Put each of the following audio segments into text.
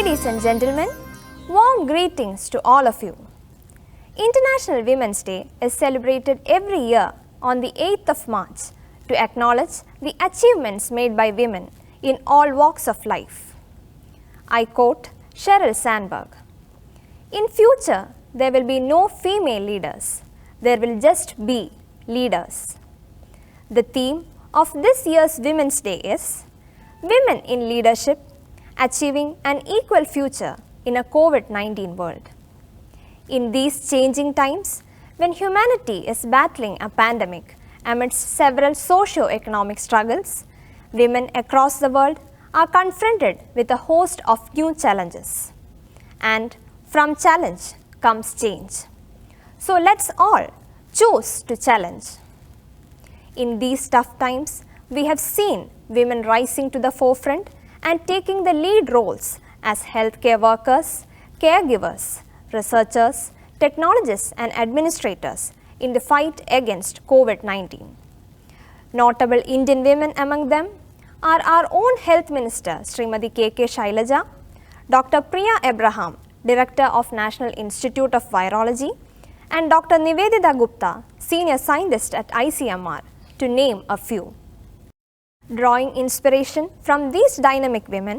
Ladies and gentlemen, warm greetings to all of you. International Women's Day is celebrated every year on the 8th of March to acknowledge the achievements made by women in all walks of life. I quote Sheryl Sandberg, "In future, there will be no female leaders. There will just be leaders." The theme of this year's Women's Day is Women in Leadership, Achieving an Equal Future in a COVID-19 World. In these changing times, when humanity is battling a pandemic amidst several socio-economic struggles, women across the world are confronted with a host of new challenges. And from challenge comes change. So let's all choose to challenge. In these tough times, we have seen women rising to the forefront and taking the lead roles as healthcare workers, caregivers, researchers, technologists and administrators in the fight against COVID-19. Notable Indian women among them are our own Health Minister Srimati K.K. Shailaja, Dr. Priya Abraham, Director of National Institute of Virology, and Dr. Nivedita Gupta, Senior Scientist at ICMR, to name a few. Drawing inspiration from these dynamic women,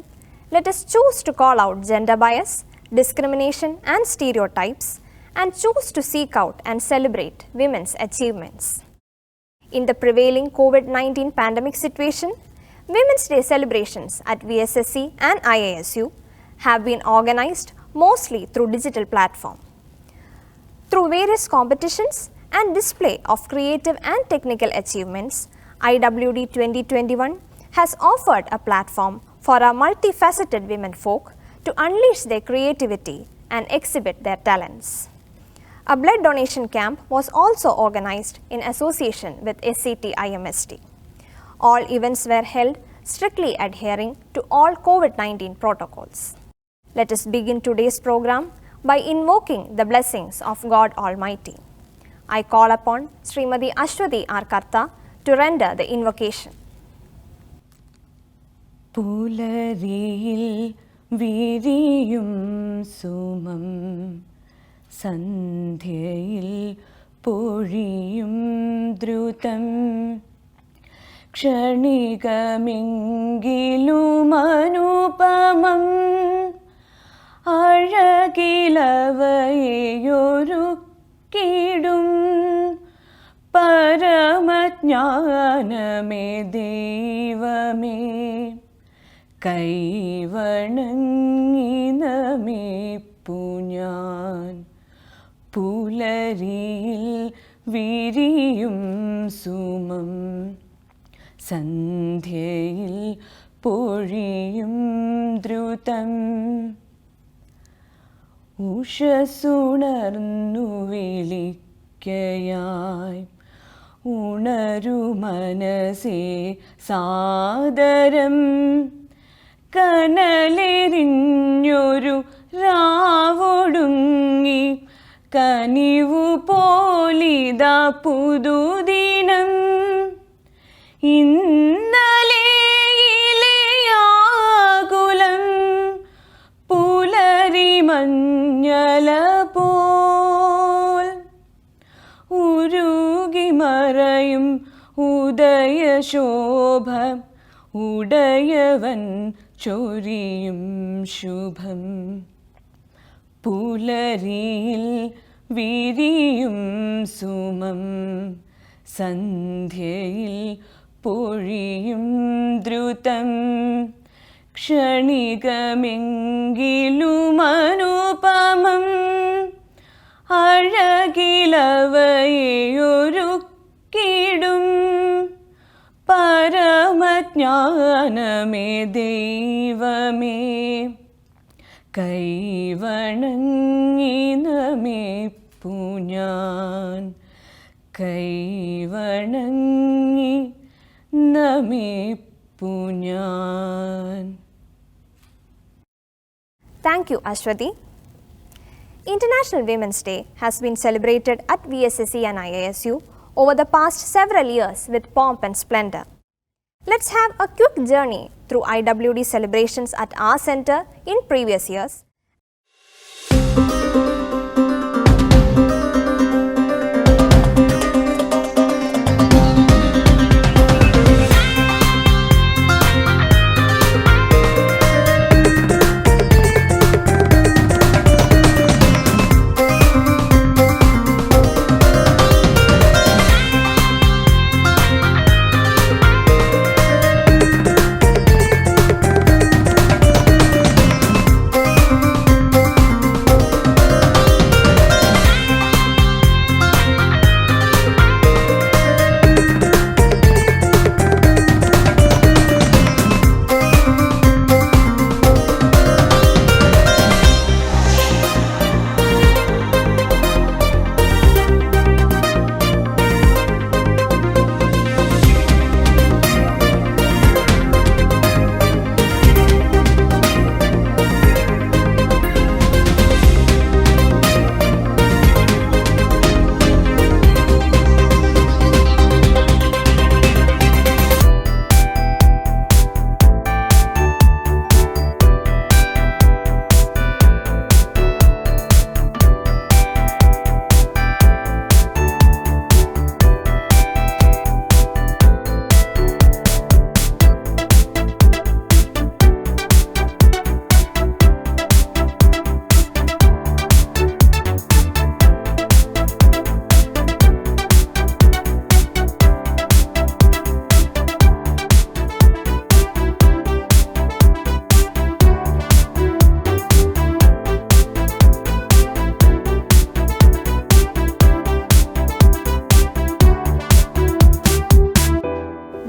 let us choose to call out gender bias, discrimination and stereotypes, and choose to seek out and celebrate women's achievements. In the prevailing COVID-19 pandemic situation, Women's Day celebrations at VSSC and IASU have been organized mostly through digital platform. Through various competitions and display of creative and technical achievements, IWD-2021 has offered a platform for our multifaceted women folk to unleash their creativity and exhibit their talents. A blood donation camp was also organized in association with SCT-IMST. All events were held strictly adhering to all COVID-19 protocols. Let us begin today's program by invoking the blessings of God Almighty. I call upon Srimati Ashwati R. Karta to render the invocation. പുലരിയിൽ വിരിയും സുമം സന്ധ്യയിൽ പൊഴിയും ദ്രുതം ക്ഷണികമെങ്കിലുമനുപമം അഴകിലവയൊരുക്കിടും പരമജ്ഞാനമേ ദൈവമേ കൈവണങ്ങി നമിപ്പു ഞാൻ പുലരിയിൽ വിരിയും സുമം സന്ധ്യയിൽ പൊഴിയും ദ്രുതം ഉഷസുണർന്നു വിളിക്കയായി ഉണരു മനസേ സാദരം കനലെരിഞ്ഞൊരു രാവൊടുങ്ങി കനിവു പോലിതാ പുതുദിനം ഇന്നലെയിലെയാകുലം പുലരി മഞ്ഞല പോൽ ഉരുകി മറയും ഉദയശോഭ ഉടയവൻ ചൊരിയും ശുഭം പുലരിയിൽ വിരിയും സുമം സന്ധ്യയിൽ പൊഴിയും ദ്രുതം ക്ഷണികമെങ്കിലുമനുപമം അഴകിലവയൊരുക്കിടും പരമജ്ഞാനമേ ദൈവമേ കൈവണങ്ങി നമിപ്പു ഞാൻ കൈവണങ്ങി നമിപ്പു ഞാൻ. Thank you, Ashwati. International Women's Day has been celebrated at VSSC and IASU over the past several years with pomp and splendor. Let's have a quick journey through IWD celebrations at our center in previous years.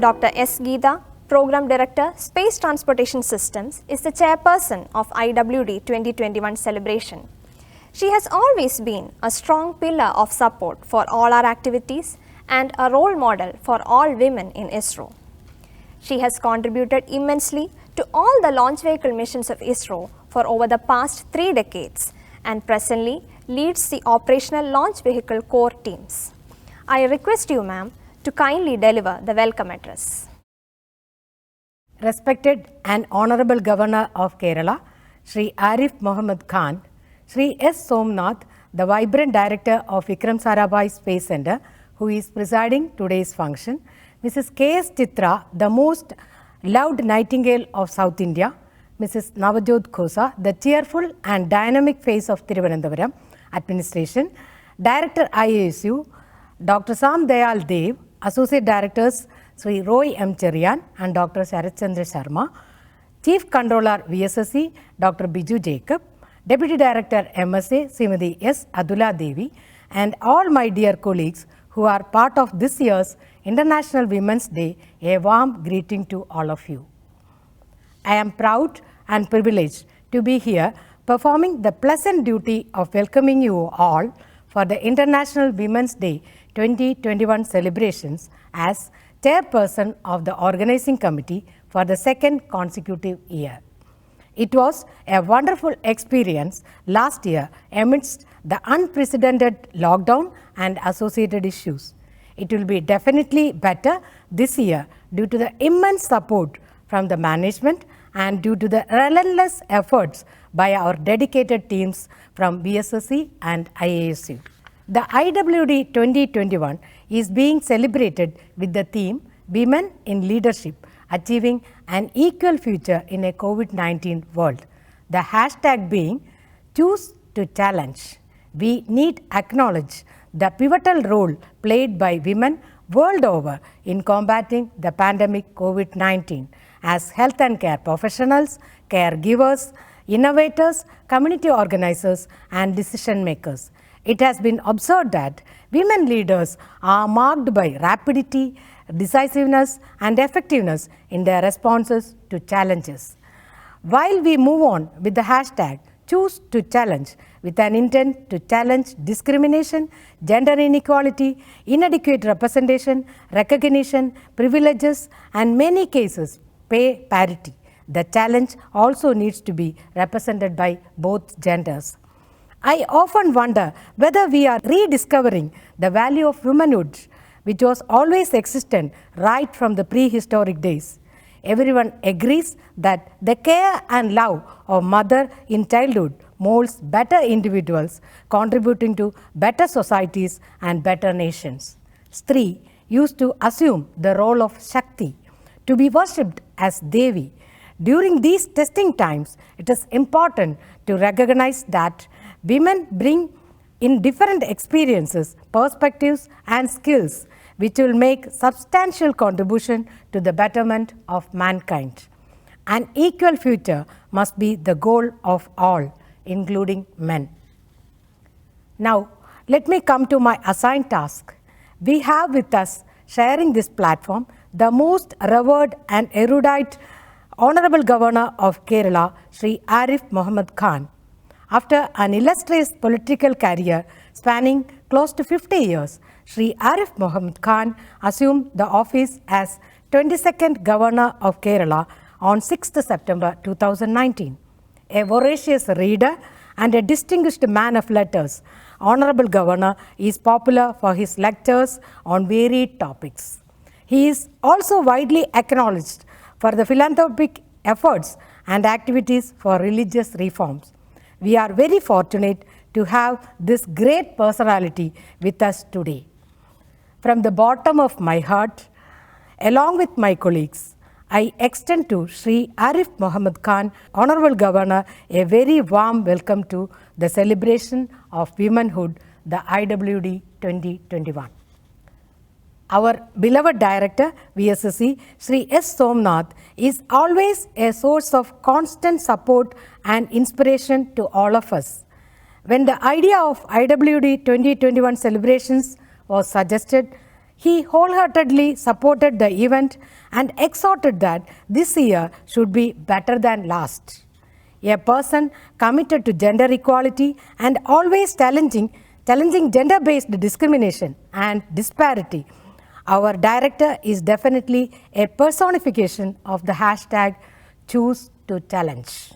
Dr. S. Geeta, Program Director, Space Transportation Systems, is the chairperson of IWD 2021 celebration. She has always been a strong pillar of support for all our activities and a role model for all women in ISRO. She has contributed immensely to all the launch vehicle missions of ISRO for over the past 3 decades and presently leads the operational launch vehicle core teams. I request you, ma'am, to kindly deliver the welcome address. Respected and Honorable Governor of Kerala, Shri Aarif Mohammed Khan, Shri S. Somnath, the vibrant Director of Vikram Sarabhai Space Center, who is presiding today's function, Mrs. K. S. Chitra, the most loved nightingale of South India, Mrs. Navajot Khosa, the cheerful and dynamic face of Thiruvananthapuram Administration, Director IASU, Dr. Sam Dayal Dev, Associate Directors Sri Roy M. Cherian and Dr. Sharat Chandra Sharma, Chief Controller VSSC Dr. Biju Jacob, Deputy Director MSA Srimati S. Adula Devi, and all my dear colleagues who are part of this year's International Women's Day, a warm greeting to all of you. I am proud and privileged to be here performing the pleasant duty of welcoming you all for the International Women's Day 2021 celebrations as chairperson of the organizing committee for the second consecutive year. It was a wonderful experience last year amidst the unprecedented lockdown and associated issues. It will be definitely better this year due to the immense support from the management and due to the relentless efforts by our dedicated teams from BSSC and IASU. The IWD 2021 is being celebrated with the theme Women in Leadership, Achieving an Equal Future in a COVID-19 World. The hashtag being Choose to Challenge. We need acknowledge the pivotal role played by women world over in combating the pandemic COVID-19 as health and care professionals, caregivers, innovators, community organizers, and decision makers. It has been observed that women leaders are marked by rapidity, decisiveness, and effectiveness in their responses to challenges. While we move on with the hashtag Choose to Challenge with an intent to challenge discrimination, gender inequality, inadequate representation, recognition, privileges, and many cases pay parity, the challenge also needs to be represented by both genders. I often wonder whether we are rediscovering the value of womanhood which was always existent right from the prehistoric days. Everyone agrees that the care and love of mother in childhood molds better individuals, contributing to better societies and better nations. Stree used to assume the role of Shakti, to be worshipped as Devi. During these testing times, it is important to recognize that women bring in different experiences, perspectives, and skills which will make substantial contribution to the betterment of mankind. An equal future must be the goal of all, including men. Now, let me come to my assigned task. We have with us, sharing this platform, the most revered and erudite Honorable Governor of Kerala, Sri Aarif Muhammad Khan. After an illustrious political career spanning close to 50 years, Sri Aarif Muhammad Khan assumed the office as 22nd Governor of Kerala on 6th September 2019. A voracious reader and a distinguished man of letters, Honorable Governor is popular for his lectures on varied topics. He is also widely acknowledged for the philanthropic efforts and activities for religious reforms. We are very fortunate to have this great personality with us today. From the bottom of my heart, along with my colleagues, I extend to Sri Aarif Muhammad Khan, Honorable Governor, a very warm welcome to the celebration of Womanhood, the IWD 2021. Our beloved Director, VSSC, Sri S. Somnath, is always a source of constant support and inspiration to all of us. When the idea of IWD 2021 celebrations was suggested, he wholeheartedly supported the event and exhorted that this year should be better than last. A person committed to gender equality and always challenging gender-based discrimination and disparity, our director is definitely a personification of the hashtag Choose to Challenge.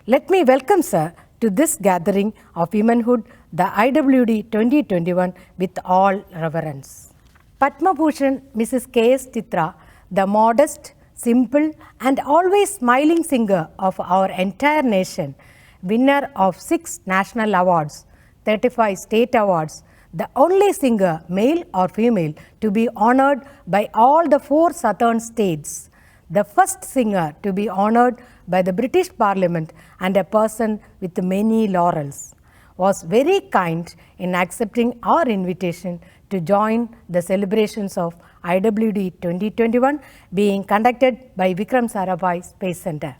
Let me welcome, sir, to this gathering of Womanhood, the IWD 2021, with all reverence. Padma Bhushan Mrs. K.S. Chitra, the modest, simple, and always smiling singer of our entire nation, winner of 6 national awards, 35 state awards, the only singer, male or female, to be honored by all the 4 southern states, the first singer to be honored by the British Parliament, and a person with many laurels, was very kind in accepting our invitation to join the celebrations of IWD 2021 being conducted by Vikram Sarabhai Space Center.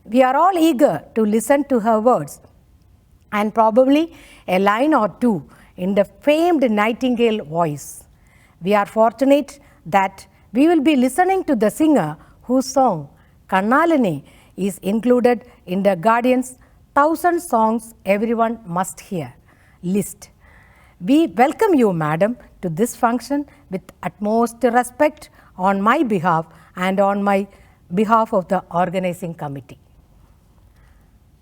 We are all eager to listen to her words and probably a line or two in the famed Nightingale voice. We are fortunate that we will be listening to the singer whose song, Kannalane, is included in the Guardian's 1000 Songs Everyone Must Hear list. We welcome you, madam, to this function with utmost respect on my behalf and on my behalf of the organizing committee.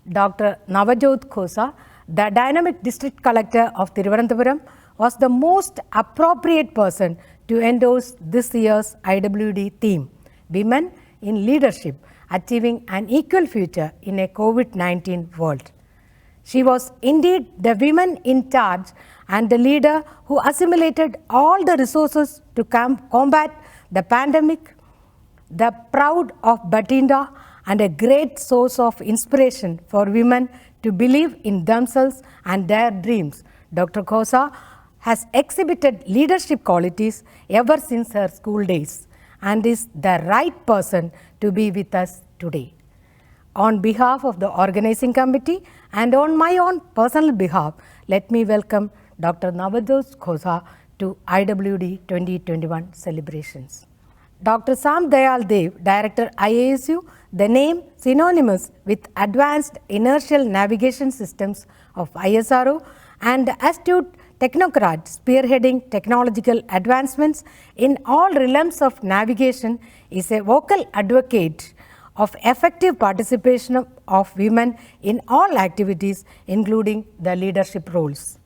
Dr. Navajot Khosa, the dynamic district collector of Thiruvananthapuram, was the most appropriate person to endorse this year's IWD theme, Women in Leadership, Achieving an Equal Future in a COVID-19 World. She was indeed the woman in charge and the leader who assimilated all the resources to combat the pandemic, the proud of Batinda, and a great source of inspiration for women to believe in themselves and their dreams. Dr. Khosa has exhibited leadership qualities ever since her school days and is the right person to be with us today. On behalf of the organizing committee and on my own personal behalf, let me welcome Dr. Navajot Khosa to IWD 2021 celebrations. Dr. Sam Dayal Dev, Director IASU, the name synonymous with Advanced Inertial Navigation Systems of ISRO, and astute technocrat spearheading technological advancements in all realms of navigation, is a vocal advocate of effective participation of women in all activities, including the leadership roles.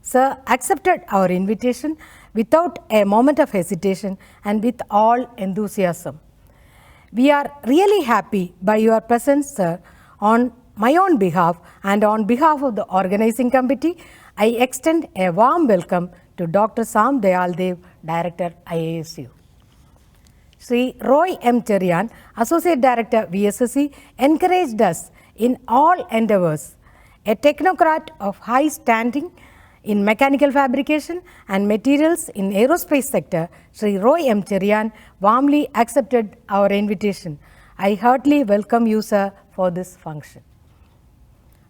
Sir accepted our invitation without a moment of hesitation and with all enthusiasm. We are really happy by your presence, sir. On my own behalf and on behalf of the organizing committee, I extend a warm welcome to Dr. Sam Dayaldev, Director, IASU. Sri Roy M. Cherian, Associate Director, VSSC, encouraged us in all endeavors. A technocrat of high standing in mechanical fabrication and materials in aerospace sector, Sri Roy M. Cherian warmly accepted our invitation. I heartily welcome you, sir, for this function.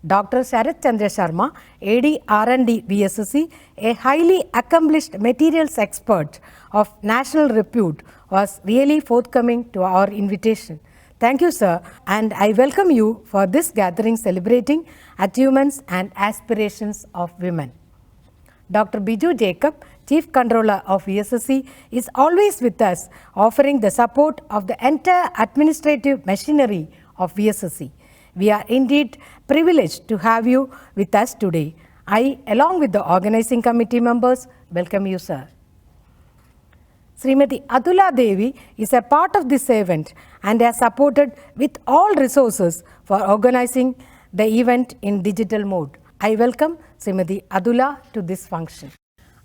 Dr. Sharath Chandra Sharma, AD R&D VSSC, a highly accomplished materials expert of national repute, was really forthcoming to our invitation. Thank you, sir, and I welcome you for this gathering celebrating achievements and aspirations of women. Dr. Biju Jacob, Chief Controller of VSSC, is always with us, offering the support of the entire administrative machinery of VSSC. We are indeed privileged to have you with us today. I, along with the organizing committee members, welcome you, sir. Srimati Atula Devi is a part of this event and has supported with all resources for organizing the event in digital mode. I welcome Srimati Atula to this function.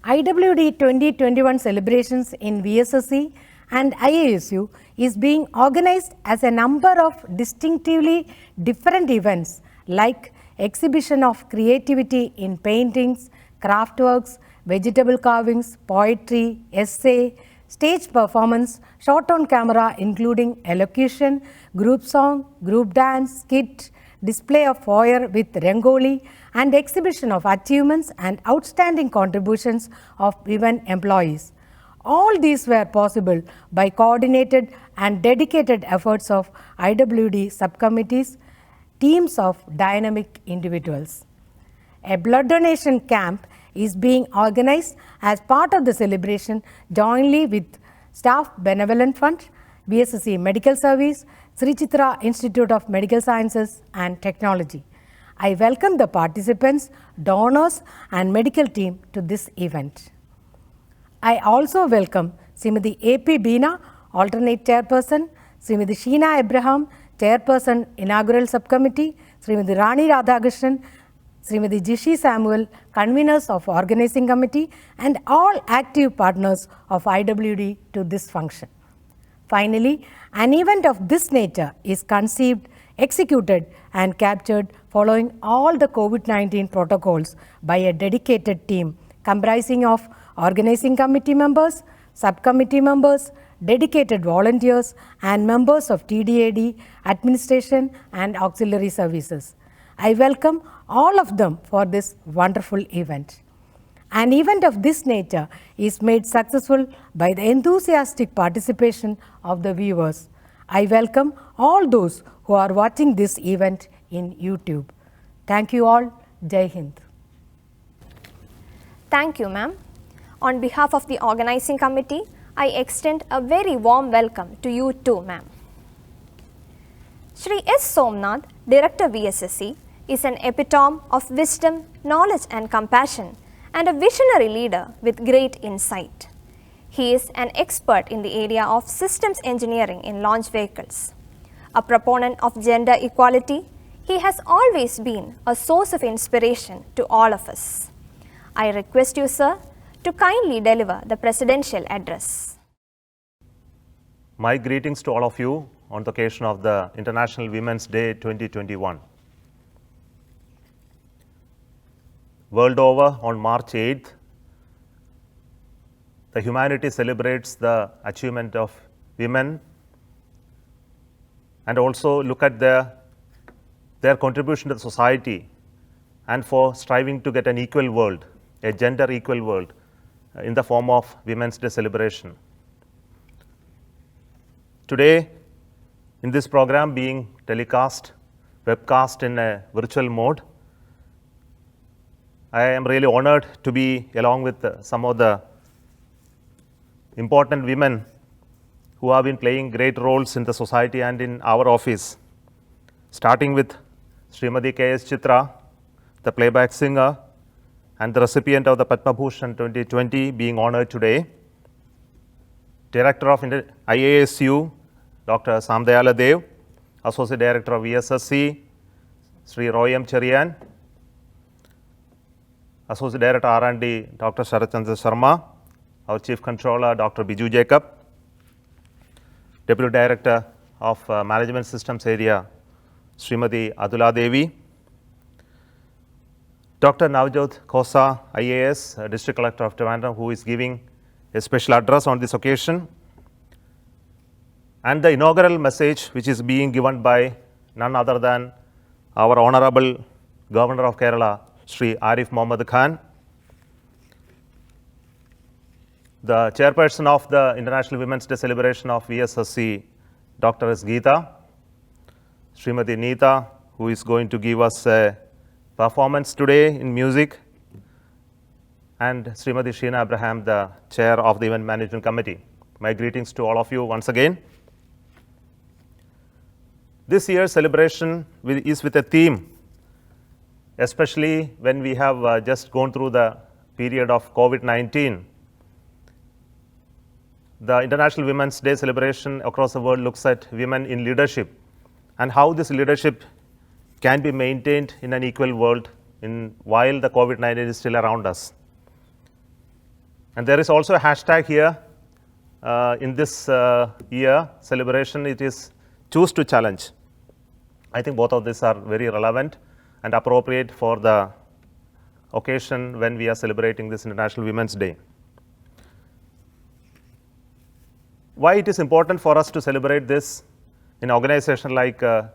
IWD-2021 celebrations in VSSC and IASU is being organized as a number of distinctively different events like exhibition of creativity in paintings, craftworks, vegetable carvings, poetry, essay, stage performance, shot on camera including elocution, group song, group dance, skit, display of foyer with rangoli, and exhibition of achievements and outstanding contributions of women employees. All these were possible by coordinated and dedicated efforts of IWD subcommittees, teams of dynamic individuals. A blood donation camp is being organized as part of the celebration jointly with Staff Benevolent Fund, VSSC Medical Service, Sri Chitra Institute of Medical Sciences and Technology. I welcome the participants, donors and medical team to this event. I also welcome Srimati A.P. Beena, alternate chairperson, Srimati Sheena Abraham, chairperson inaugural subcommittee, Srimati Rani Radhakrishnan, Srimati Jishi Samuel, conveners of organizing committee, and all active partners of IWD to this function. Finally, an event of this nature is conceived, executed and captured following all the COVID-19 protocols by a dedicated team comprising of organizing committee members, subcommittee members, dedicated volunteers and members of TDAD, administration and auxiliary services. I welcome all of them for this wonderful event. An event of this nature is made successful by the enthusiastic participation of the viewers. I welcome all those who are watching this event in YouTube. Thank you all. Jai Hind. Thank you, ma'am. On behalf of the organizing committee, I extend a very warm welcome to you too, ma'am. Shri S. Somnath, Director VSSC, is an epitome of wisdom, knowledge and compassion and a visionary leader with great insight. He is an expert in the area of systems engineering in launch vehicles. A proponent of gender equality, he has always been a source of inspiration to all of us. I request you, sir, to kindly deliver the presidential address. My greetings to all of you on the occasion of the International Women's Day 2021. World over, on March 8th, the humanity celebrates the achievement of women and also look at their contribution to the society and for striving to get an equal world, a gender equal world in the form of Women's Day celebration. Today, in this program being webcast in a virtual mode, I am really honored to be along with some of the important women who have been playing great roles in the society and in our office, starting with Srimati K.S. Chitra, the playback singer, and the recipient of the Padma Bhushan 2020 being honored today. Director of IASU, Dr. Samdayala Dev, Associate Director of ESSC, Sri Roy M. Cherian, Associate Director R&D, Dr. Sharat Chandra Sharma, our Chief Controller, Dr. Biju Jacob, Deputy Director of Management Systems Area, Srimati Adula Devi, Dr. Navjot Khosa, IAS, District Collector of Trivandrum, who is giving a special address on this occasion, and the inaugural message which is being given by none other than our Honorable Governor of Kerala, Sri Aarif Mohammed Khan. The chairperson of the International Women's Day celebration of VSSC, Dr. S. Geeta, Srimati Neeta, who is going to give us a performance today in music, and Srimati Sheena Abraham, the chair of the Event Management Committee. My greetings to all of you once again. This year's celebration is with a theme, especially when we have just gone through the period of COVID-19. The International Women's Day celebration across the world looks at women in leadership and how this leadership can be maintained in an equal world while the COVID-19 is still around us. And there is also a hashtag here in this year celebration. It is Choose to Challenge. I think both of these are very relevant and appropriate for the occasion when we are celebrating this International Women's Day. Why it is important for us to celebrate this in an organization like a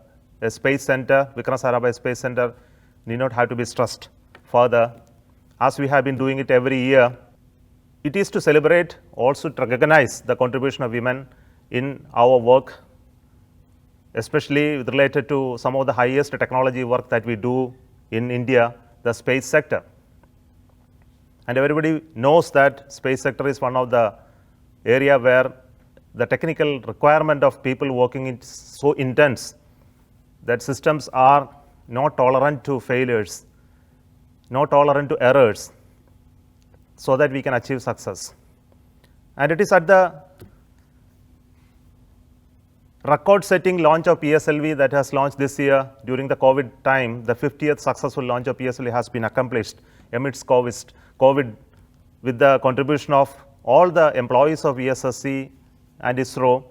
space center, Vikram Sarabhai Space Center, need not have to be stressed further, as we have been doing it every year. It is to celebrate, also to recognize the contribution of women in our work, especially related to some of the highest technology work that we do in India, the space sector. And everybody knows that space sector is one of the area where the technical requirement of people working is so intense that systems are not tolerant to failures, not tolerant to errors, so that we can achieve success. And it is at the record-setting launch of PSLV that has launched this year during the COVID time. The 50th successful launch of PSLV has been accomplished amidst COVID, with the contribution of all the employees of ESSC and ISRO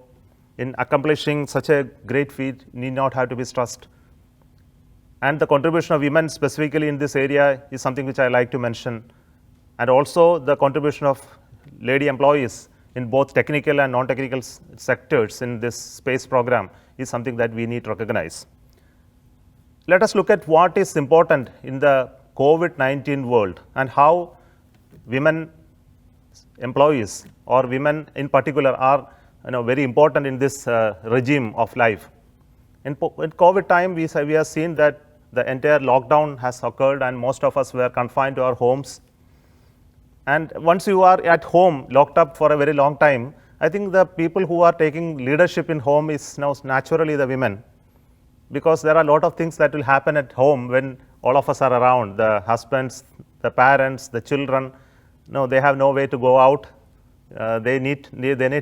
in accomplishing such a great feat need not have to be stressed. And the contribution of women specifically in this area is something which I like to mention. And also the contribution of lady employees in both technical and non-technical sectors in this space program is something that we need to recognize. Let us look at what is important in the COVID-19 world and how women employees or women in particular are very important in this regime of life. In COVID time, we have seen that the entire lockdown has occurred and most of us were confined to our homes. And once you are at home, locked up for a very long time, I think the people who are taking leadership in home is now naturally the women, because there are a lot of things that will happen at home when all of us are around, the husbands, the parents, the children. They have no way to go out. They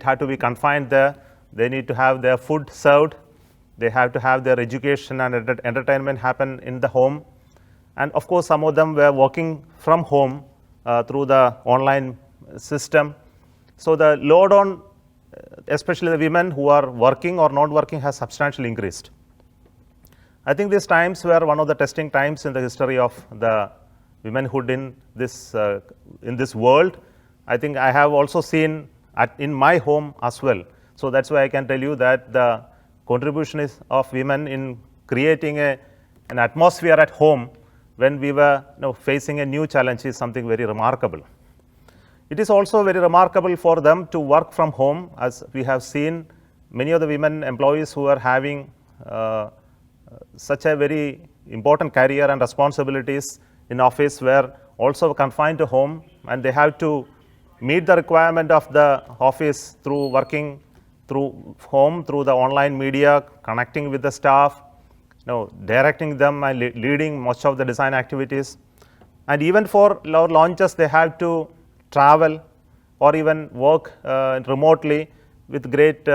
have to be confined there. They need to have their food served. They have to have their education and entertainment happen in the home. And of course, some of them were working from home through the online system. So the load on especially the women who are working or not working has substantially increased. I think these times were one of the testing times in the history of the womanhood in this world. I think I have also seen in my home as well. So that's why I can tell you that the contribution of women in creating an atmosphere at home when we were facing a new challenge is something very remarkable. It is also very remarkable for them to work from home, as we have seen many of the women employees who are having such a very important career and responsibilities in office were also confined to home, and they have to meet the requirement of the office through working through home, through the online media, connecting with the staff, directing them and leading much of the design activities. And even for our launches, they have to travel or even work remotely with great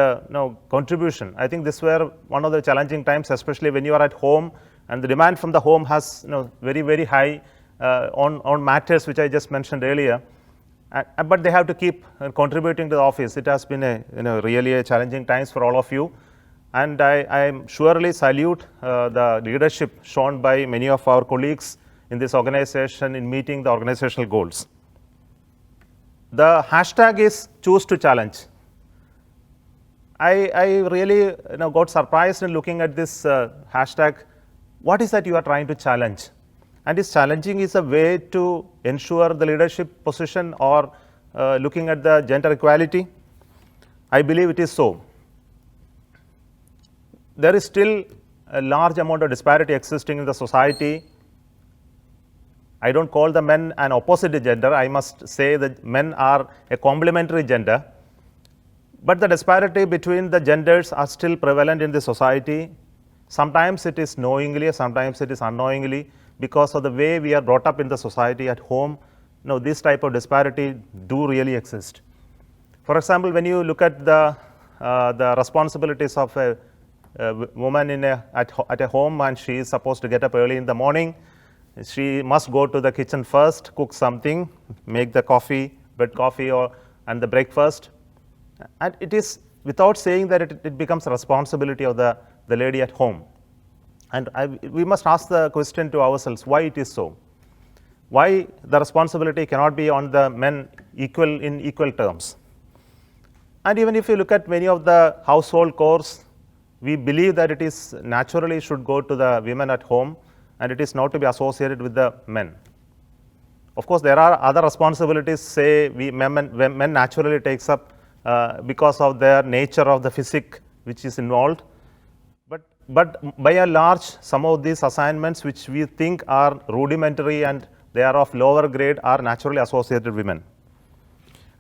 contribution. I think this were one of the challenging times, especially when you are at home and the demand from the home has very, very high on matters which I just mentioned earlier. But they have to keep contributing to the office. It has been a really a challenging times for all of you. And I surely salute the leadership shown by many of our colleagues in this organization in meeting the organizational goals. The hashtag is choose to challenge. I really got surprised in looking at this hashtag. What is that you are trying to challenge? And is challenging is a way to ensure the leadership position or looking at the gender equality? I believe it is so. There is still a large amount of disparity existing in the society. I don't call the men an opposite gender. I must say that men are a complementary gender. But the disparity between the genders are still prevalent in the society. Sometimes it is knowingly, sometimes it is unknowingly, because of the way we are brought up in the society at home. This type of disparity do really exist. For example, when you look at the responsibilities of a woman at a home, and she is supposed to get up early in the morning, she must go to the kitchen first, cook something, make the coffee, bread coffee and the breakfast. And it is without saying that it becomes a responsibility of the lady at home. And we must ask the question to ourselves, why it is so? Why the responsibility cannot be on the men in equal terms? And even if you look at many of the household chores, we believe that it is naturally should go to the women at home, and it is not to be associated with the men. Of course, there are other responsibilities, say men naturally takes up because of their nature of the physique which is involved. But by and large, some of these assignments which we think are rudimentary and they are of lower grade are naturally associated with women.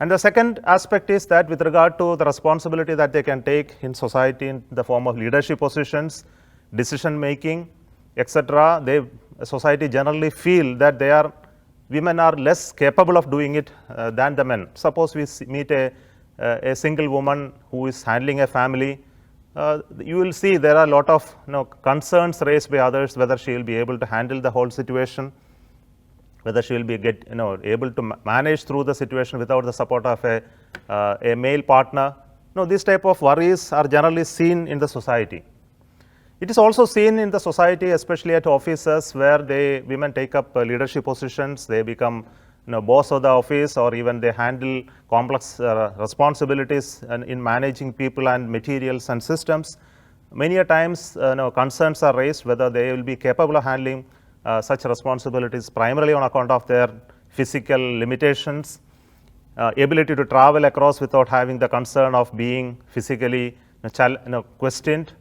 And the second aspect is that with regard to the responsibility that they can take in society in the form of leadership positions, decision making, etc., society generally feel that women are less capable of doing it than the men. Suppose we meet a single woman who is handling a family. You will see there are a lot of concerns raised by others, whether she will be able to handle the whole situation, whether she will be able to manage through the situation without the support of a male partner. This type of worries are generally seen in the society. It is also seen in the society, especially at offices where women take up leadership positions. They become boss of the office, or even they handle complex responsibilities in managing people and materials and systems. Many a times concerns are raised whether they will be capable of handling such responsibilities, primarily on account of their physical limitations, ability to travel across without having the concern of being physically questioned,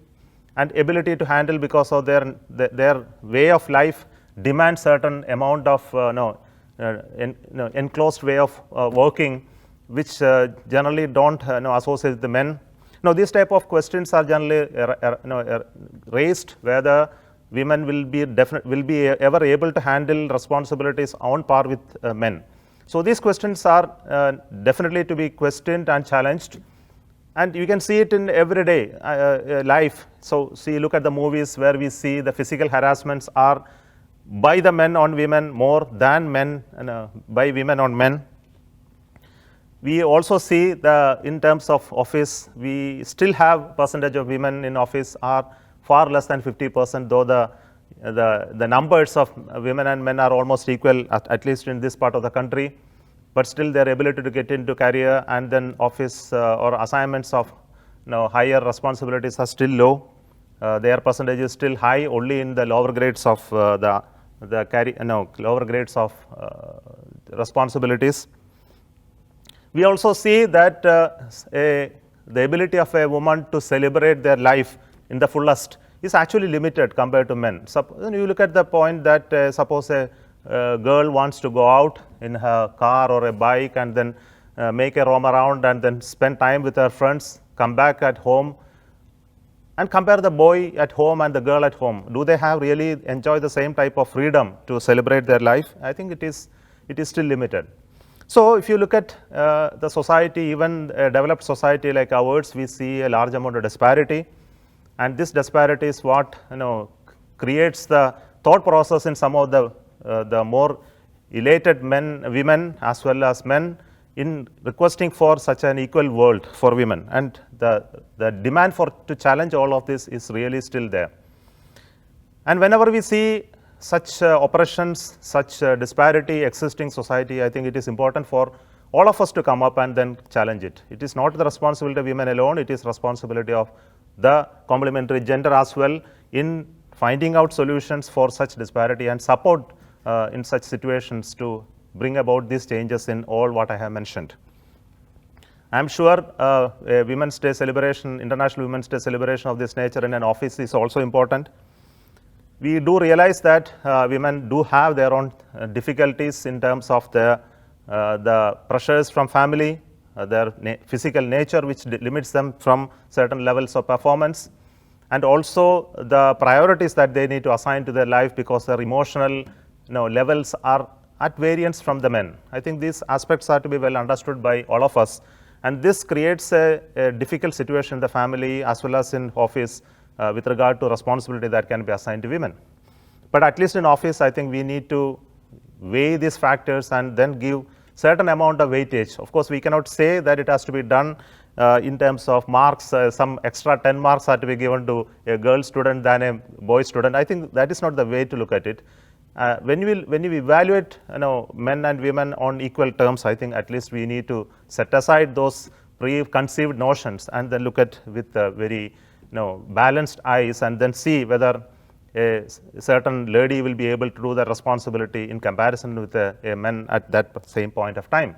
and ability to handle because of their way of life demands certain amount of enclosed way of working, which generally don't associate with the men. These type of questions are generally raised whether women will be ever able to handle responsibilities on par with men. So these questions are definitely to be questioned and challenged, and you can see it in everyday life. So look at the movies where we see the physical harassments are by the men on women more than men by women on men. We also see in terms of office, we still have percentage of women in office are far less than 50%, though the numbers of women and men are almost equal, at least in this part of the country. But still their ability to get into career and then office or assignments of higher responsibilities are still low. Their percentage is still high only in the lower grades of lower grades of responsibilities. We also see that the ability of a woman to celebrate their life in the fullest is actually limited compared to men. You look at the point that suppose a girl wants to go out in her car or a bike and then make a roam around and then spend time with her friends, come back at home. and compare the boy at home and the girl at home. Do they have really enjoy the same type of freedom to celebrate their life? I think it is still limited. So if you look at the society, even a developed society like ours, we see a large amount of disparity, and this disparity is what creates the thought process in some of the more elated women as well as men in requesting for such an equal world for women, and the demand to challenge all of this is really still there. And whenever we see such oppressions, such disparity existing society, I think it is important for all of us to come up and then challenge it. It is not the responsibility of women alone, it is responsibility of the complementary gender as well in finding out solutions for such disparity and support in such situations to bring about these changes in all what I have mentioned. I am sure a Women's Day celebration, International Women's Day celebration of this nature in an office is also important. We do realize that women do have their own difficulties in terms of the pressures from family, their physical nature which limits them from certain levels of performance, and also the priorities that they need to assign to their life because their emotional levels are at variance from the men. I think these aspects are to be well understood by all of us, and this creates a difficult situation in the family as well as in office with regard to responsibility that can be assigned to women. But at least in office, I think we need to weigh these factors and then give certain amount of weightage. Of course, we cannot say that it has to be done in terms of marks, some extra 10 marks are to be given to a girl student than a boy student. I think that is not the way to look at it. When you evaluate men and women on equal terms, I think at least we need to set aside those preconceived notions and then look at with very balanced eyes and then see whether a certain lady will be able to do the responsibility in comparison with a man at that same point of time.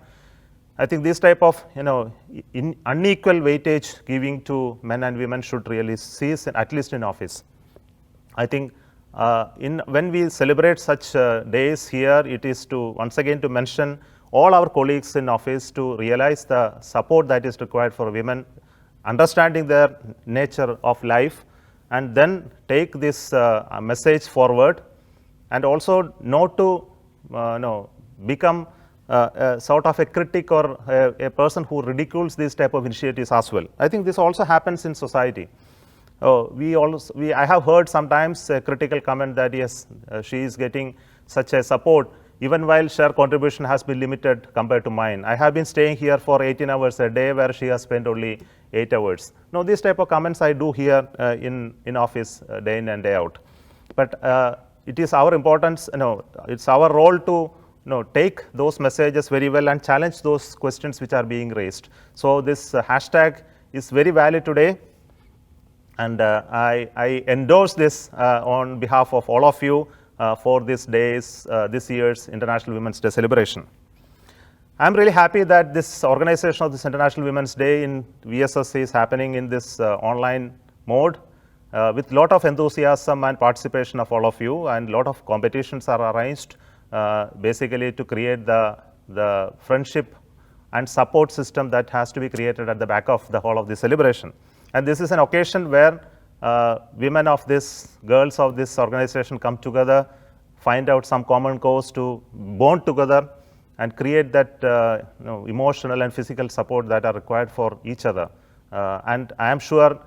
I think this type of unequal weightage giving to men and women should really cease, at least in office. I think when we celebrate such days here, it is to once again to mention all our colleagues in office to realize the support that is required for women, understanding their nature of life, and then take this message forward, and also not to become sort of a critic or a person who ridicules these type of initiatives as well. I think this also happens in society. I have heard sometimes a critical comment that yes, she is getting such a support even while her contribution has been limited compared to mine. I have been staying here for 18 hours a day where she has spent only 8 hours. Now, these type of comments I do hear in office day in and day out. But it is our importance, it's our role to take those messages very well and challenge those questions which are being raised. So this hashtag is very valid today. And I endorse this on behalf of all of you for this year's International Women's Day celebration. I'm really happy that this organization of this International Women's Day in VSS is happening in this online mode with lot of enthusiasm and participation of all of you, and lot of competitions are arranged basically to create the friendship and support system that has to be created at the back of the whole of the celebration. And this is an occasion where women of this, girls of this organization come together, find out some common cause to bond together and create that emotional and physical support that are required for each other. And I am sure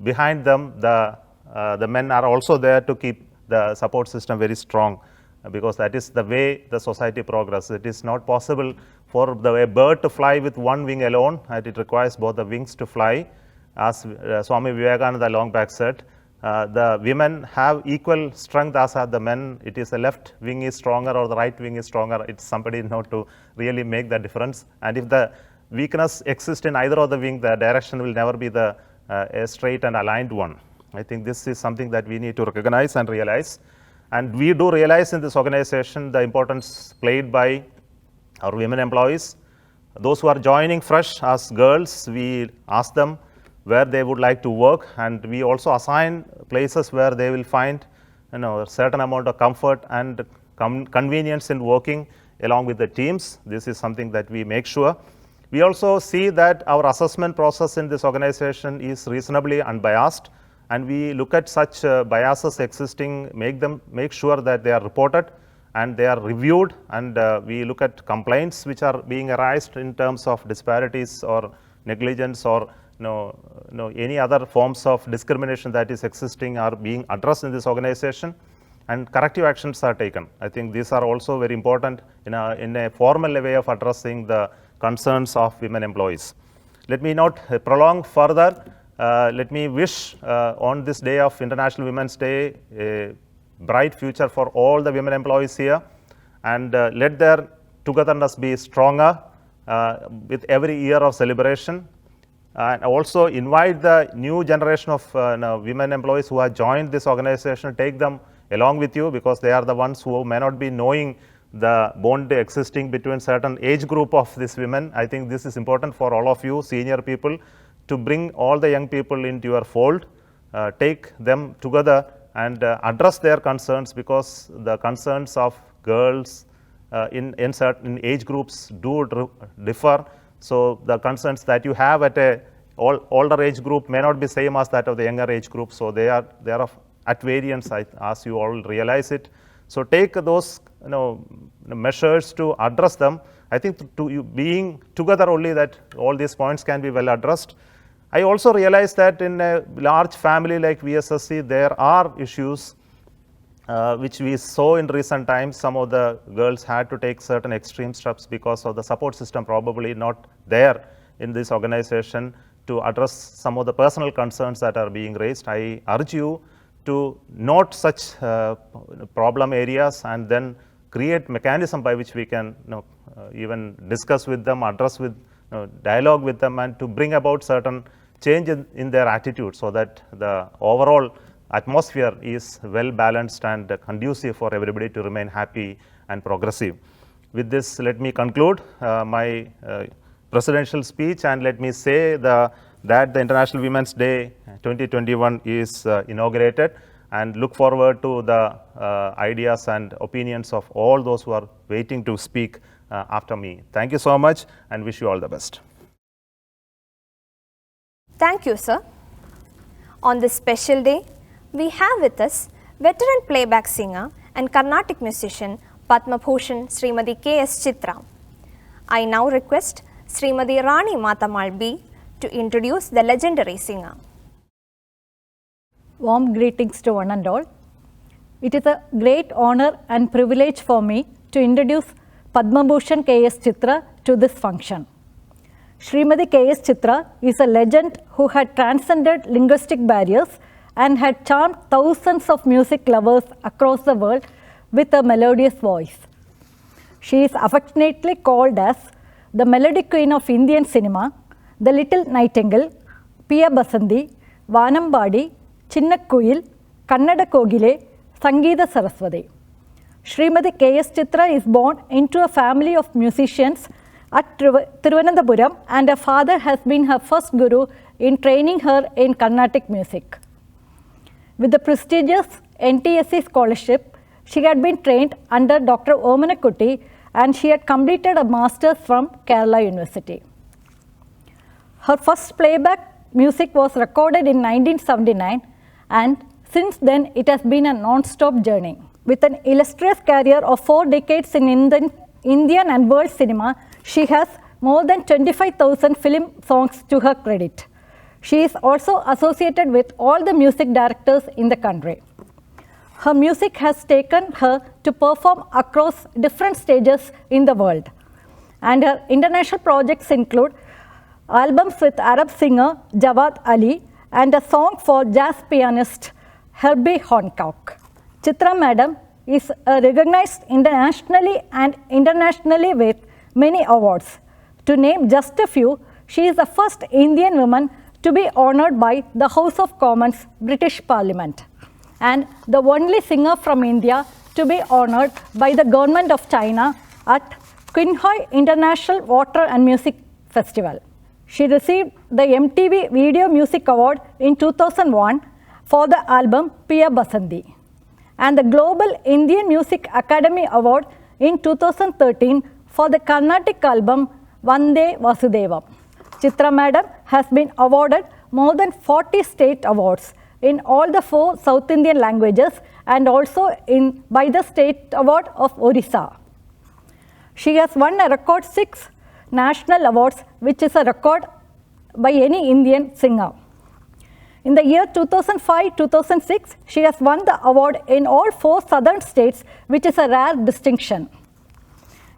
behind them, the men are also there to keep the support system very strong, because that is the way the society progresses. It is not possible for a bird to fly with one wing alone, and it requires both the wings to fly. As Swami Vivekananda long back said, the women have equal strength as are the men. It is the left wing is stronger or the right wing is stronger. It's somebody to really make the difference. And if the weakness exists in either of the wing, the direction will never be a straight and aligned one. I think this is something that we need to recognize and realize. And we do realize in this organization the importance played by our women employees. Those who are joining fresh as girls, we ask them where they would like to work, and we also assign places where they will find a certain amount of comfort and convenience in working along with the teams. This is something that we make sure. We also see that our assessment process in this organization is reasonably unbiased, and we look at such biases existing, make sure that they are reported and they are reviewed, and we look at complaints which are being arised in terms of disparities or negligence or any other forms of discrimination that is existing are being addressed in this organization, and corrective actions are taken. I think these are also very important in a formal way of addressing the concerns of women employees. Let me not prolong further. Let me wish on this day of International Women's Day a bright future for all the women employees here, and let their togetherness be stronger with every year of celebration, and also invite the new generation of women employees who have joined this organization, take them along with you, because they are the ones who may not be knowing the bond existing between certain age group of these women. I think this is important for all of you senior people to bring all the young people into your fold, take them together and address their concerns, because the concerns of girls in certain age groups do differ. So the concerns that you have at a older age group may not be same as that of the younger age group. So they are at variance, as you all realize it. So take those measures to address them. I think being together only that all these points can be well addressed. I also realize that in a large family like VSSC, there are issues which we saw in recent times. Some of the girls had to take certain extreme steps because of the support system probably not there in this organization to address some of the personal concerns that are being raised. I urge you to note such problem areas and then create mechanism by which we can even discuss with them, address with dialogue with them, and to bring about certain change in their attitude, so that the overall atmosphere is well balanced and conducive for everybody to remain happy and progressive. With this, let me conclude my presidential speech, and let me say that the International Women's Day 2021 is inaugurated, and look forward to the ideas and opinions of all those who are waiting to speak after me. Thank you so much, and wish you all the best. Thank you, sir. On this special day, we have with us veteran playback singer and Carnatic musician Padma Bhushan Srimati K.S. Chitra. I now request Srimati Rani Matamal B to introduce the legendary singer. Warm greetings to one and all. It is a great honor and privilege for me to introduce Padma Bhushan K.S. Chitra to this function. Srimati K.S. Chitra is a legend who had transcended linguistic barriers and had charmed thousands of music lovers across the world with a melodious voice. She is affectionately called as the Melody Queen of Indian cinema, the Little Nightingale, Piya Basanti, Vanambadi, Chinnakuyil, Kannada Kogile, Sangeeta Saraswati. Srimati K.S. Chitra is born into a family of musicians at Thiruvananthapuram, and her father has been her first guru in training her in Carnatic music. With the prestigious NTSC scholarship, she had been trained under Dr. Omanakutty, and she had completed a master's from Kerala University. Her first playback music was recorded in 1979, and since then it has been a non-stop journey. With an illustrious career of 4 decades in Indian and world cinema, she has more than 25,000 film songs to her credit. She is also associated with all the music directors in the country. Her music has taken her to perform across different stages in the world. And her international projects include albums with Arab singer Jawad Ali and a song for jazz pianist Herbie Hancock. Chitra Madam is recognized internationally and internationally with many awards. To name just a few, she is the first Indian woman to be honored by the House of Commons, British Parliament, and the only singer from India to be honored by the government of China at Qinghai International Water and Music Festival. She received the MTV Video Music Award in 2001 for the album Piya Basanti, and the Global Indian Music Academy Award in 2013 for the Carnatic album Vande Vasudevam. Chitra Madam has been awarded more than 40 state awards, in all the 4 South Indian languages and also by the State Award of Orissa. She has won a record 6 national awards, which is a record by any Indian singer. In the year 2005-2006, she has won the award in all 4 southern states, which is a rare distinction.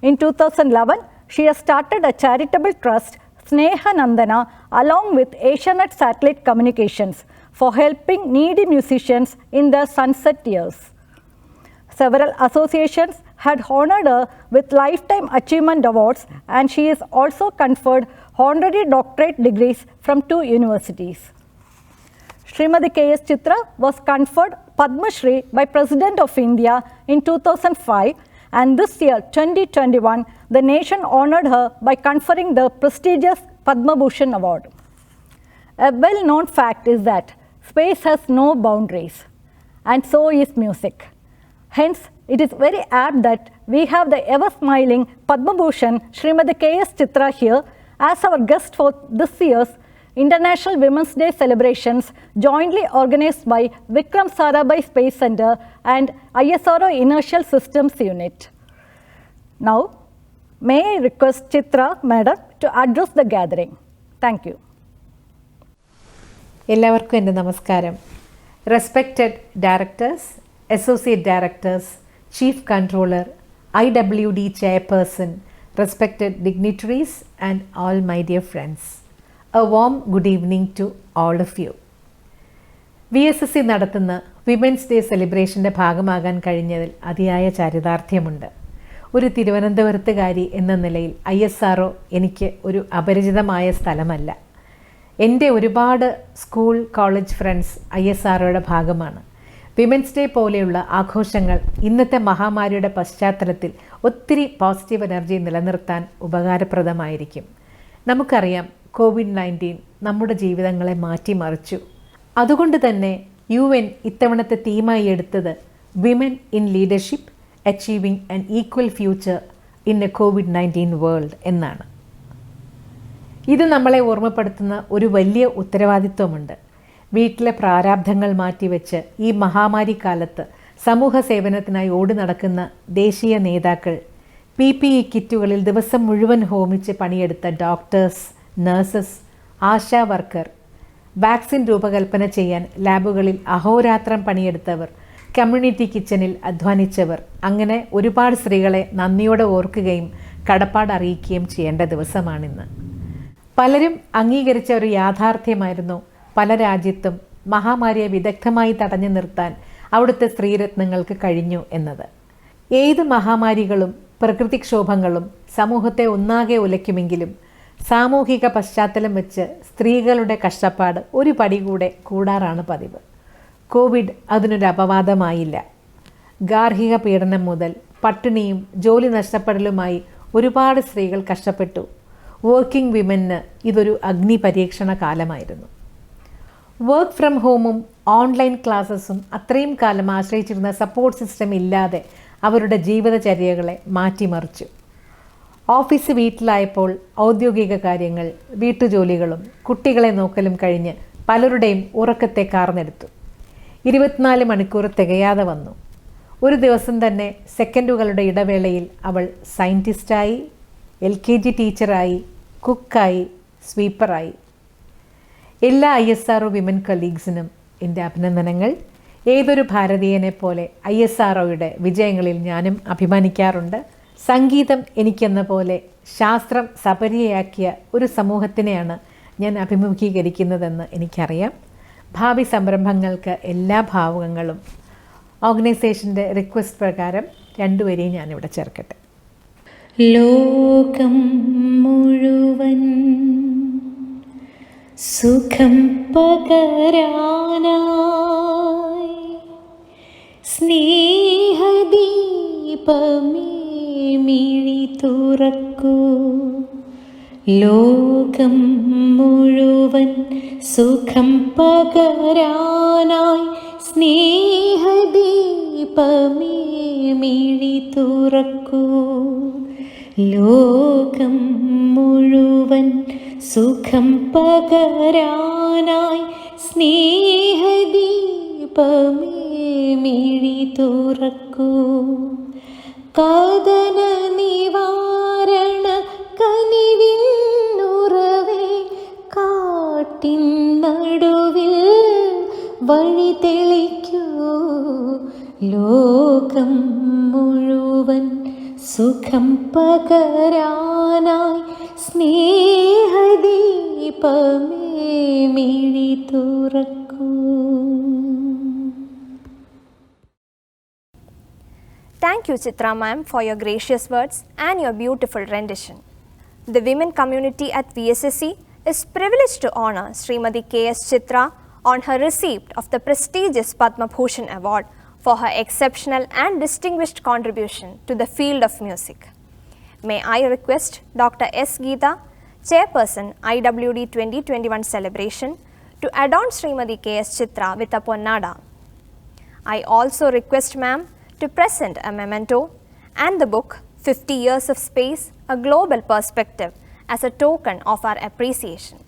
In 2011, she has started a charitable trust, Sneha Nandana, along with Asianet Satellite Communications, for helping needy musicians in their sunset years. Several associations had honored her with Lifetime Achievement Awards, and she is also conferred honorary doctorate degrees from 2 universities. Srimati K.S. Chitra was conferred Padma Shri by President of India in 2005, and this year, 2021, the nation honored her by conferring the prestigious Padma Bhushan Award. A well-known fact is that space has no boundaries, and so is music. Hence, it is very apt that we have the ever-smiling Padma Bhushan Srimati K.S. Chitra here as our guest for this year's International Women's Day celebrations, jointly organized by Vikram Sarabhai Space Center and ISRO Inertial Systems Unit. Now, may I request Chitra Madam to address the gathering. Thank you. എല്ലാവർക്കും എൻ്റെ നമസ്കാരം. Respected directors, associate directors, chief controller, IWD chairperson, respected dignitaries and all my dear friends. A warm good evening to all of you. VSSC നടത്തുന്ന women's day സെലിബ്രേഷൻ്റെ ഭാഗമാകാൻ കഴിഞ്ഞതിൽ അതിയായ ചാരിതാർത്ഥ്യമുണ്ട്. ഒരു തിരുവനന്തപുരത്തുകാരി എന്ന നിലയിൽ ISRO എനിക്ക് ഒരു അപരിചിതമായ സ്ഥലമല്ല. എൻ്റെ ഒരുപാട് സ്കൂൾ കോളേജ് ഫ്രണ്ട്സ് ISROയുടെ ഭാഗമാണ്. വിമൻസ് ഡേ പോലെയുള്ള ആഘോഷങ്ങൾ ഇന്നത്തെ മഹാമാരിയുടെ പശ്ചാത്തലത്തിൽ ഒത്തിരി പോസിറ്റീവ് എനർജി നിലനിർത്താൻ ഉപകാരപ്രദമായിരിക്കും. നമുക്കറിയാം, COVID-19 നമ്മുടെ ജീവിതങ്ങളെ മാറ്റിമറിച്ചു. അതുകൊണ്ട് തന്നെ UN ഇത്തവണത്തെ തീമായി എടുത്തത് women in leadership achieving an equal future in A COVID-19 world എന്നാണ്. ഇത് നമ്മളെ ഓർമ്മപ്പെടുത്തുന്ന ഒരു വലിയ ഉത്തരവാദിത്വമുണ്ട്. വീട്ടിലെ പ്രാരാബ്ധങ്ങൾ മാറ്റിവെച്ച് ഈ മഹാമാരി കാലത്ത് സമൂഹ സേവനത്തിനായി ഓടി നടക്കുന്ന ദേശീയ നേതാക്കൾ, PPE കിറ്റുകളിൽ ദിവസം മുഴുവൻ ഹോമിച്ച് പണിയെടുത്ത doctors, nurses, ASHA worker, vaccine രൂപകൽപ്പന ചെയ്യാൻ ലാബുകളിൽ അഹോരാത്രം പണിയെടുത്തവർ, കമ്മ്യൂണിറ്റി കിച്ചണിൽ അധ്വാനിച്ചവർ, അങ്ങനെ ഒരുപാട് സ്ത്രീകളെ നന്ദിയോടെ ഓർക്കുകയും കടപ്പാട് അറിയിക്കുകയും ചെയ്യേണ്ട ദിവസമാണിന്ന്. പലരും അംഗീകരിച്ച ഒരു യാഥാർത്ഥ്യമായിരുന്നു പല രാജ്യത്തും മഹാമാരിയെ വിദഗ്ധമായി തടഞ്ഞു നിർത്താൻ അവിടുത്തെ സ്ത്രീരത്നങ്ങൾക്ക് കഴിഞ്ഞു എന്നത്. ഏത് മഹാമാരികളും പ്രകൃതിക്ഷോഭങ്ങളും സമൂഹത്തെ ഒന്നാകെ ഉലയ്ക്കുമെങ്കിലും സാമൂഹിക പശ്ചാത്തലം വെച്ച് സ്ത്രീകളുടെ കഷ്ടപ്പാട് ഒരു പടി കൂടെ കൂടാറാണ് പതിവ്. കോവിഡ് അതിനൊരു അപവാദമായില്ല. ഗാർഹിക പീഡനം മുതൽ പട്ടിണിയും ജോലി നഷ്ടപ്പെടലുമായി ഒരുപാട് സ്ത്രീകൾ കഷ്ടപ്പെട്ടു. വർക്കിംഗ് വിമന് ഇതൊരു അഗ്നി പരീക്ഷണ കാലമായിരുന്നു. വർക്ക് ഫ്രം ഹോമും ഓൺലൈൻ ക്ലാസ്സസും അത്രയും കാലം ആശ്രയിച്ചിരുന്ന സപ്പോർട്ട് സിസ്റ്റം ഇല്ലാതെ അവരുടെ ജീവിതചര്യകളെ മാറ്റിമറിച്ചു. ഓഫീസ് വീട്ടിലായപ്പോൾ ഔദ്യോഗിക കാര്യങ്ങൾ, വീട്ടുജോലികളും കുട്ടികളെ നോക്കലും കഴിഞ്ഞ് പലരുടെയും ഉറക്കത്തെ കാർന്നെടുത്തു. 24 മണിക്കൂർ തികയാതെ വന്നു. ഒരു ദിവസം തന്നെ സെക്കൻഡുകളുടെ ഇടവേളയിൽ അവൾ സയൻറ്റിസ്റ്റായി, LKG ടീച്ചറായി, കുക്കായി, സ്വീപ്പറായി. എല്ലാ ISRO വിമൻ കൊളീഗ്സിനും എൻ്റെ അഭിനന്ദനങ്ങൾ. ഏതൊരു ഭാരതീയനെ പോലെ ISROയുടെ വിജയങ്ങളിൽ ഞാനും അഭിമാനിക്കാറുണ്ട്. സംഗീതം എനിക്കെന്ന പോലെ ശാസ്ത്രം സപര്യയാക്കിയ ഒരു സമൂഹത്തിനെയാണ് ഞാൻ അഭിമുഖീകരിക്കുന്നതെന്ന് എനിക്കറിയാം. ഭാവി സംരംഭങ്ങൾക്ക് എല്ലാ ഭാവുകങ്ങളും. ഓർഗനൈസേഷൻ്റെ റിക്വസ്റ്റ് പ്രകാരം 2 വരെയും ഞാനിവിടെ ചേർക്കട്ടെ. ലോകം മുഴുവൻ സുഖം പകരാനായി സ്നേഹദീപമേ മിഴി തുറക്കൂ. ലോകം മുഴുവൻ സുഖം പകരാനായി സ്നേഹദീപമേ മിഴി തുറക്കൂ. ലോകം മുഴുവൻ സുഖം പകരാനായി സ്നേഹദീപമേ മിഴി തുറക്കൂ കദന നിവാരണ കനിവിന്നുറവേ കാട്ടിൻ നടുവിൽ വഴി തെളിക്കൂ ലോകം മുഴുവൻ സുഖം പകരാനായി സ്നേഹദീപമേ മിഴി തുറക്കൂ. Thank you, Chitra ma'am, for your gracious words and your beautiful rendition. The women community at VSSC is privileged to honor Srimati K.S. Chitra on her receipt of the prestigious Padma Bhushan Award for her exceptional and distinguished contribution to the field of music. May I request Dr. S. Geeta, Chairperson IWD-2021 celebration, to adorn Srimati K.S. Chitra with a ponnada. I also request ma'am to present a memento and the book 50 Years of Space, A Global Perspective as a token of our appreciation.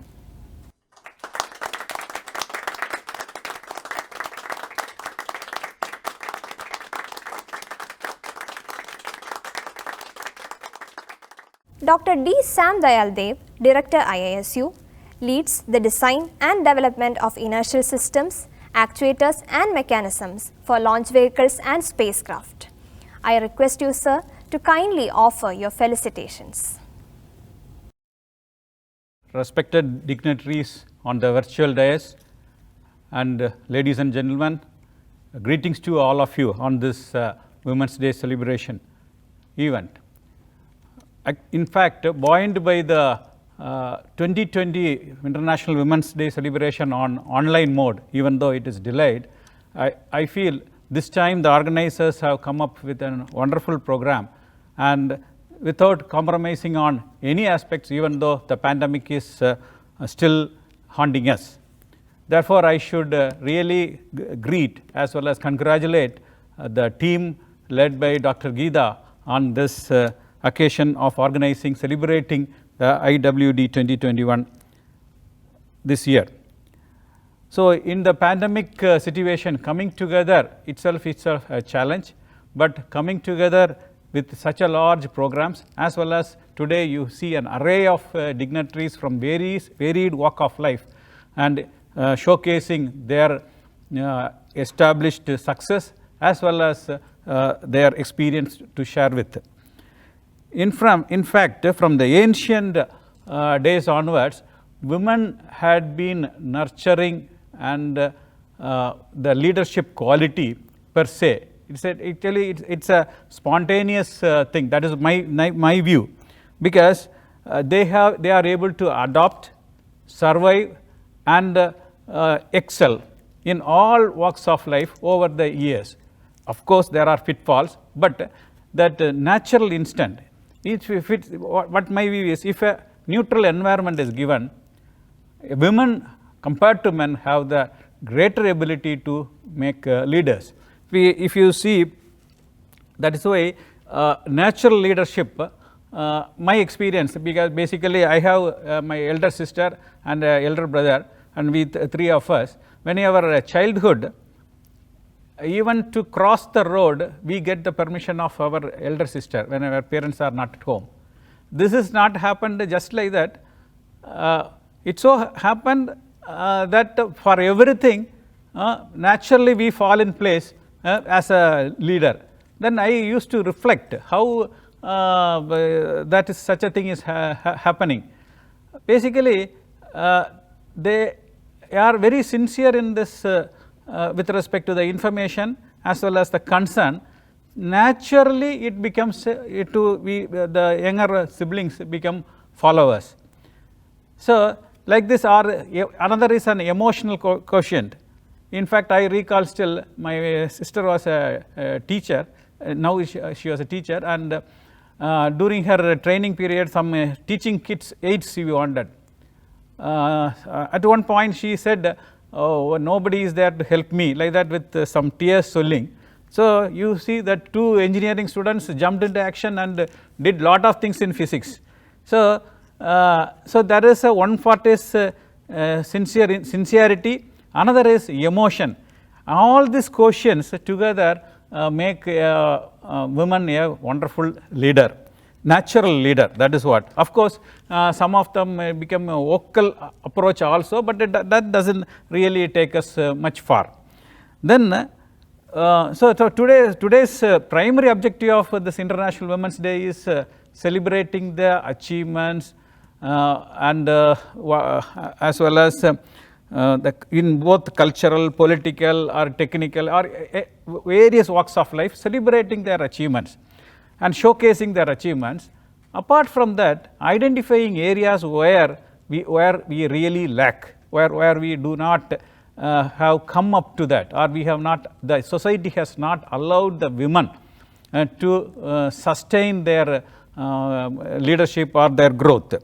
Dr. D. Sam Dayal Dev, Director IISU, leads the design and development of inertial systems, actuators and mechanisms for launch vehicles and spacecraft. I request you, sir, to kindly offer your felicitations. Respected dignitaries on the virtual dais and ladies and gentlemen, greetings to all of you on this Women's Day celebration event. In fact, buoyed by the 2020 International Women's Day celebration on online mode, even though it is delayed, I feel this time the organizers have come up with a wonderful program, and without compromising on any aspects, even though the pandemic is still haunting us. Therefore, I should really greet as well as congratulate the team led by Dr. Geeta on this occasion of organizing, celebrating the IWD 2021 this year. So, in the pandemic situation, coming together itself is a challenge, but coming together with such a large programs, as well as today you see an array of dignitaries from varied walk of life and showcasing their established success as well as their experience to share with. In fact, from the ancient days onwards, women had been nurturing and the leadership quality per se. It's a spontaneous thing. That is my view, because they are able to adopt, survive, and excel in all walks of life over the years. Of course, there are pitfalls, but that natural instinct. What my view is, if a neutral environment is given, women compared to men have the greater ability to make leaders. If you see, that is why natural leadership, my experience, because basically I have my elder sister and elder brother, and we three of us, when our childhood, even to cross the road, we get the permission of our elder sister when our parents are not at home. This has not happened just like that. It so happened that for everything, naturally we fall in place as a leader. Then I used to reflect how that is such a thing is happening. Basically, they are very sincere in this with respect to the information as well as the concern. Naturally, it becomes the younger siblings become followers. So, like this, another is an emotional quotient. In fact, I recall still my sister was a teacher. Now she was a teacher, and during her training period, some teaching kits aids she wanted. At one point, she said, "Oh, nobody is there to help me," like that, with some tears swelling. So, you see that two engineering students jumped into action and did lot of things in physics. So, there is one part is sincerity, another is emotion. All these quotients together make women a wonderful leader, natural leader, that is what. Of course, some of them may become a vocal approach also, but that does not really take us much far. Then, so today's primary objective of this International Women's Day is celebrating the achievements and as well as in both cultural, political or technical or various walks of life, celebrating their achievements and showcasing their achievements. Apart from that, identifying areas where we really lack, where we do not have come up to that, or we have not, the society has not allowed the women to sustain their leadership or their growth.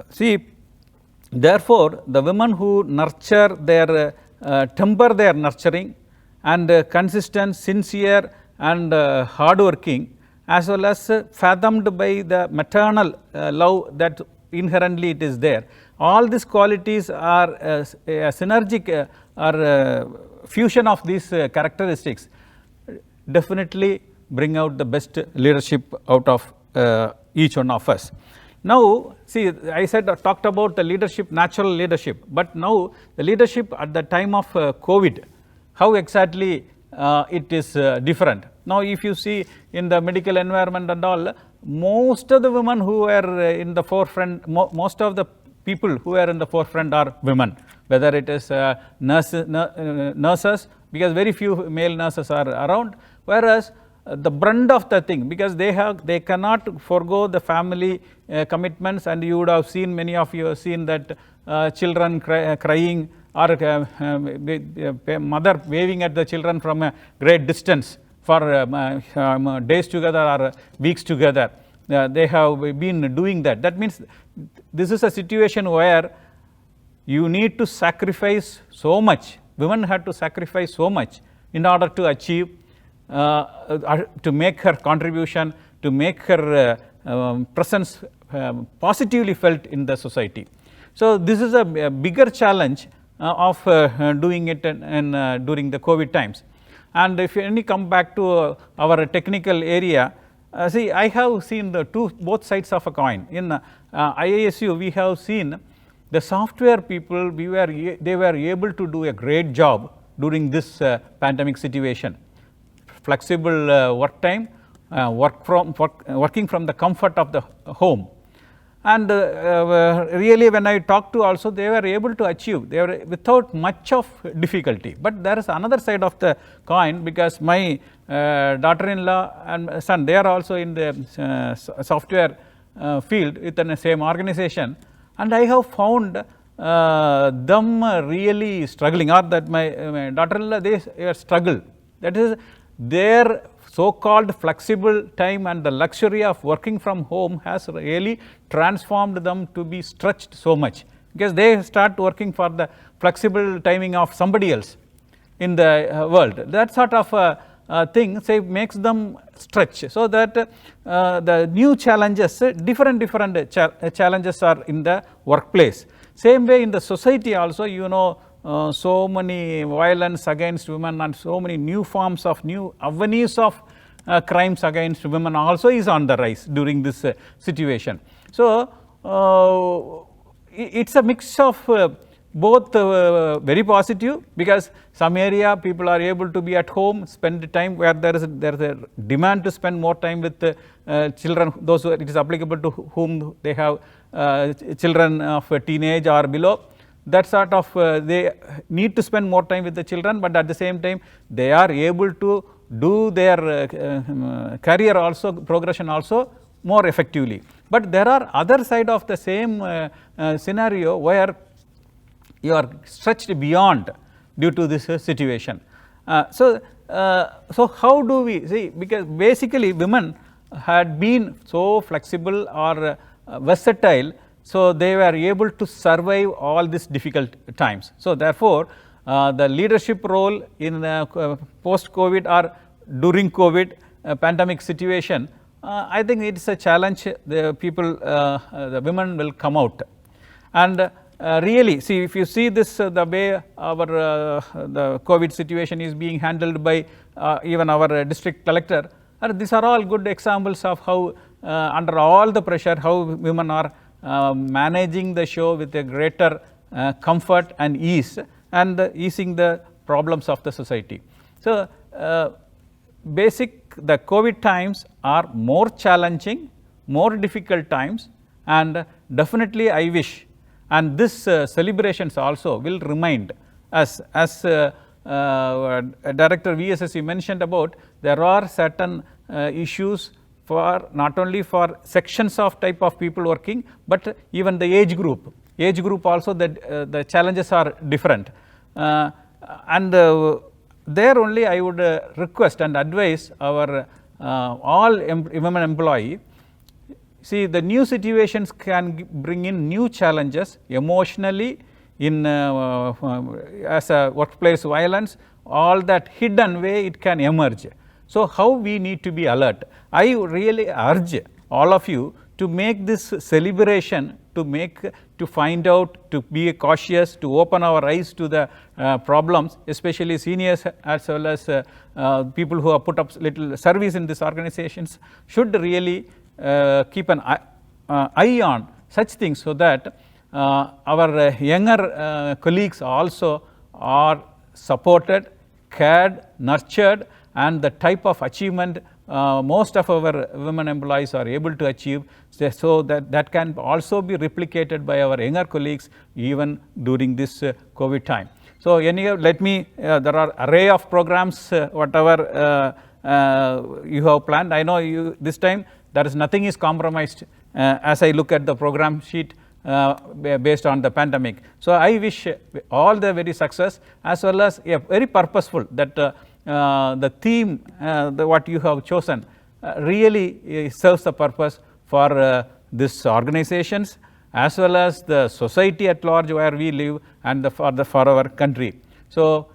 See, therefore, the women who nurture their, temper their nurturing and consistent, sincere and hardworking, as well as fathomed by the maternal love that inherently it is there. All these qualities are a synergic or fusion of these characteristics definitely bring out the best leadership out of each one of us. Now, see, I said talked about the leadership, natural leadership, but now the leadership at the time of COVID, how exactly it is different. Now, if you see in the medical environment and all, most of the women who are in the forefront, most of the people who are in the forefront are women, whether it is nurses, because very few male nurses are around, whereas the brunt of the thing, because they cannot forego the family commitments, and you would have seen, many of you have seen that children crying or mother waving at the children from a great distance for days together or weeks together. They have been doing that. That means this is a situation where you need to sacrifice so much. Women had to sacrifice so much in order to achieve, to make her contribution, to make her presence positively felt in the society. So, this is a bigger challenge of doing it during the COVID times. And if you only come back to our technical area, see, I have seen the both sides of a coin. In IISU, we have seen the software people, they were able to do a great job during this pandemic situation. Flexible work time, working from the comfort of the home. And really, when I talked to also, they were able to achieve, they were without much of difficulty. But there is another side of the coin, because my daughter-in-law and son, they are also in the software field within the same organization, and I have found them really struggling, or that my daughter-in-law, they struggle. That is, their so-called flexible time and the luxury of working from home has really transformed them to be stretched so much, because they start working for the flexible timing of somebody else in the world. That sort of thing, say, makes them stretch, so that the new challenges, different challenges are in the workplace. Same way in the society also, you know, so many violence against women and so many new forms of new avenues of crimes against women also is on the rise during this situation. So, it's a mix of both very positive, because some area people are able to be at home, spend time where there is a demand to spend more time with children, those who it is applicable to whom they have children of teenage or below. That sort of they need to spend more time with the children, but at the same time they are able to do their career also, progression also more effectively. But there are other side of the same scenario where you are stretched beyond due to this situation. So how do we see, because basically women had been so flexible or versatile, so they were able to survive all these difficult times. So therefore, the leadership role in post-COVID or during COVID pandemic situation, I think it is a challenge the people, the women will come out. And really, see, if you see this, the way our the COVID situation is being handled by even our district collector, these are all good examples of how under all the pressure, how women are managing the show with a greater comfort and ease, and easing the problems of the society. So, the COVID times are more challenging, more difficult times, and definitely I wish, and this celebrations also will remind us, as Director VSSC mentioned about, there are certain issues for not only for sections of type of people working, but even the age group. Age group also, the challenges are different. There only I would request and advise our all women employee. See, the new situations can bring in new challenges emotionally, in as a workplace violence, all that hidden way it can emerge. So, how we need to be alert? I really urge all of you to make this celebration, to find out, to be cautious, to open our eyes to the problems, especially seniors as well as people who have put up little service in these organizations, should really keep an eye on such things, so that our younger colleagues also are supported, cared, nurtured, and the type of achievement most of our women employees are able to achieve, so that can also be replicated by our younger colleagues even during this COVID time. So, anyhow, let me, there are array of programs, whatever you have planned. I know you this time there is nothing is compromised as I look at the program sheet based on the pandemic. So, I wish all the very success, as well as very purposeful that the theme, what you have chosen really serves the purpose for these organizations, as well as the society at large where we live, and for our country. So,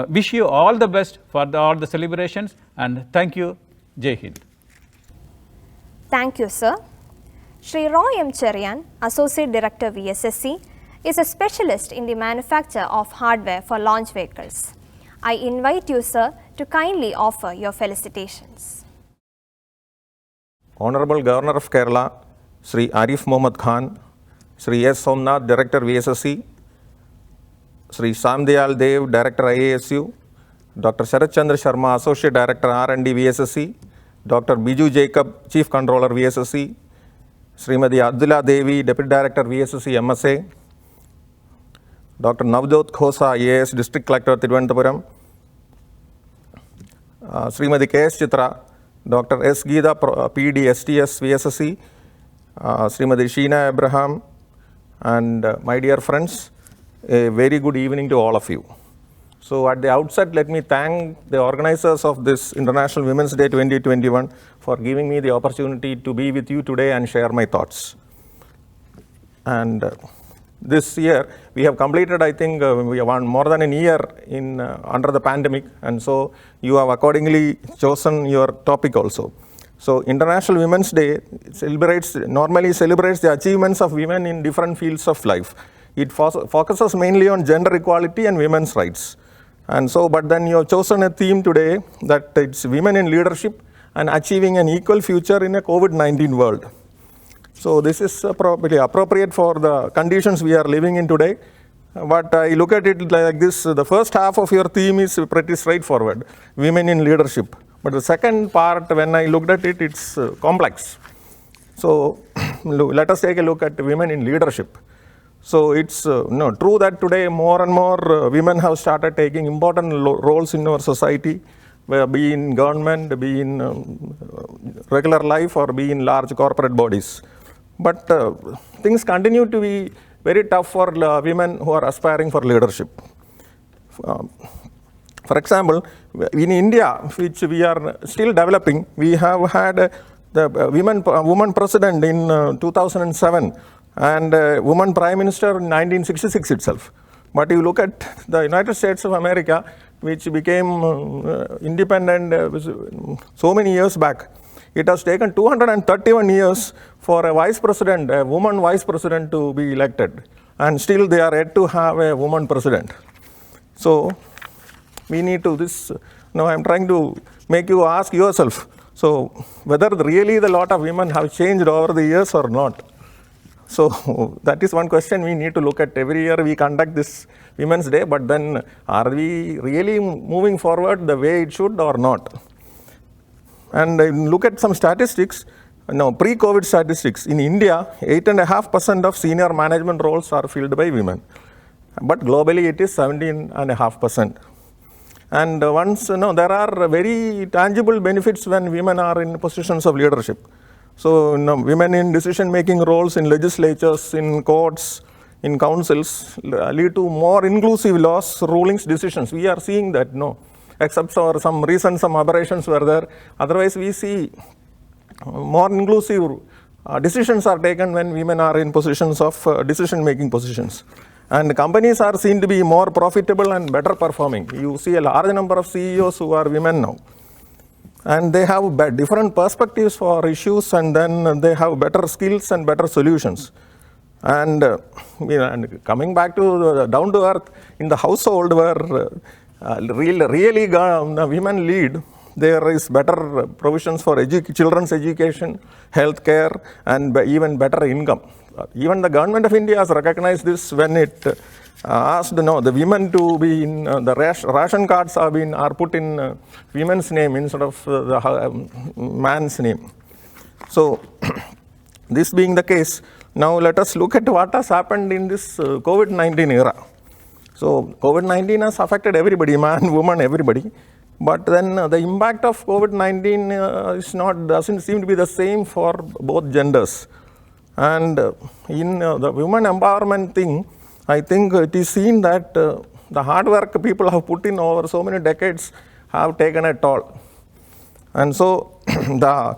wish you all the best for all the celebrations, and thank you. Jai Hind. Thank you, sir. Shri Roy M. Cherian, Associate Director VSSC, is a specialist in the manufacture of hardware for launch vehicles. I invite you, sir, to kindly offer your felicitations. Honorable Governor of Kerala, Sri Aarif Mohammed Khan, Sri S. Somnath, Director VSSC, Sri Samdayal Dev, Director IASU, Dr. Sharat Chandra Sharma, Associate Director R&D VSSC, Dr. Biju Jacob, Chief Controller VSSC, Srimati Abdullah Devi, Deputy Director VSSC MSA, Dr. Navjot Khosa, IAS, District Collector Thiruvananthapuram, Srimati K.S. Chitra, Dr. S. Geeta, PD, STS, VSSC, Srimati Sheena Abraham, and my dear friends, a very good evening to all of you. So, at the outset, let me thank the organizers of this International Women's Day 2021 for giving me the opportunity to be with you today and share my thoughts. And this year, we have completed, I think, we have more than a year in under the pandemic, and so you have accordingly chosen your topic also. So, International Women's Day normally celebrates the achievements of women in different fields of life. It focuses mainly on gender equality and women's rights. And so, but then you have chosen a theme today that it's women in leadership and achieving an equal future in a COVID-19 world. So, this is probably appropriate for the conditions we are living in today. But I look at it like this: the first half of your theme is pretty straightforward, women in leadership. But the second part, when I looked at it, it's complex. So, let us take a look at women in leadership. So, it's true that today more and more women have started taking important roles in our society, be in government, be in regular life, or be in large corporate bodies. But things continue to be very tough for women who are aspiring for leadership. For example, in India, which we are still developing, we have had the woman president in 2007 and woman prime minister in 1966 itself. But you look at the United States of America, which became independent so many years back. It has taken 231 years for a vice president, a woman vice president, to be elected. and still they are yet to have a woman president. So we need to now I'm trying to make you ask yourself, so whether really the lot of women have changed over the years or not. So that is one question we need to look at. Every year we conduct this Women's Day, but then are we really moving forward the way it should or not? And look at some statistics. Now, pre-COVID statistics. In India, 8.5% of senior management roles are filled by women. But globally, it is 17.5%. And there are very tangible benefits when women are in positions of leadership. So, women in decision-making roles in legislatures, in courts, in councils lead to more inclusive laws, rulings, decisions. We are seeing that, except for some aberrations were there. Otherwise, we see more inclusive decisions are taken when women are in positions of decision-making positions. And companies are seen to be more profitable and better performing. You see a large number of CEOs who are women now. And they have different perspectives for issues, and then they have better skills and better solutions. And, and coming back to down to earth, in the household where really women lead, there is better provisions for children's education, health care, and even better income. Even the government of India has recognized this when it asked the women to be in the ration cards are put in women's name instead of the man's name. So this being the case, now let us look at what has happened in this COVID-19 era. So COVID-19 has affected everybody, man, woman, everybody. But then the impact of COVID-19 doesn't seem to be the same for both genders. And in the women empowerment thing, I think it is seen that the hard work people have put in over so many decades have taken a toll. And so the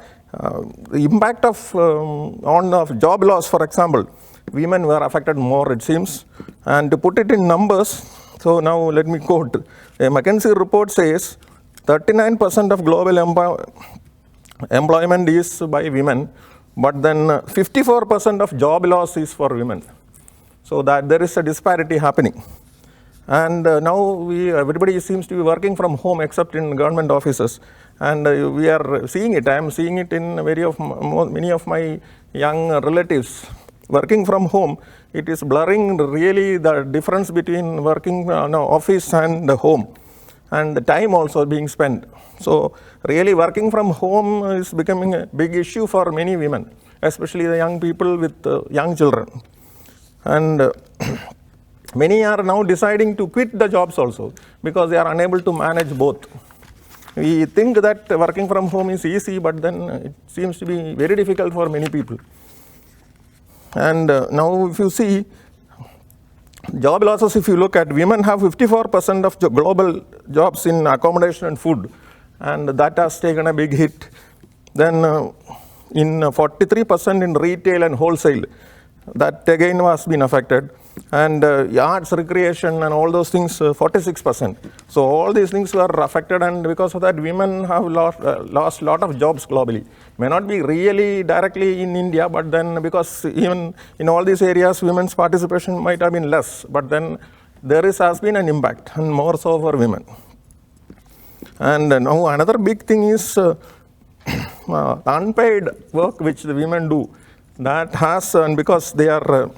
impact on job loss, for example, women were affected more, it seems. And to put it in numbers, so now let me quote, a McKinsey report says 39% of global employment is by women, but then 54% of job loss is for women. So that there is a disparity happening. And now everybody seems to be working from home except in government offices. And we are seeing it. I am seeing it in many of my young relatives. Working from home, it is blurring really the difference between working office and home. And the time also being spent. So really working from home is becoming a big issue for many women, especially the young people with young children. And many are now deciding to quit the jobs also because they are unable to manage both. We think that working from home is easy, but then it seems to be very difficult for many people. And now if you see job losses, if you look at, women have 54% of global jobs in accommodation and food, and that has taken a big hit. Then in 43% in retail and wholesale, that again has been affected. And arts, recreation and all those things, 46%. So all these things were affected, and because of that women have lost a lot of jobs globally. May not be really directly in India, but then because even in all these areas women's participation might have been less, but then there has been an impact, and more so for women. And now another big thing is unpaid work which the women do. That has, and because they are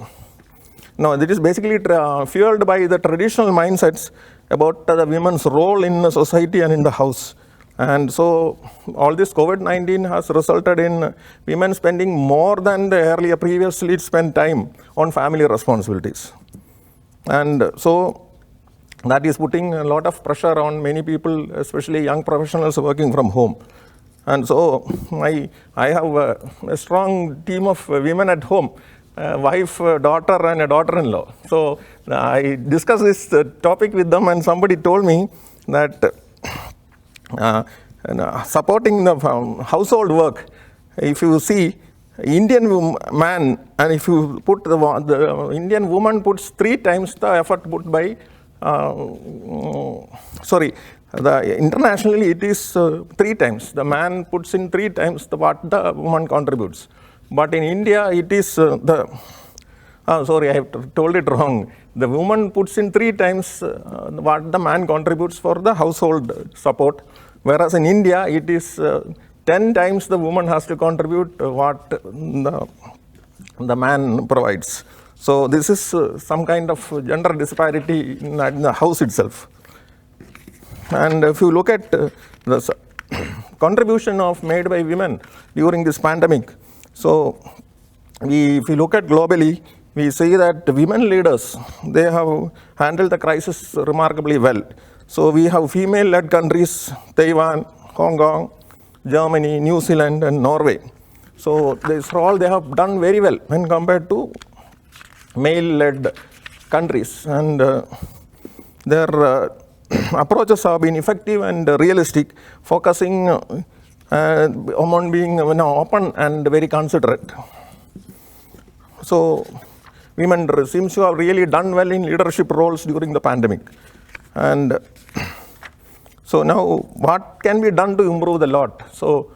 no, it is basically fueled by the traditional mindsets about the women's role in the society and in the house. And so all this COVID-19 has resulted in women spending more than the earlier previously spent time on family responsibilities. And so that is putting a lot of pressure on many people, especially young professionals working from home. And so I have a strong team of women at home. A wife, a daughter, and a daughter-in-law. So I discussed this topic with them, and somebody told me that supporting the household work, if you see Indian man, and if you put the Indian woman puts 3 times the effort put by, internationally it is 3 times. The man puts in 3 times what the woman contributes. But in India, it is the Oh, sorry, I have told it wrong. The woman puts in 3 times what the man contributes for the household support, whereas in India it is 10 times the woman has to contribute what the man provides. So this is some kind of gender disparity in the house itself. And if you look at the contribution made by women during this pandemic, so if you look at globally, we see that women leaders, they have handled the crisis remarkably well. So we have female-led countries, Taiwan, Hong Kong, Germany, New Zealand, and Norway. So this all they have done very well when compared to male-led countries, and their approaches have been effective and realistic, focusing on being open and very considerate. So women seems to have really done well in leadership roles during the pandemic. And so now what can be done to improve the lot? So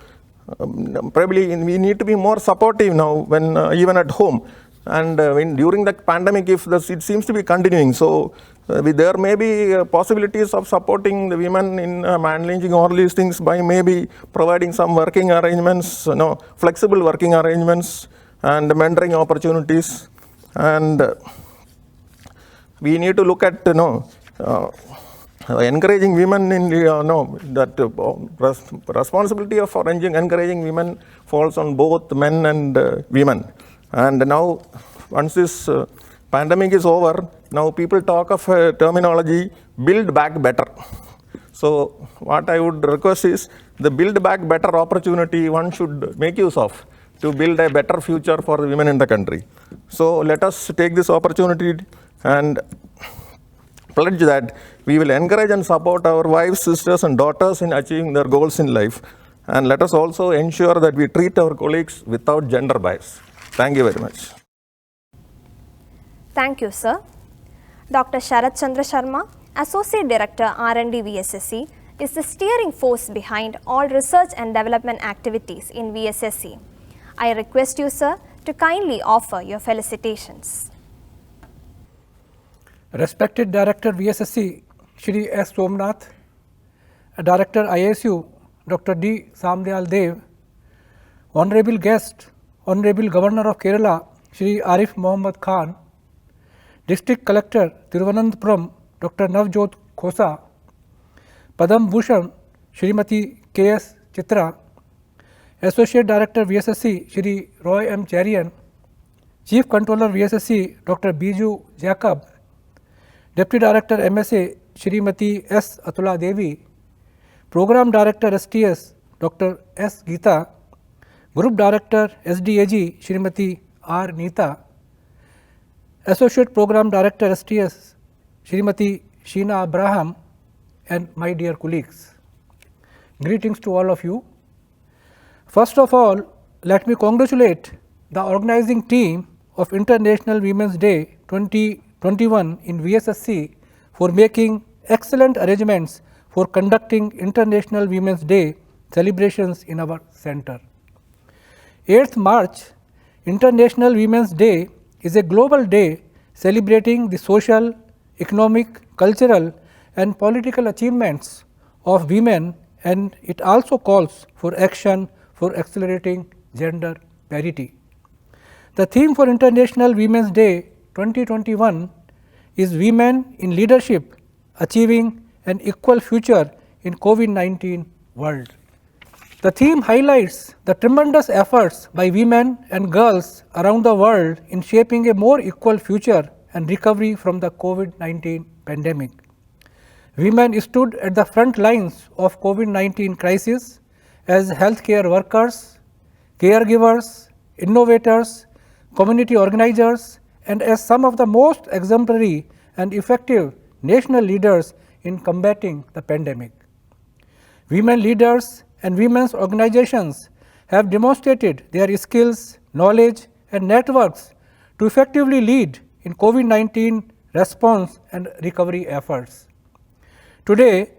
probably we need to be more supportive now when even at home. And during the pandemic, if it seems to be continuing, so there may be possibilities of supporting the women in managing all these things by maybe providing some working arrangements, flexible working arrangements and mentoring opportunities. And we need to look at encouraging women in that responsibility for encouraging women falls on both men and women. And now once this pandemic is over, now people talk of terminology build back better. So what I would request is the build back better opportunity one should make use of to build a better future for the women in the country. So let us take this opportunity and pledge that we will encourage and support our wives, sisters and daughters in achieving their goals in life. And let us also ensure that we treat our colleagues without gender bias. Thank you very much. Thank you, sir. Dr. Sharat Chandra Sharma, Associate Director R&D VSSC, is the steering force behind all research and development activities in VSSC. I request you, sir, to kindly offer your felicitations. Respected Director VSSC, Shri S. Somnath, Director ISU, Dr. D. Samdayal Dev, Honorable Guest, Honorable Governor of Kerala, Shri Aarif Mohammad Khan, District Collector, Thiruvananthapuram, Dr. Navjot Khosa, Padam Bhushan, Shrimati K.S. Chitra, Associate Director VSSC, Shri Roy M. Charian, Chief Controller VSSC, Dr. Biju Jacob, Deputy Director MSA, Shrimati S. Atula Devi, Program Director STS, Dr. S. Geeta, Group Director SDAG, Shrimati R. Neeta, Associate Program Director STS, Shrimati Sheena Abraham, and my dear colleagues. Greetings to all of you. First of all, let me congratulate the organizing team of International Women's Day 2021 in VSSC for making excellent arrangements for conducting International Women's Day celebrations in our center. 8th March, International Women's Day is a global day celebrating the social, economic, cultural and political achievements of women, and it also calls for action for accelerating gender parity. The theme for International Women's Day 2021 is Women in Leadership Achieving an Equal Future in COVID-19 World. The theme highlights the tremendous efforts by women and girls around the world in shaping a more equal future and recovery from the COVID-19 pandemic. Women stood at the front lines of COVID-19 crisis as healthcare workers, caregivers, innovators, community organizers, and as some of the most exemplary and effective national leaders in combating the pandemic. Women leaders and women's organizations have demonstrated their skills, knowledge, and networks to effectively lead in COVID-19 response and recovery efforts. Today,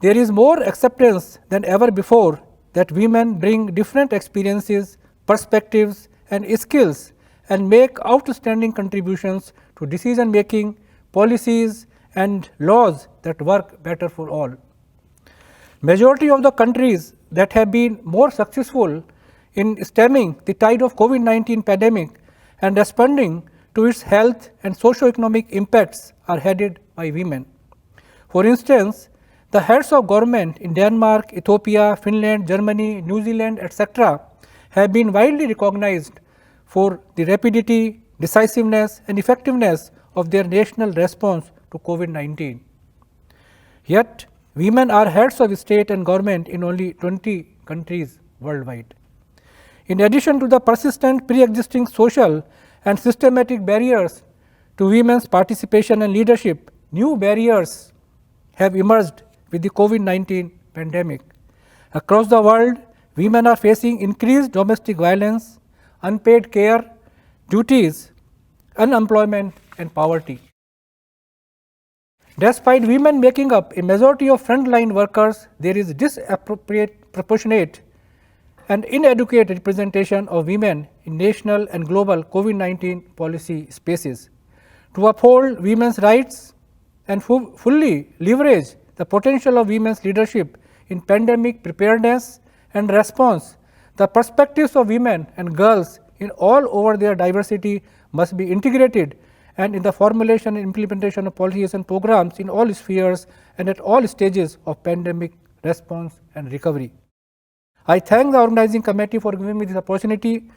there is more acceptance than ever before that women bring different experiences, perspectives, and skills and make outstanding contributions to decision making, policies and laws that work better for all. Majority of the countries that have been more successful in stemming the tide of COVID-19 pandemic and responding to its health and socio-economic impacts are headed by women. For instance, the heads of government in Denmark, Ethiopia, Finland, Germany, New Zealand, etc. have been widely recognized for the rapidity, decisiveness and effectiveness of their national response to COVID-19. Yet, women are heads of state and government in only 20 countries worldwide. In addition to the persistent pre-existing social and systematic barriers to women's participation and leadership, new barriers have emerged with the COVID-19 pandemic. Across the world, women are facing increased domestic violence, unpaid care, duties, unemployment and poverty. Despite women making up a majority of frontline workers, there is disproportionate and inadequate representation of women in national and global COVID-19 policy spaces. To uphold women's rights and fully leverage the potential of women's leadership in pandemic preparedness and response, the perspectives of women and girls in all over their diversity must be integrated and in the formulation and implementation of policies and programs in all spheres and at all stages of pandemic response and recovery. I thank the organizing committee for giving me this opportunity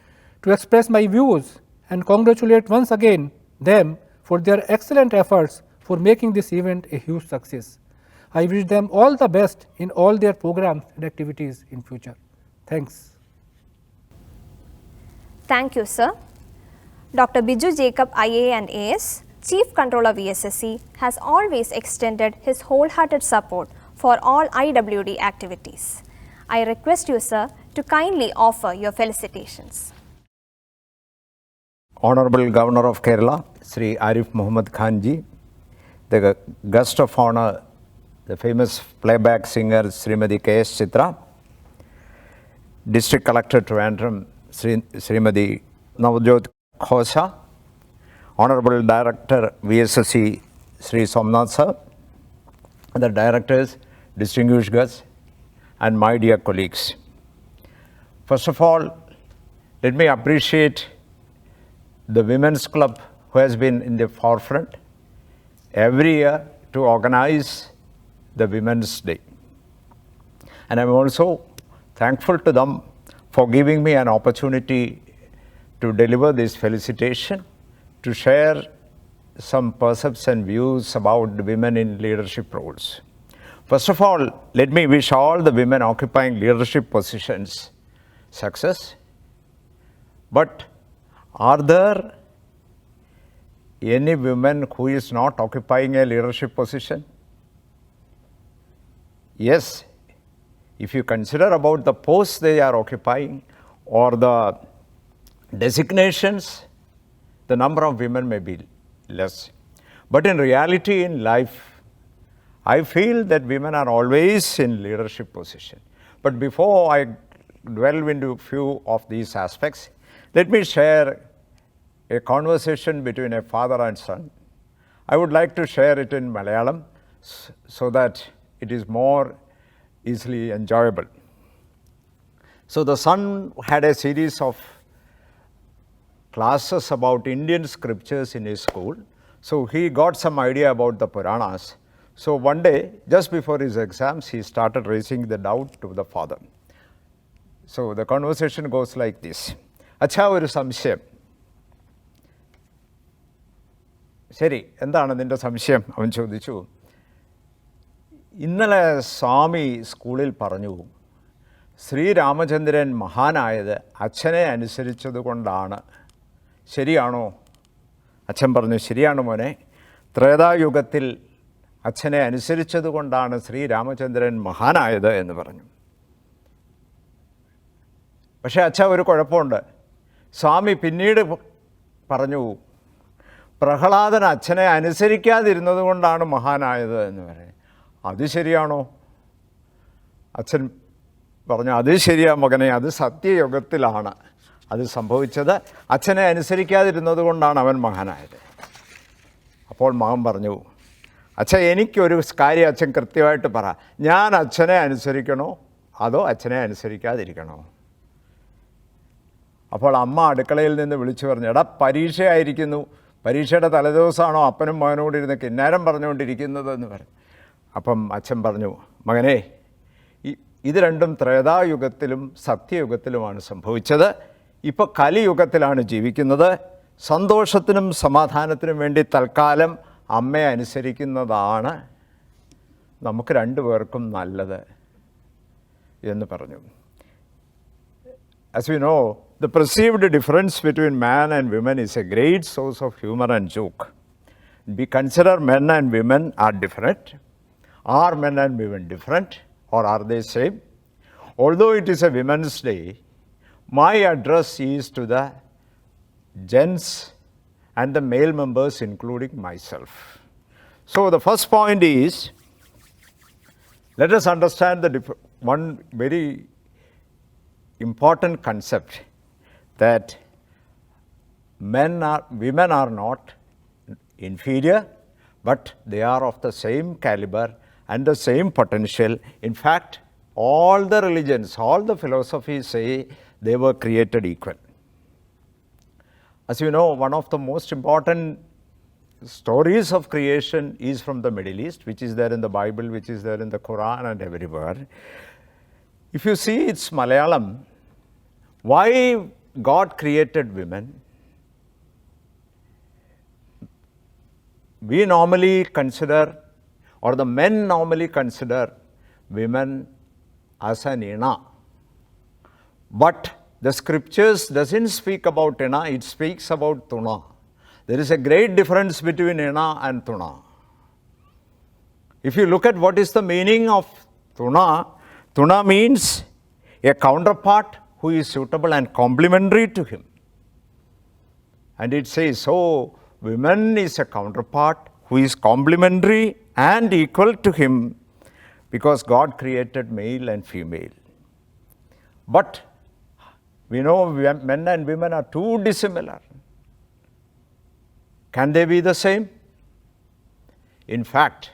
to express my views and congratulate once again them for their excellent efforts for making this event a huge success. I wish them all the best in all their programs and activities in future. Thanks. Thank you, sir. Dr. Biju Jacob, IA and AS, Chief Controller VSSC, has always extended his wholehearted support for all IWD activities. I request you, sir, to kindly offer your felicitations. Honorable Governor of Kerala, Sri Aarif Muhammad Khan ji, the guest of honor, the famous playback singer Srimati K.S. Chitra, District Collector Trivandrum Srimati Navjot Khosa, Honorable Director VSSC Sri Somnath sir, the directors, distinguished guests, and my dear colleagues. First of all, let me appreciate the Women's Club who has been in the forefront every year to organize the Women's Day. And I'm also thankful to them for giving me an opportunity to deliver this felicitation, to share some perceptions and views about the women in leadership roles. First of all, let me wish all the women occupying leadership positions success. But are there any women who is not occupying a leadership position? Yes, if you consider about the posts they are occupying or the designations, the number of women may be less. But in reality in life, I feel that women are always in leadership position. But before I delve into a few of these aspects, let me share a conversation between a father and son. I would like to share it in Malayalam so that it is more easily enjoyable. So the son had a series of classes about Indian scriptures in his school. So he got some idea about the Puranas. So one day, just before his exams, he started raising the doubt to the father. So the conversation goes like this. Acha oru samshayam. ശരി, എന്താണ് നിൻ്റെ സംശയം? അവൻ ചോദിച്ചു. ഇന്നലെ സ്വാമി സ്കൂളിൽ പറഞ്ഞു, ശ്രീരാമചന്ദ്രൻ മഹാനായത് അച്ഛനെ അനുസരിച്ചതുകൊണ്ടാണ്. ശരിയാണോ? അച്ഛൻ പറഞ്ഞു, ശരിയാണ് മോനെ. ത്രേതായുഗത്തിൽ അച്ഛനെ അനുസരിച്ചതുകൊണ്ടാണ് ശ്രീരാമചന്ദ്രൻ മഹാനായത് എന്ന് പറഞ്ഞു. പക്ഷേ അച്ഛ ഒരു കുഴപ്പമുണ്ട്. സ്വാമി പിന്നീട് പറഞ്ഞു, പ്രഹ്ലാദൻ അച്ഛനെ അനുസരിക്കാതിരുന്നത് കൊണ്ടാണ് മഹാനായത് എന്ന് പറയും. അത് ശരിയാണോ? അച്ഛൻ പറഞ്ഞു, അത് ശരിയാ മകനെ, അത് സത്യയുഗത്തിലാണ്. അത് സംഭവിച്ചത് അച്ഛനെ അനുസരിക്കാതിരുന്നത് കൊണ്ടാണ് അവൻ മഹാനായത്. അപ്പോൾ മകൻ പറഞ്ഞു, അച്ഛൻ എനിക്കൊരു കാര്യം അച്ഛൻ കൃത്യമായിട്ട് പറ, ഞാൻ അച്ഛനെ അനുസരിക്കണോ അതോ അച്ഛനെ അനുസരിക്കാതിരിക്കണോ? അപ്പോൾ അമ്മ അടുക്കളയിൽ നിന്ന് വിളിച്ചു പറഞ്ഞു, എടാ പരീക്ഷയായിരിക്കുന്നു, പരീക്ഷയുടെ തലേദിവസമാണോ അപ്പനും മകനോട് ഇരുന്ന് കിന്നാരം പറഞ്ഞുകൊണ്ടിരിക്കുന്നത് എന്ന് പറഞ്ഞു. അപ്പം അച്ഛൻ പറഞ്ഞു, മകനെ ഇത് രണ്ടും ത്രേതായുഗത്തിലും സത്യയുഗത്തിലുമാണ് സംഭവിച്ചത്. ഇപ്പോൾ കലിയുഗത്തിലാണ് ജീവിക്കുന്നത്. സന്തോഷത്തിനും സമാധാനത്തിനും വേണ്ടി തൽക്കാലം അമ്മയെ അനുസരിക്കുന്നതാണ് നമുക്ക് രണ്ടുപേർക്കും നല്ലത് എന്ന് പറഞ്ഞു. As we know, the perceived difference between man and women is a great source of humor and joke. We consider men and women are different. Are men and women different or are they same? Although it is a Women's Day, my address is to the gents and the male members including myself. So the first point is, let us understand one very important concept, that women are not inferior, but they are of the same caliber and the same potential. In fact, all the religions, all the philosophies say they were created equal. As you know, one of the most important stories of creation is from the Middle East, which is there in the Bible, which is there in the Quran and everywhere. If you see its Malayalam, why God created women, we normally consider, or the men normally consider women as an ina. But the scriptures doesn't speak about ina, it speaks about tuna. There is a great difference between ina and tuna. If you look at what is the meaning of tuna, tuna means a counterpart who is suitable and complementary to him. And it says, so women is a counterpart who is complementary and equal to him, because God created male and female. But we know men and women are too dissimilar. Can they be the same? In fact,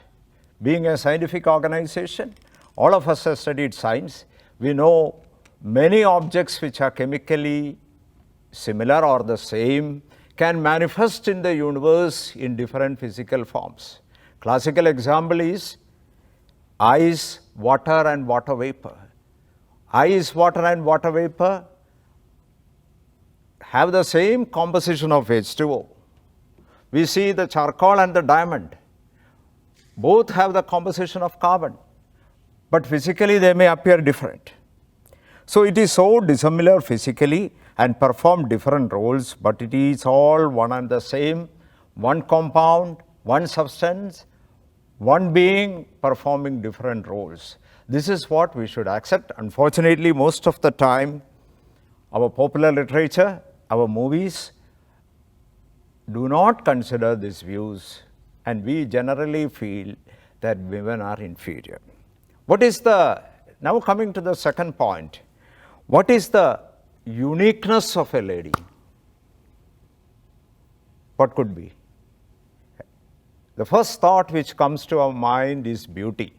being a scientific organization, all of us have studied science. We know many objects which are chemically similar or the same can manifest in the universe in different physical forms. Classical example is ice, water and water vapor. Ice, water and water vapor have the same composition of H2O. We see the charcoal and the diamond. Both have the composition of carbon, but physically they may appear different. So it is so dissimilar physically and perform different roles, but it is all one and the same, one compound, one substance, one being performing different roles. This is what we should accept. Unfortunately, most of the time, our popular literature, our movies do not consider these views, and we generally feel that women are inferior. Now coming to the second point, what is the uniqueness of a lady? What could be? The first thought which comes to our mind is beauty.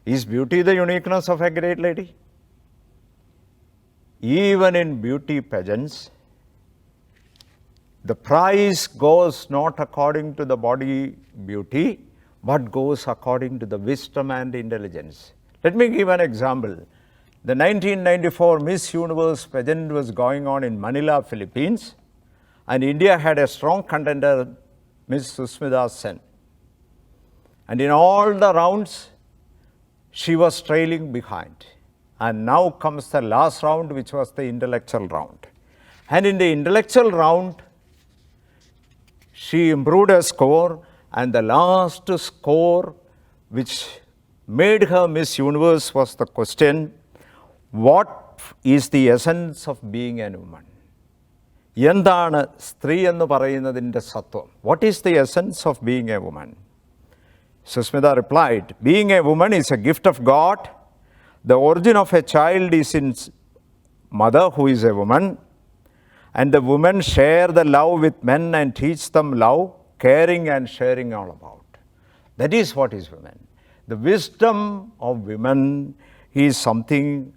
Is beauty the uniqueness of a great lady? Even in beauty pageants, the prize goes not according to the body beauty, but goes according to the wisdom and intelligence. Let me give an example. The 1994 Miss Universe pageant was going on in Manila, Philippines, and India had a strong contender, Miss Susmita Sen. And in all the rounds, she was trailing behind. And now comes the last round, which was the intellectual round. And in the intellectual round, she improved her score, and the last score which made her Miss Universe was the question, what is the essence of being a woman? എന്താണ് സ്ത്രീ എന്ന് പറയുന്നതിൻ്റെ സത്വം? What is the essence of being a woman? Susmita replied, being a woman is a gift of God. The origin of a child is in mother, who is a woman, And the women share the love with men and teach them love, caring and sharing all about. That is what is women. The wisdom of women is something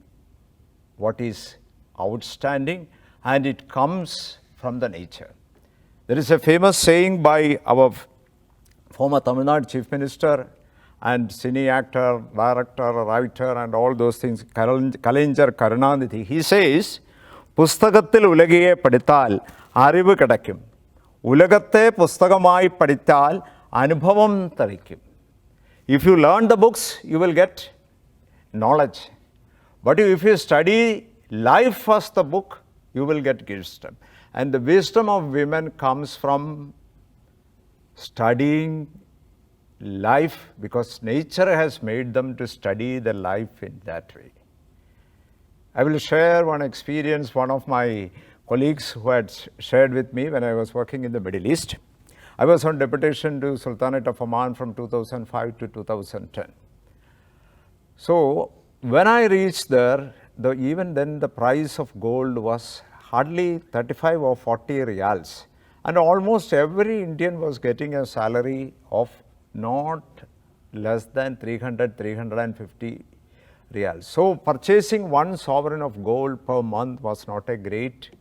what is outstanding, and it comes from the nature. There is a famous saying by our former Tamil Nadu Chief Minister and cine actor, director, writer and all those things, Kalaignar Karunanidhi. He says, Pustakathil Ulagiye padithal arivu kadakkum. Ulagatte pustakamayi padithal anubhavam tharikkum. If you learn the books, you will get knowledge. But if you study life as the book, you will get wisdom. And the wisdom of women comes from studying life, because nature has made them to study the life in that way. I will share one experience one of my colleagues who had shared with me when I was working in the Middle East. I was on deputation to Sultanate of Oman from 2005 to 2010. So when I reached there, even then the price of gold was hardly 35 or 40 riyals. And almost every Indian was getting a salary of not less than 300, 350 riyals. So purchasing one sovereign of gold per month was not a great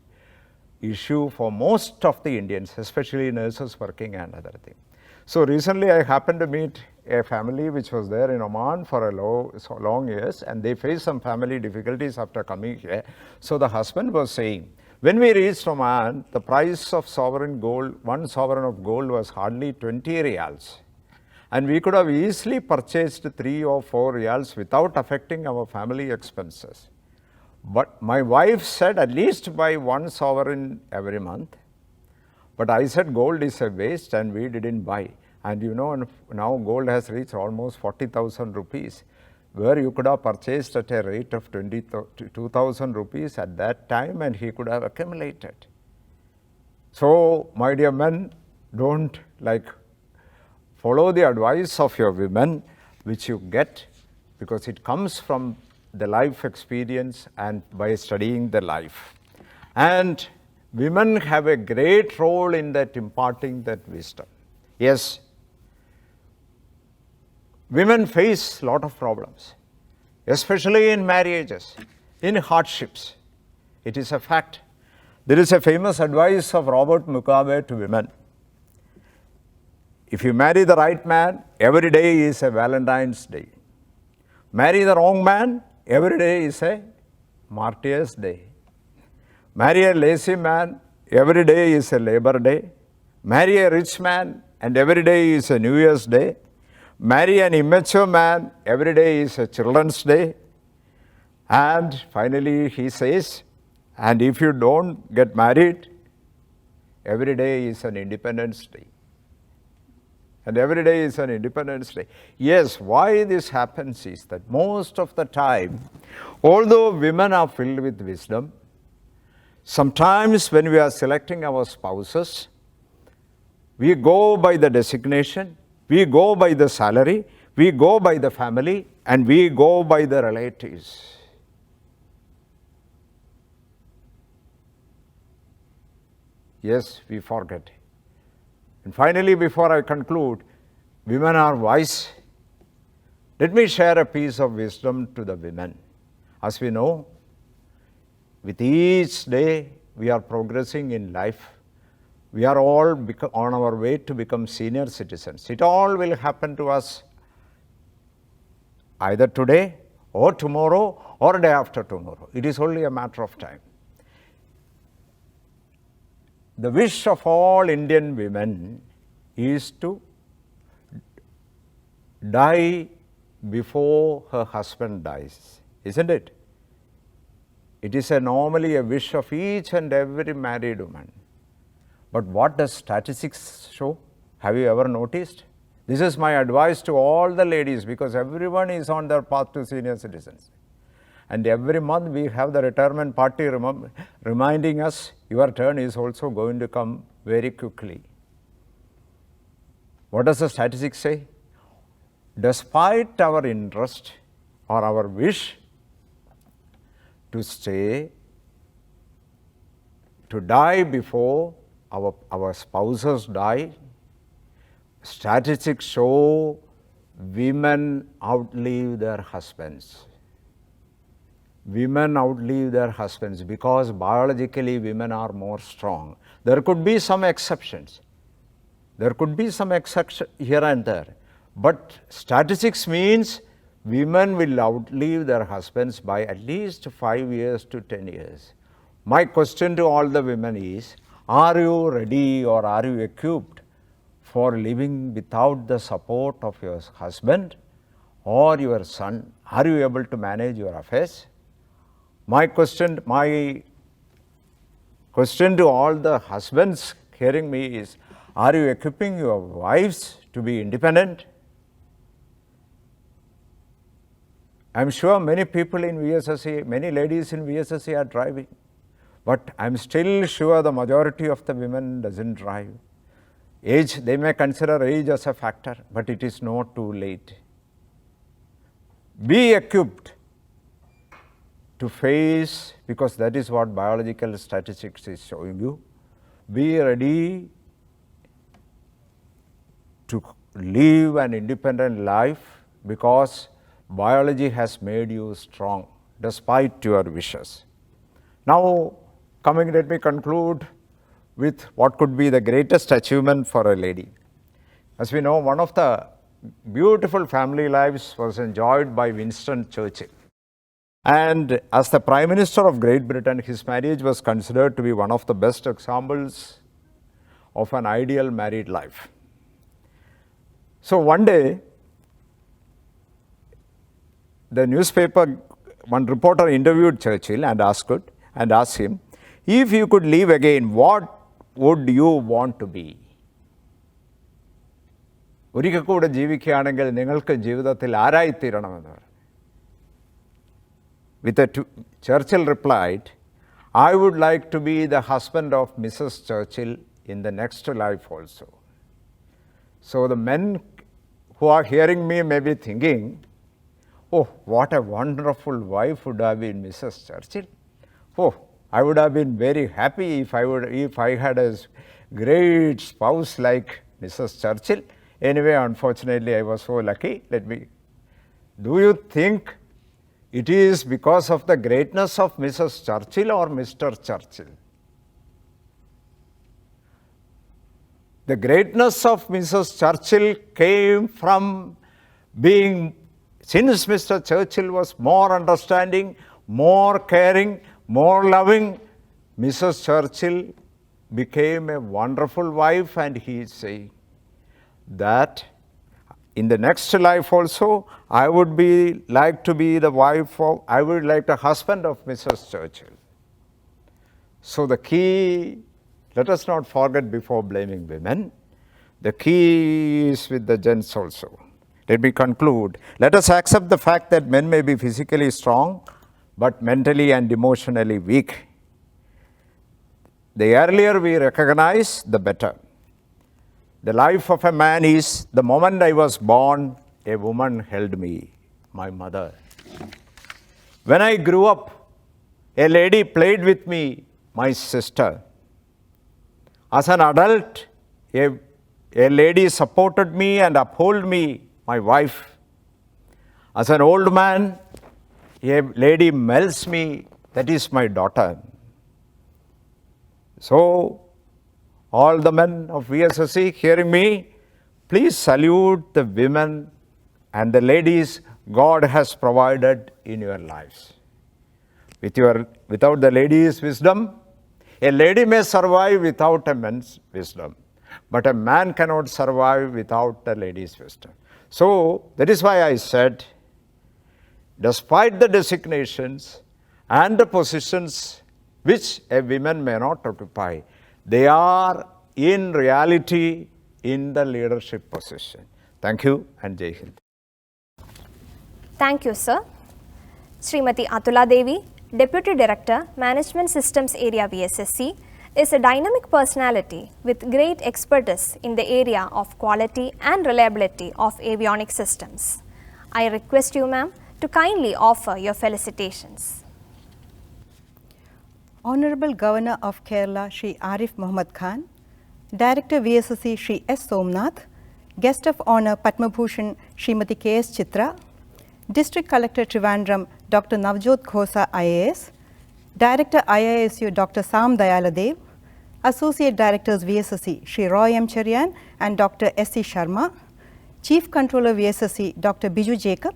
issue for most of the Indians, especially nurses working and other things. So recently I happened to meet a family which was there in Oman for a long years, and they faced some family difficulties after coming here. So the husband was saying, when we reached Oman, the price of sovereign gold, one sovereign of gold was hardly 20 riyals. And we could have easily purchased 3 or 4 riyals without affecting our family expenses. But my wife said at least buy one sovereign every month. But I said gold is a waste, and we didn't buy. And you know, now gold has reached almost 40,000 rupees, where you could have purchased at a rate of 22,000 rupees at that time, and he could have accumulated. So, my dear men, don't follow the advice of your women, which you get, because it comes from the life experience and by studying the life. And women have a great role in that imparting that wisdom. Yes, women face a lot of problems, especially in marriages, in hardships. It is a fact. There is a famous advice of Robert Mugabe to women. If you marry the right man, every day is a Valentine's Day. Marry the wrong man, every day is a Martyrs' Day. Marry a lazy man, every day is a Labor Day. Marry a rich man, and every day is a New Year's Day. Marry an immature man, every day is a Children's Day. And finally he says, and if you don't get married, every day is an Independence Day. And every day is an Independence Day. Yes, why this happens is that most of the time, although women are filled with wisdom, sometimes when we are selecting our spouses, we go by the designation, we go by the salary, we go by the family, and we go by the relatives. Yes, we forget. And finally, before I conclude, women are wise. Let me share a piece of wisdom to the women. As we know, with each day we are progressing in life. We are all on our way to become senior citizens. It all will happen to us either today or tomorrow or day after tomorrow. It is only a matter of time. The wish of all Indian women is to die before her husband dies, isn't it? It is normally a wish of each and every married woman. But what does statistics show? Have you ever noticed? This is my advice to all the ladies, because everyone is on their path to senior citizens. And every month we have the retirement party reminding us, your turn is also going to come very quickly. What does the statistics say? Despite our interest or our wish to stay to die before our spouses die. Statistics show women outlive their husbands. Women outlive their husbands because biologically women are more strong. There could be some exceptions. There could be some exceptions here and there. But statistics means women will outlive their husbands by at least 5 years to 10 years. My question to all the women is, are you ready or are you equipped for living without the support of your husband or your son? Are you able to manage your affairs? My question to all the husbands hearing me is, are you equipping your wives to be independent? I am sure many people in VSSC, many ladies in VSSC are driving, but I am still sure the majority of the women doesn't drive. Age, they may consider age as a factor, but it is not too late. Be equipped to face, because that is what biological statistics is showing you. Be ready to live an independent life because biology has made you strong despite your wishes. Now, let me conclude with what could be the greatest achievement for a lady. As we know, one of the beautiful family lives was enjoyed by Winston Churchill. And as the Prime Minister of Great Britain, his marriage was considered to be one of the best examples of an ideal married life. So one day, the newspaper, one reporter interviewed Churchill and asked him, if you could live again, what would you want to be? ഒരിക്കൽ കൂടെ ജീവിക്കുകയാണെങ്കിൽ നിങ്ങൾക്ക് ജീവിതത്തിൽ ആരായിത്തീരണമെന്ന് പറഞ്ഞു. Churchill replied, I would like to be the husband of Mrs. Churchill in the next life also. So the men who are hearing me may be thinking, oh, what a wonderful wife would have been Mrs. Churchill. Oh, I would have been very happy if I had a great spouse like Mrs. Churchill. Anyway, unfortunately, I was so lucky. Do you think it is because of the greatness of Mrs. Churchill or Mr. Churchill? The greatness of Mrs. Churchill came from being, since Mr. Churchill was more understanding, more caring, more loving, Mrs. Churchill became a wonderful wife, and he is saying that in the next life also, I would like to be the husband of Mrs. Churchill. So the key, let us not forget before blaming women, the key is with the gents also. Let me conclude. Let us accept the fact that men may be physically strong, but mentally and emotionally weak. The earlier we recognize, the better. The life of a man is, the moment I was born, a woman held me, my mother. When I grew up, a lady played with me, my sister. As an adult, a lady supported me and upheld me, my wife. As an old man, a lady melts me, that is my daughter. So, all the men of VSSC hearing me, please salute the women and the ladies God has provided in your lives. Without the ladies' wisdom, a lady may survive without a man's wisdom, but a man cannot survive without the lady's wisdom. So, that is why I said, despite the designations and the positions which a woman may not occupy, they are in reality in the leadership position. Thank you and Jai Hind. Thank you, sir. Srimati Atula Devi, Deputy Director, Management Systems Area VSSC, is a dynamic personality with great expertise in the area of quality and reliability of avionic systems. I request you, ma'am, to kindly offer your felicitations. Honorable Governor of Kerala Shri Aarif Mohammed Khan, Director VSSC Shri S. Somnath, Guest of Honor Padma Bhushan Srimati K.S. Chitra, District Collector Trivandrum Dr. Navjot Khosa IAS, Director IISU Dr. Sam Dayaladev, Associate Directors VSSC Shri Roy M. Cherian and Dr. S.C. Sharma, Chief Controller VSSC Dr. Biju Jacob,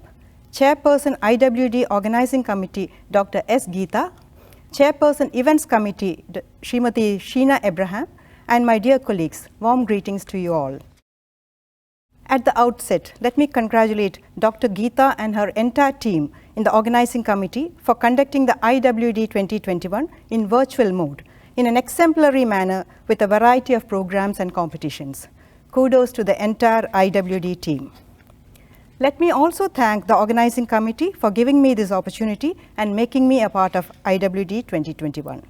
Chairperson IWD Organizing Committee Dr. S. Geeta, Chairperson Events Committee Srimati Sheena Abraham, and my dear colleagues, warm greetings to you all. At the outset, let me congratulate Dr. Geeta and her entire team in the organizing committee for conducting the IWD 2021 in virtual mode in an exemplary manner with a variety of programs and competitions. Kudos to the entire IWD team. Let me also thank the organizing committee for giving me this opportunity and making me a part of IWD 2021.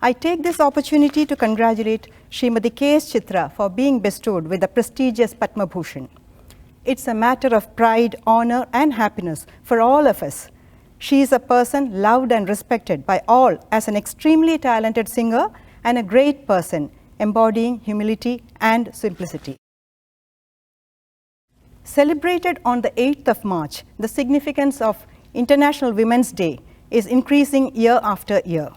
I take this opportunity to congratulate Srimati K.S. Chitra for being bestowed with the prestigious Padma Bhushan. It's a matter of pride, honor, and happiness for all of us. She is a person loved and respected by all as an extremely talented singer and a great person, embodying humility and simplicity. Celebrated on the 8th of March, the significance of International Women's Day is increasing year after year.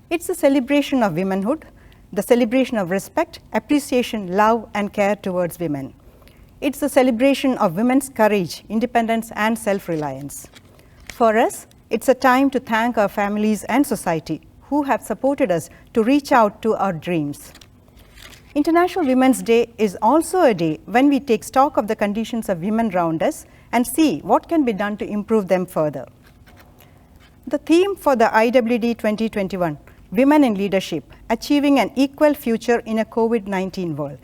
It's a celebration of womanhood, the celebration of respect, appreciation, love, and care towards women. It's a celebration of women's courage, independence, and self-reliance. For us, it's a time to thank our families and society who have supported us to reach out to our dreams. International Women's Day is also a day when we take stock of the conditions of women around us and see what can be done to improve them further. The theme for the IWD 2021, Women in Leadership, Achieving an Equal Future in a COVID-19 World.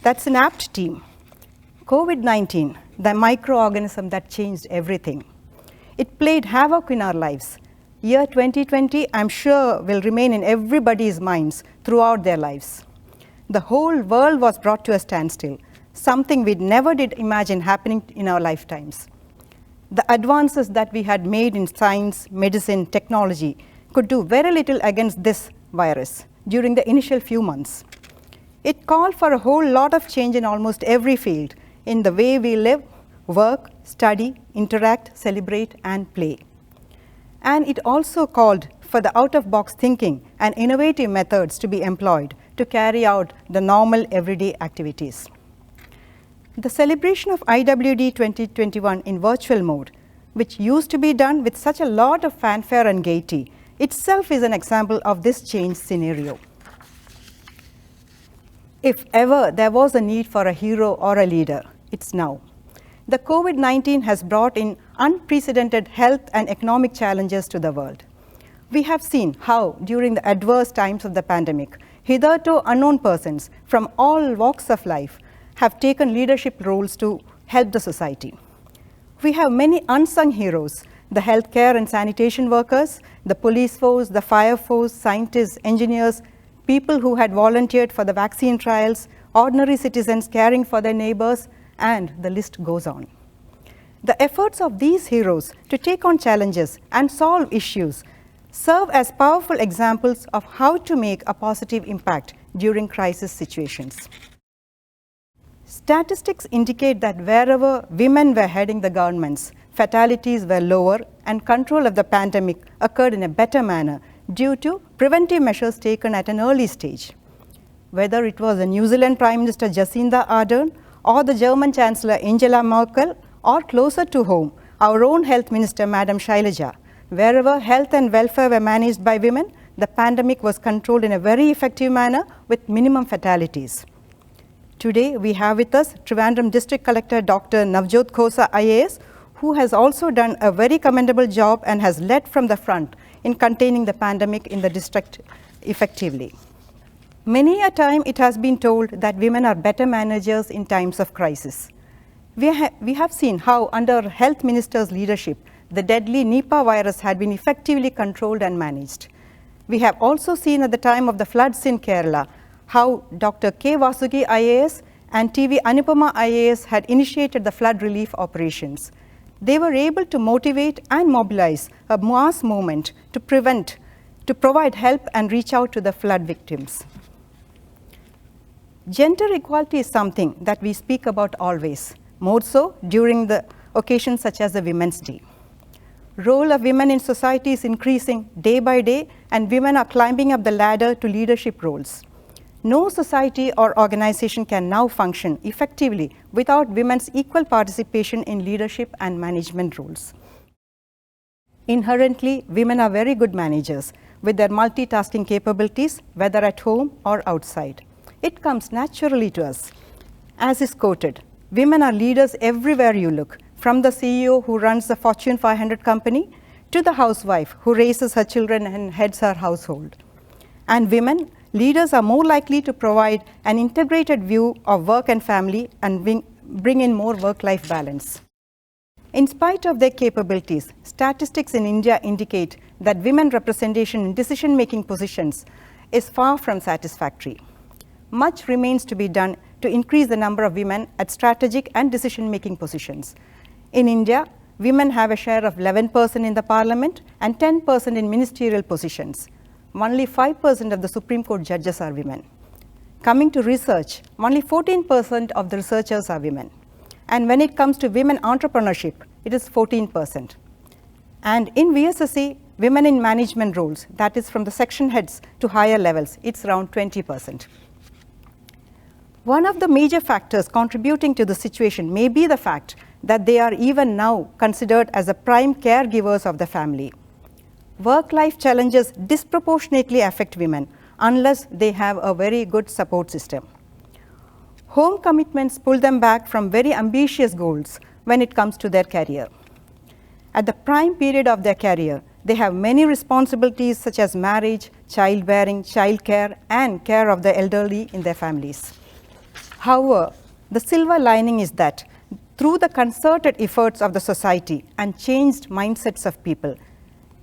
That's an apt theme. COVID-19, the microorganism that changed everything. It played havoc in our lives. Year 2020, I'm sure, will remain in everybody's minds throughout their lives. The whole world was brought to a standstill, something we never did imagine happening in our lifetimes. The advances that we had made in science, medicine, technology could do very little against this virus during the initial few months. It called for a whole lot of change in almost every field, in the way we live, work, study, interact, celebrate, and play. And it also called for the out-of-box thinking and innovative methods to be employed to carry out the normal everyday activities. The celebration of IWD 2021 in virtual mode, which used to be done with such a lot of fanfare and gaiety, itself is an example of this change scenario. If ever there was a need for a hero or a leader, it's now. The COVID-19 has brought in unprecedented health and economic challenges to the world. We have seen how, during the adverse times of the pandemic, hitherto unknown persons from all walks of life have taken leadership roles to help the society. We have many unsung heroes: the healthcare and sanitation workers, the police force, the fire force, scientists, engineers, people who had volunteered for the vaccine trials, ordinary citizens caring for their neighbors, and the list goes on. The efforts of these heroes to take on challenges and solve issues serve as powerful examples of how to make a positive impact during crisis situations. Statistics indicate that wherever women were heading the governments, fatalities were lower and control of the pandemic occurred in a better manner due to preventive measures taken at an early stage. Whether it was the New Zealand Prime Minister Jacinda Ardern or the German Chancellor Angela Merkel, or closer to home, our own Health Minister Madam Shailaja, wherever health and welfare were managed by women, the pandemic was controlled in a very effective manner with minimum fatalities. Today, we have with us Trivandrum District Collector Dr. Navjot Khosa IAS, who has also done a very commendable job and has led from the front in containing the pandemic in the district effectively. Many a time it has been told that women are better managers in times of crisis. We have seen how under Health Minister's leadership, the deadly Nipah virus had been effectively controlled and managed. We have also seen at the time of the floods in Kerala how Dr. K. Vasugi IAS and TV Anupama IAS had initiated the flood relief operations. They were able to motivate and mobilize a mass movement to prevent to provide help and reach out to the flood victims. Gender equality is something that we speak about always, more so during the occasions such as the Women's Day. Role of women in society is increasing day by day, and women are climbing up the ladder to leadership roles. No society or organization can now function effectively without women's equal participation in leadership and management roles. Inherently, women are very good managers with their multitasking capabilities, whether at home or outside. It comes naturally to us. As is quoted, women are leaders everywhere you look, from the CEO who runs the Fortune 500 company to the housewife who raises her children and heads her household. And women, leaders are more likely to provide an integrated view of work and family and bring in more work-life balance. In spite of their capabilities, statistics in India indicate that women representation in decision-making positions is far from satisfactory. Much remains to be done to increase the number of women at strategic and decision-making positions. In India, women have a share of 11% in the parliament and 10% in ministerial positions. Only 5% of the Supreme Court judges are women. Coming to research, only 14% of the researchers are women. And when it comes to women entrepreneurship, it is 14%. And in VSSC, women in management roles, that is from the section heads to higher levels, it's around 20%. One of the major factors contributing to the situation may be the fact that they are even now considered as the prime caregivers of the family. Work-life challenges disproportionately affect women unless they have a very good support system. Home commitments pull them back from very ambitious goals when it comes to their career. At the prime period of their career, they have many responsibilities such as marriage, childbearing, childcare, and care of the elderly in their families. However, the silver lining is that through the concerted efforts of the society and changed mindsets of people,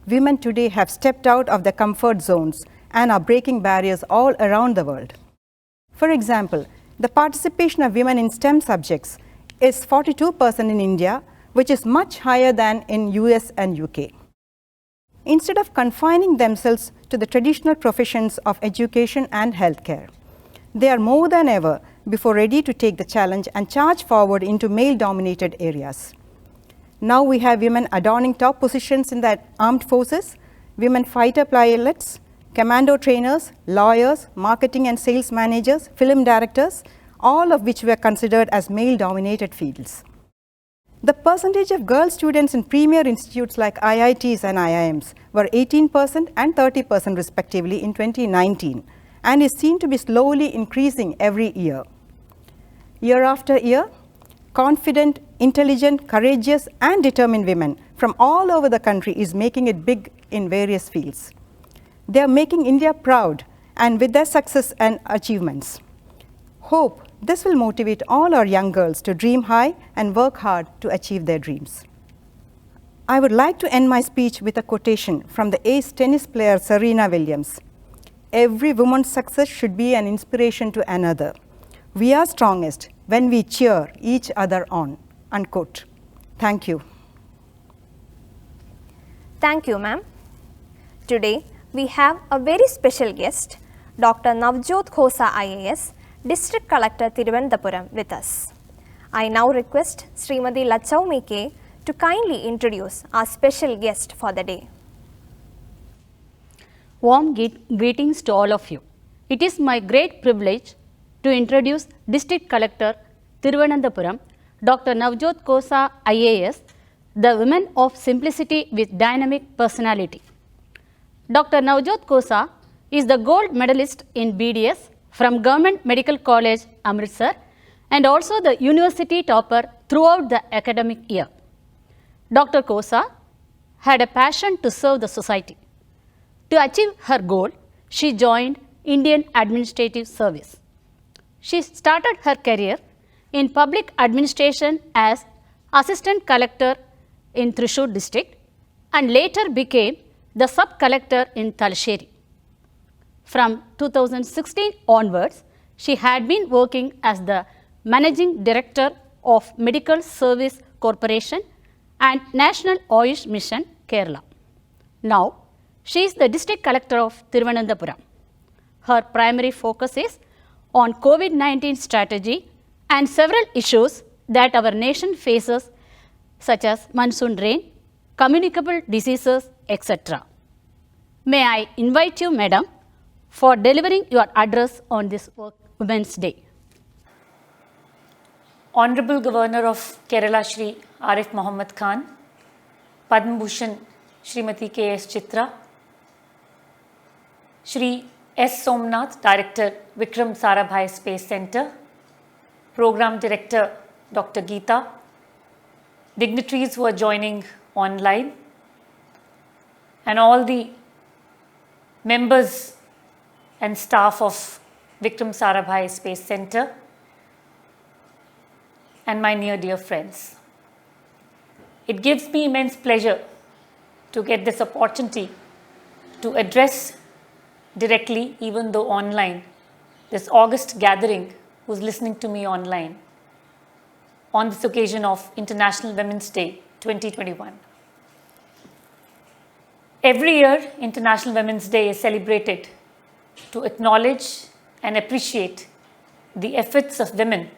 women today have stepped out of their comfort zones and are breaking barriers all around the world. For example, the participation of women in STEM subjects is 42% in India, which is much higher than in US and UK. Instead of confining themselves to the traditional professions of education and healthcare, they are more than ever before ready to take the challenge and charge forward into male-dominated areas. Now we have women adorning top positions in the armed forces, women fighter pilots, commando trainers, lawyers, marketing and sales managers, film directors, all of which were considered as male-dominated fields. The percentage of girl students in premier institutes like IITs and IIMs were 18% and 30% respectively in 2019, and is seen to be slowly increasing every year. Year after year, confident, intelligent, courageous, and determined women from all over the country is making it big in various fields. They are making India proud, and with their success and achievements. Hope this will motivate all our young girls to dream high and work hard to achieve their dreams. I would like to end my speech with a quotation from the ace tennis player Serena Williams. Every woman's success should be an inspiration to another. We are strongest when we cheer each other on, unquote. Thank you. Thank you, ma'am. Today, we have a very special guest, Dr. Navjot Khosa IAS, District Collector Thiruvananthapuram with us. I now request Srimati Lachaumi K to kindly introduce our special guest for the day. Warm greetings to all of you. It is my great privilege to introduce District Collector Thiruvananthapuram, Dr. Navjot Khosa IAS, the women of simplicity with dynamic personality. Dr. Navjot Khosa is the gold medalist in BDS from Government Medical College, Amritsar, and also the university topper throughout the academic year. Dr. Khosa had a passion to serve the society. To achieve her goal, she joined Indian Administrative Service. She started her career in public administration as Assistant Collector in Thrissur district and later became the Sub-Collector in Talasheri. From 2016 onwards, she had been working as the Managing Director of Medical Service Corporation and National Ayush Mission, Kerala. Now, She is the District Collector of Thiruvananthapuram. Her primary focus is on COVID-19 strategy and several issues that our nation faces, such as monsoon rain, communicable diseases, etc. May I invite you, Madam, for delivering your address on this Women's Day. Honorable Governor of Kerala Shri Aarif Mohammed Khan, Padma Bhushan Srimati K.S. Chitra, Shri S. Somnath, Director, Vikram Sarabhai Space Center, Program Director, Dr. Geeta, dignitaries who are joining online, and all the members and staff of Vikram Sarabhai Space Center, and my near dear friends. It gives me immense pleasure to get this opportunity to address directly, even though online, this august gathering who's listening to me online on this occasion of International Women's Day 2021. Every year, International Women's Day is celebrated to acknowledge and appreciate the efforts of women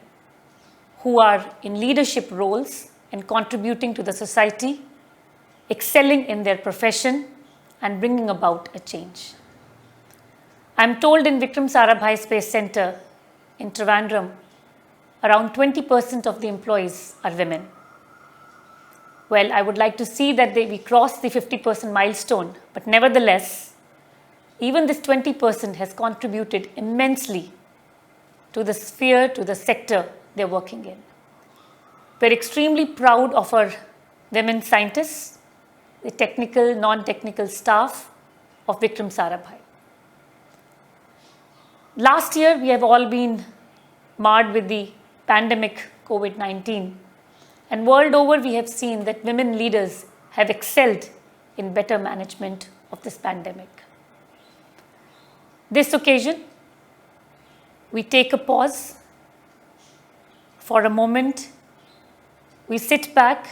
who are in leadership roles and contributing to the society, excelling in their profession and bringing about a change. I'm told in Vikram Sarabhai Space Center in Trivandrum, around 20% of the employees are women. Well, I would like to see that we cross the 50% milestone, but nevertheless, even this 20% has contributed immensely to the sphere, to the sector they're working in. We're extremely proud of our women scientists, the technical, non-technical staff of Vikram Sarabhai. Last year, we have all been marred with the pandemic COVID-19, and world over, we have seen that women leaders have excelled in better management of this pandemic. This occasion, we take a pause for a moment. We sit back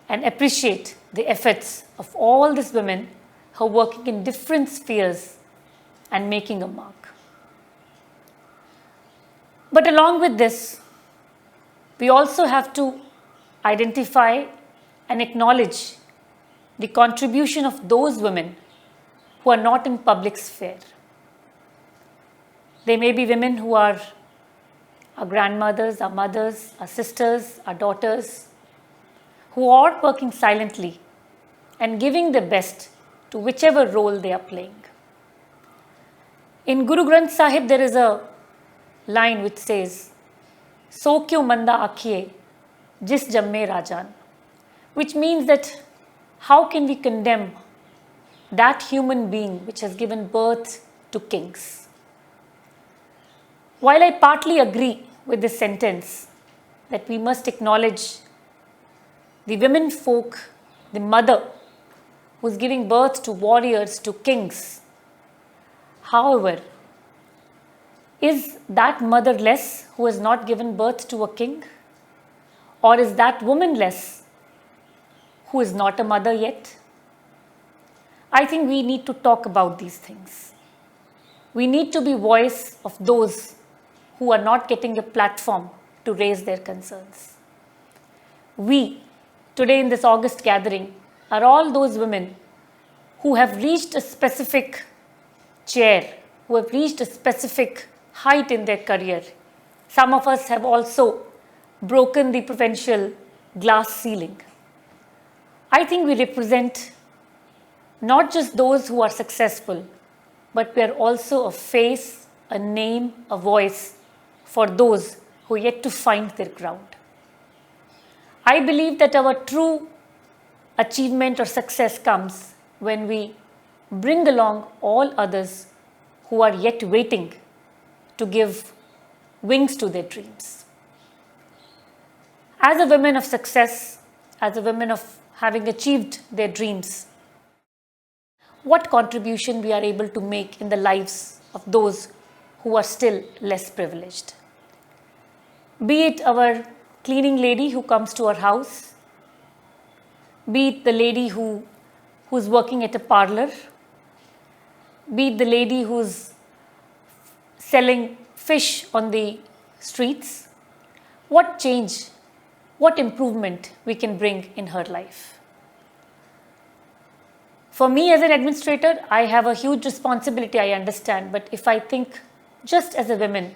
and appreciate the efforts of all these women who are working in different spheres and making a mark. But along with this, we also have to identify and acknowledge the contribution of those women who are not in public sphere. They may be women who are our grandmothers, our mothers, our sisters, our daughters, who are working silently and giving their best to whichever role they are playing. In Guru Granth Sahib, there is a line which says, "So kyu manda akhiye, jis jamme rajan," which means that how can we condemn that human being which has given birth to kings? While I partly agree with this sentence that we must acknowledge the women folk, the mother who is giving birth to warriors, to kings, however, is that mother less who has not given birth to a king? Or is that woman less who is not a mother yet? I think we need to talk about these things. We need to be voice of those who are not getting a platform to raise their concerns. We, today in this August gathering, are all those women who have reached a specific chair, who have reached a specific height in their career. Some of us have also broken the provincial glass ceiling. I think we represent not just those who are successful, but we are also a face, a name, a voice for those who are yet to find their ground. I believe that our true achievement or success comes when we bring along all others who are yet waiting to give wings to their dreams. As a woman of success, as a woman of having achieved their dreams, what contribution we are able to make in the lives of those who are still less privileged? Be it our cleaning lady who comes to our house, be it the lady who who's working at a parlor, be it the lady who's selling fish on the streets, what change, what improvement we can bring in her life. For me as an administrator, I have a huge responsibility, I understand, but if I think just as a woman,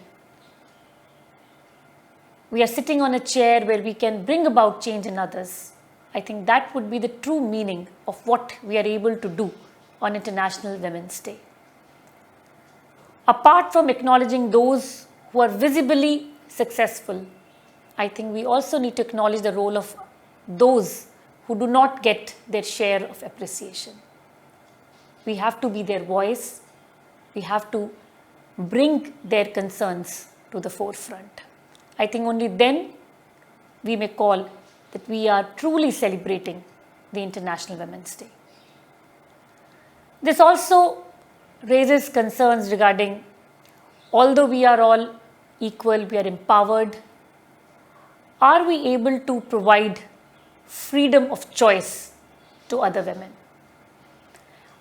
we are sitting on a chair where we can bring about change in others, I think that would be the true meaning of what we are able to do on International Women's Day. Apart from acknowledging those who are visibly successful, I think we also need to acknowledge the role of those who do not get their share of appreciation. We have to be their voice. We have to bring their concerns to the forefront. I think only then we may call that we are truly celebrating the International Women's Day. This also raises concerns regarding, although we are all equal, we are empowered, are we able to provide freedom of choice to other women?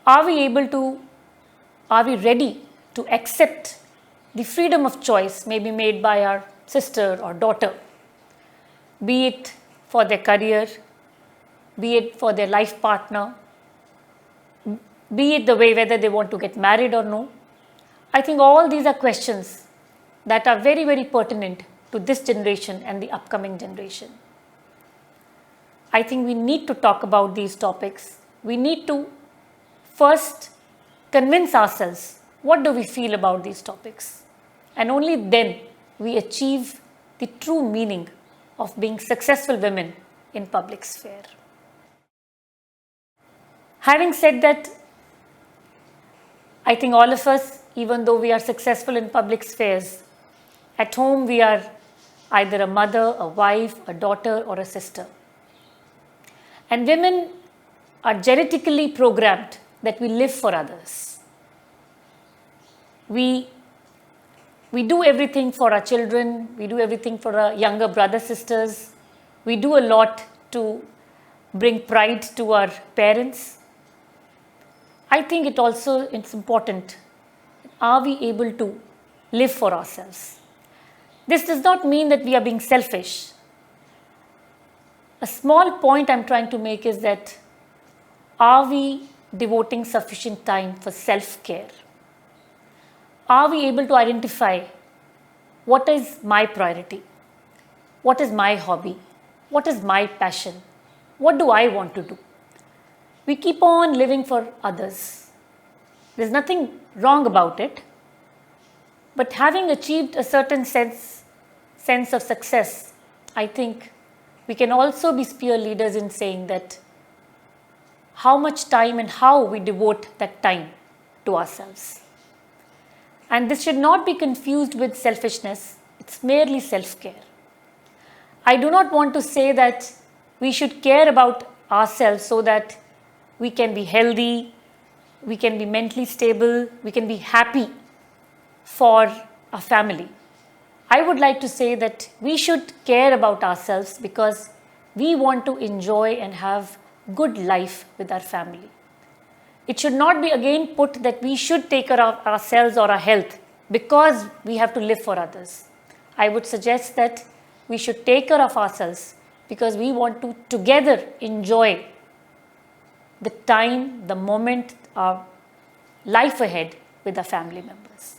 Are we ready to accept the freedom of choice may be made by our sister or daughter, be it for their career, be it for their life partner, be it the way whether they want to get married or no? I think all these are questions that are very, very pertinent to this generation and the upcoming generation. I think we need to talk about these topics. We need to first convince ourselves what do we feel about these topics, and only then we achieve the true meaning of being successful women in public sphere. Having said that, I think all of us, even though we are successful in public spheres, at home we are either a mother, a wife, a daughter, or a sister. And women are genetically programmed that we live for others. We do everything for our children, we do everything for our younger brothers, sisters. We do a lot to bring pride to our parents. I think it's important. Are we able to live for ourselves? This does not mean that we are being selfish. A small point I'm trying to make is that, are we devoting sufficient time for self-care? Are we able to identify what is my priority? What is my hobby? What is my passion? What do I want to do? We keep on living for others. There's nothing wrong about it. But having achieved a certain sense of success, I think we can also be peer leaders in saying that how much time and how we devote that time to ourselves. And this should not be confused with selfishness. It's merely self-care. I do not want to say that we should care about ourselves so that we can be healthy, we can be mentally stable, we can be happy for our family. I would like to say that we should care about ourselves because we want to enjoy and have good life with our family. It should not be again put that we should take care of ourselves or our health because we have to live for others. I would suggest that we should take care of ourselves because we want to together enjoy the time, the moment, our life ahead with our family members.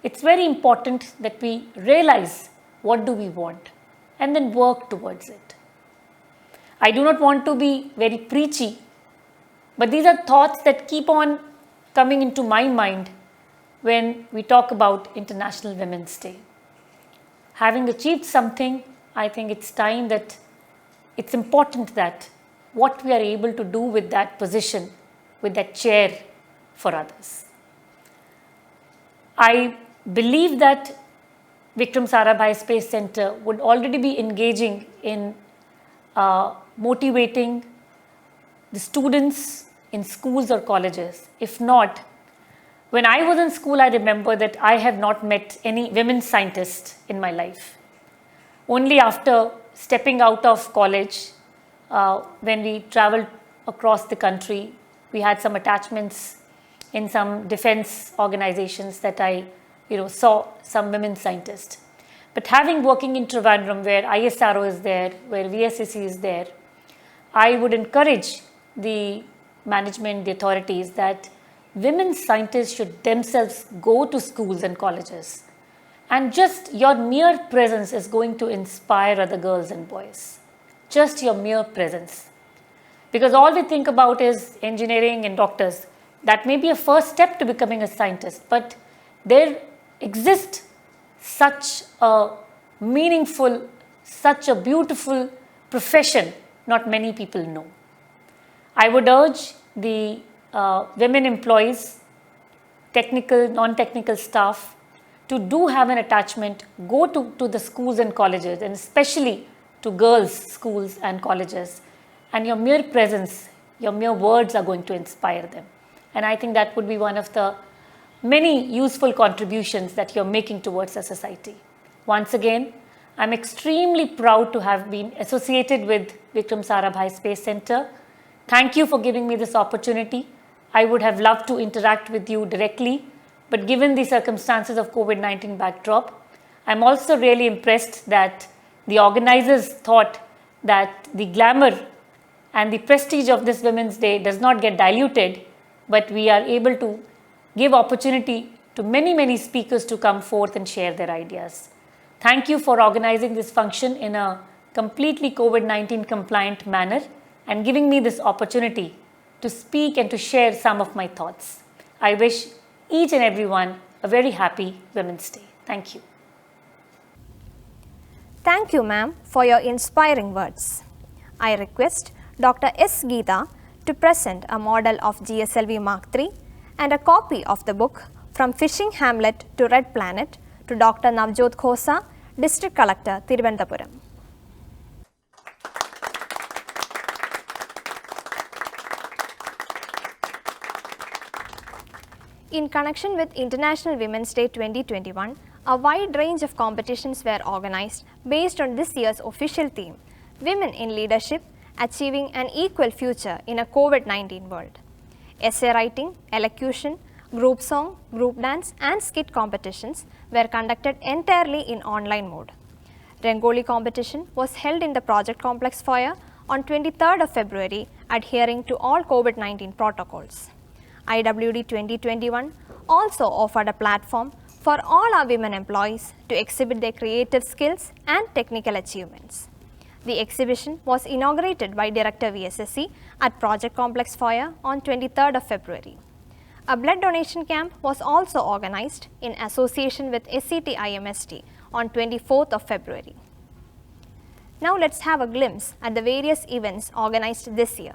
It's very important that we realize what do we want and then work towards it. I do not want to be very preachy, but these are thoughts that keep on coming into my mind when we talk about International Women's Day. Having achieved something, I think it's time that it's important that what we are able to do with that position, with that chair for others. I believe that Vikram Sarabhai Space Center would already be engaging in motivating the students in schools or colleges. If not, when I was in school, I remember that I have not met any women scientists in my life. Only after stepping out of college, when we traveled across the country We had some attachments in some defense organizations that I saw some women scientists. But having working in Trivandrum, where ISRO is there, where VSSC is there, I would encourage the management, the authorities, that women scientists should themselves go to schools and colleges. And just your mere presence is going to inspire other girls and boys. Just your mere presence. Because all we think about is engineering and doctors. That may be a first step to becoming a scientist, but there exists such a meaningful, such a beautiful profession not many people know. I would urge the women employees, technical, non-technical staff, to do have an attachment, go to the schools and colleges, and especially to girls' schools and colleges. And your mere presence, your mere words are going to inspire them. And I think that would be one of the many useful contributions that you're making towards a society. Once again, I'm extremely proud to have been associated with Vikram Sarabhai Space Center. Thank you for giving me this opportunity. I would have loved to interact with you directly, but given the circumstances of COVID-19 backdrop, I'm also really impressed that the organizers thought that the glamour and the prestige of this Women's Day does not get diluted, but we are able to give opportunity to many, many speakers to come forth and share their ideas. Thank you for organizing this function in a completely COVID-19 compliant manner and giving me this opportunity to speak and to share some of my thoughts. I wish each and everyone a very happy Women's Day. Thank you. Thank you, ma'am, for your inspiring words. I request Dr. S. Geeta to present a model of GSLV Mark III and a copy of the book From Fishing Hamlet to Red Planet to Dr. Navjot Khosa, District Collector, Thiruvananthapuram. In connection with International Women's Day 2021, a wide range of competitions were organized based on this year's official theme, Women in Leadership, Achieving an Equal Future in a COVID-19 World. Essay writing, elocution, group song, group dance and skit competitions were conducted entirely in online mode. Rangoli competition was held in the Project Complex foyer on 23rd of February, adhering to all COVID-19 protocols. IWD-2021 also offered a platform for all our women employees to exhibit their creative skills and technical achievements. The exhibition was inaugurated by Director VSSC at Project Complex foyer on 23rd of February. A blood donation camp was also organized in association with SCT-IMST on 24th of February. Now let's have a glimpse at the various events organized this year.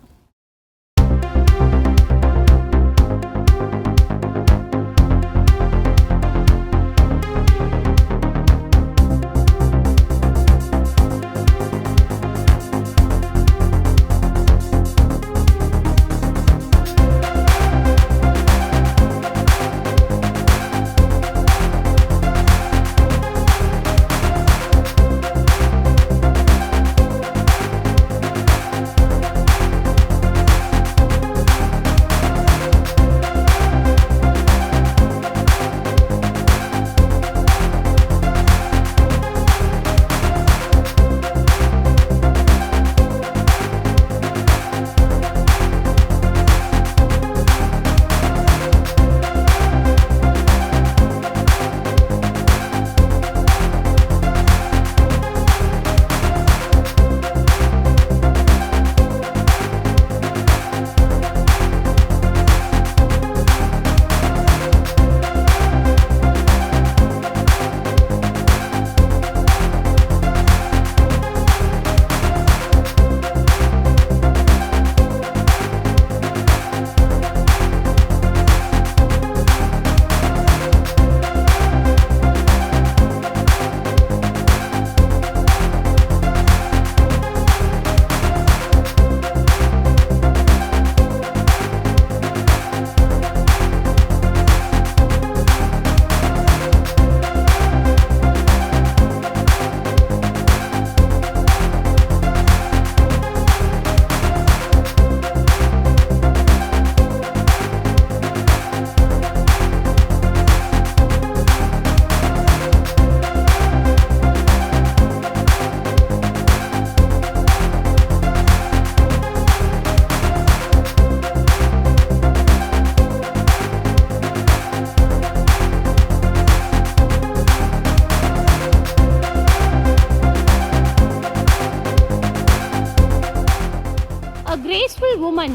woman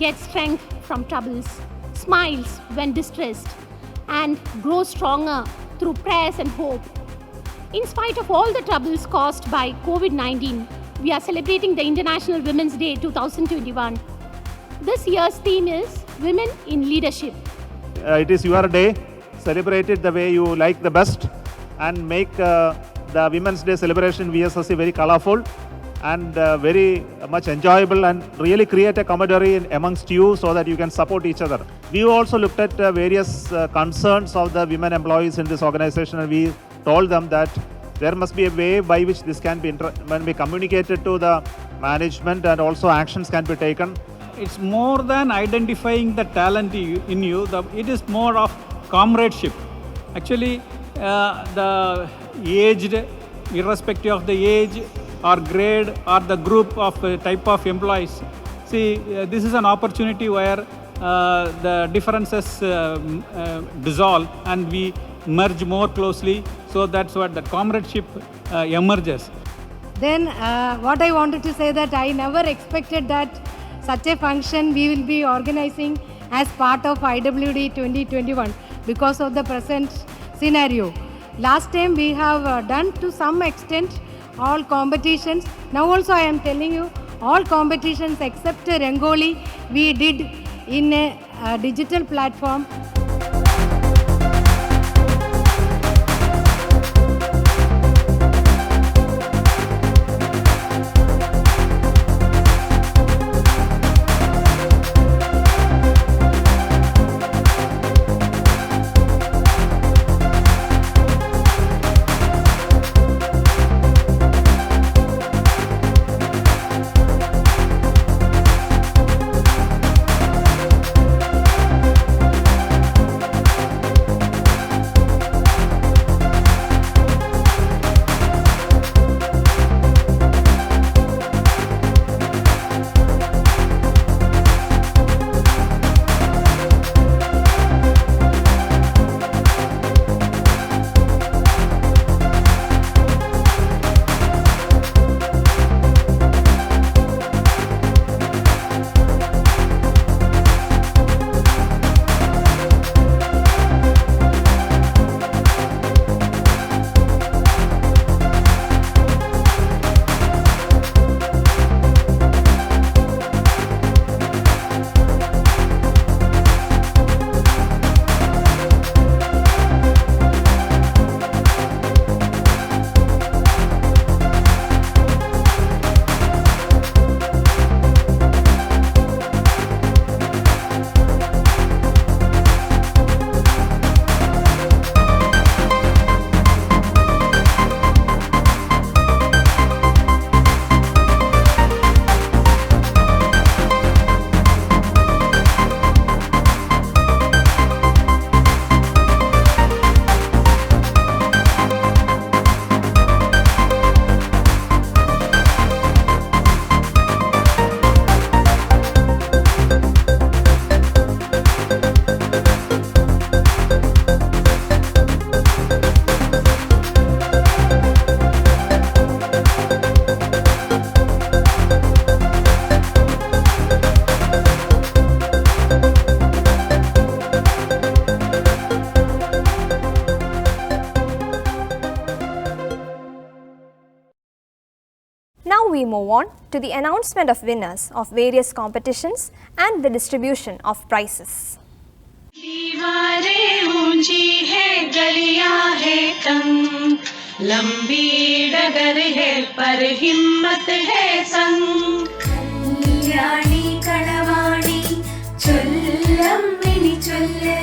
gets strength from troubles, smiles when distressed, and grows stronger through prayers and hope. In spite of all the troubles caused by COVID-19, we are celebrating the International Women's Day 2021. This year's theme is Women in Leadership. It is your day. Celebrate it the way you like the best and make the Women's Day celebration VSSC very colorful and very much enjoyable, and really create a camaraderie amongst you so that you can support each other. We also looked at various concerns of the women employees in this organization, and we told them that there must be a way by which this can be communicated to the management, and also actions can be taken. It's more than identifying the talent in you, it is more of comradeship. Actually, the aged, irrespective of the age or grade or the group of type of employees, see, this is an opportunity where the differences dissolve and we merge more closely, so that's what the comradeship emerges. Then what I wanted to say that I never expected that such a function we will be organizing as part of IWD 2021 because of the present scenario. Last time we have done to some extent all competitions. Now also I am telling you, all competitions except Rangoli we did in a digital platform. Now we move on to the announcement of winners of various competitions and the distribution of prizes. दीवारें ऊंची है गलियां है तंग, लंबी डगर है पर हिम्मत है संग. कल्याणी कड़वाणी चൊല്ലമ്മിനി ചൊല്ല്,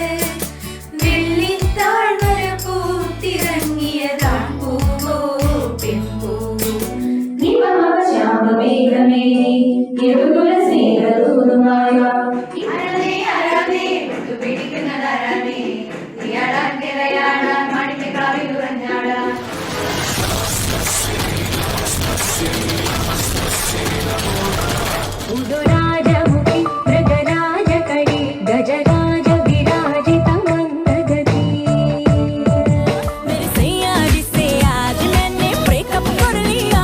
വെള്ളിത്താഴ്വര പൂത്തിറങ്ങിയതാൺ പൂവോ പെൺപൂവോ. ശ്യാമമേഘമേ യദുകുല സ്നേഹദൂതുമായ അരനേ അരനേ പിടിക്കുന്നതാരാനേ, തിരയാടാൻ തിരയാടാൻ മണിക്കാവിൽ ഉറഞ്ഞാടാൻ. ഉദുരാജമുഖി മൃഗരാജകടി ഗജരാജ വിരാജിത മന്ദഗതി. मेरे सैया जी से आज मैंने ब्रेकअप कर लिया.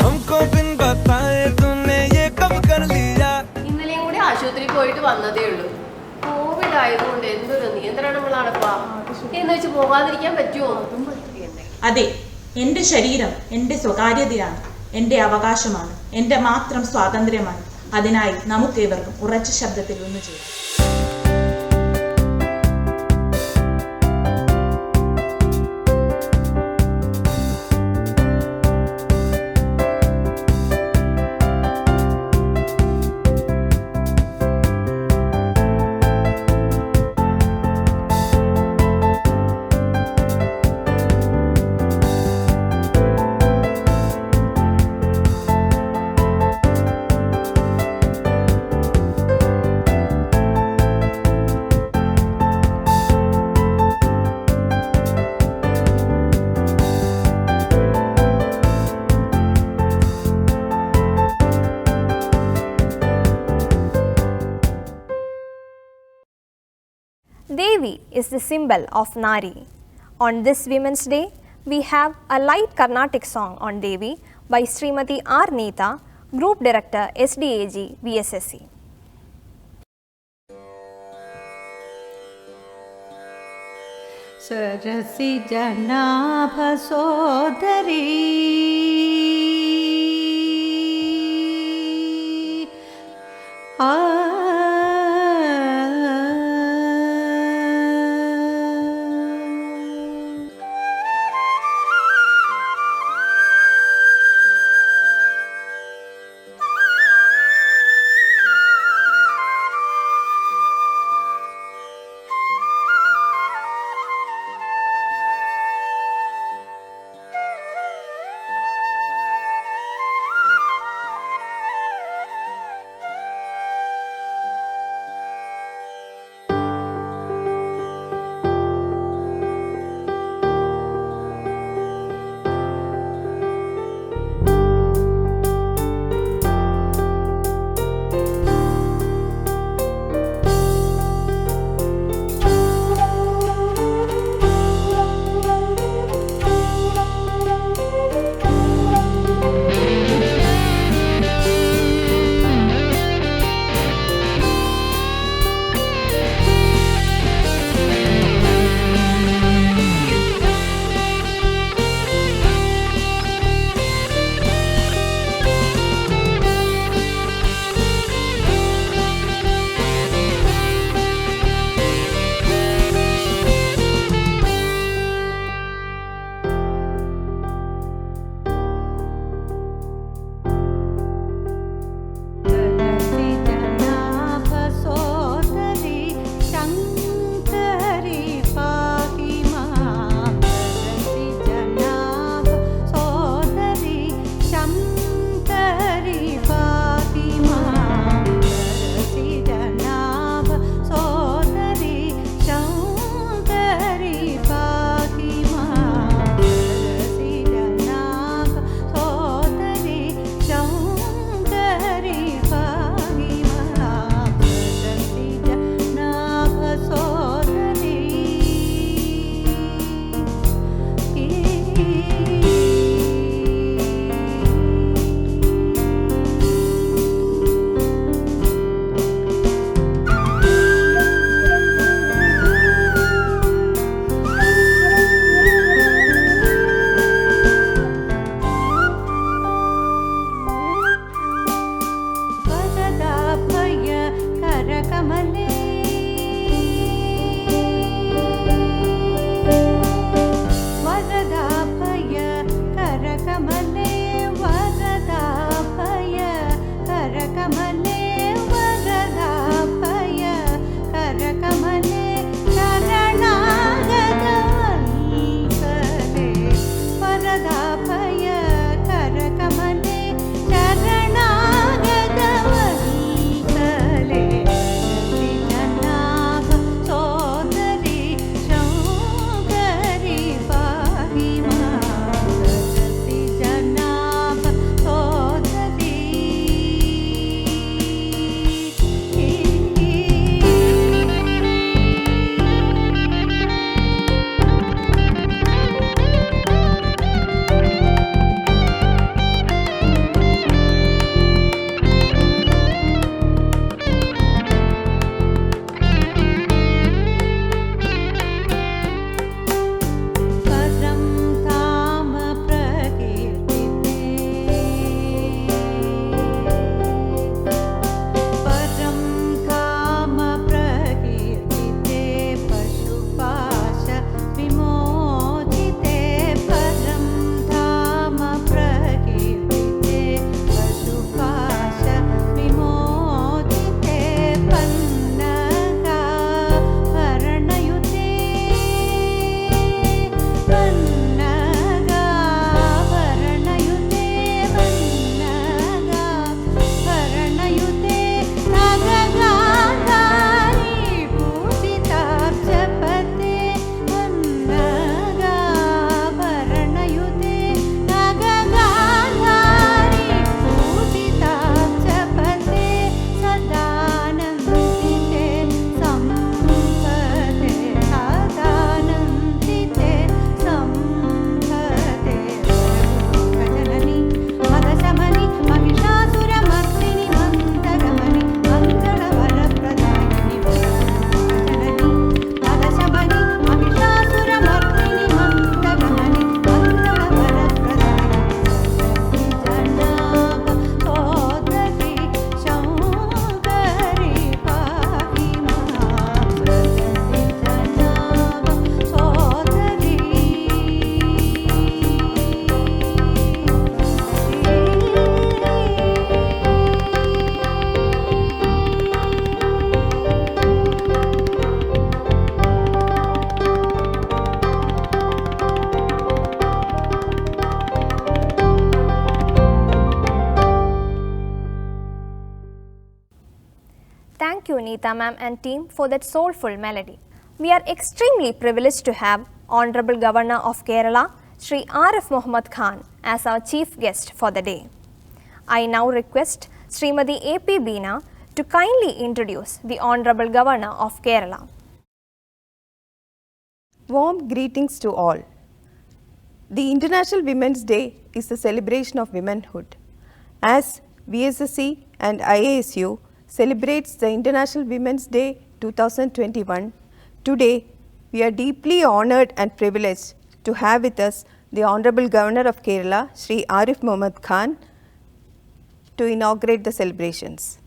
हमको बिन बताए तूने ये कब कर लिया. ഇന്ന് പോകാതിരിക്കാൻ പറ്റുമോ? അതെ, എൻ്റെ ശരീരം എൻ്റെ സ്വകാര്യതയാണ്, എൻ്റെ അവകാശമാണ്, എൻ്റെ മാത്രം സ്വാതന്ത്ര്യമാണ്. അതിനായി നമുക്കേവർക്കും ഉറച്ച ശബ്ദത്തിൽ ഒന്ന് ചെയ്യാം. Devi is the symbol of Nari. On this Women's Day, we have a light Carnatic song on Devi by Srimati R. Neeta, Group Director SDAG VSSC. सरसि जनाभ सोदरी Sunita ma'am and team for that soulful melody. We are extremely privileged to have Honorable Governor of Kerala, Sri Aarif Muhammad Khan, as our chief guest for the day. I now request Srimati A.P. Beena to kindly introduce the Honorable Governor of Kerala. Warm greetings to all. The International Women's Day is the celebration of womanhood. As VSSC and IASU celebrates the International Women's Day 2021, today we are deeply honored and privileged to have with us the Honorable Governor of Kerala, Sri Aarif Muhammad Khan, to inaugurate the celebrations.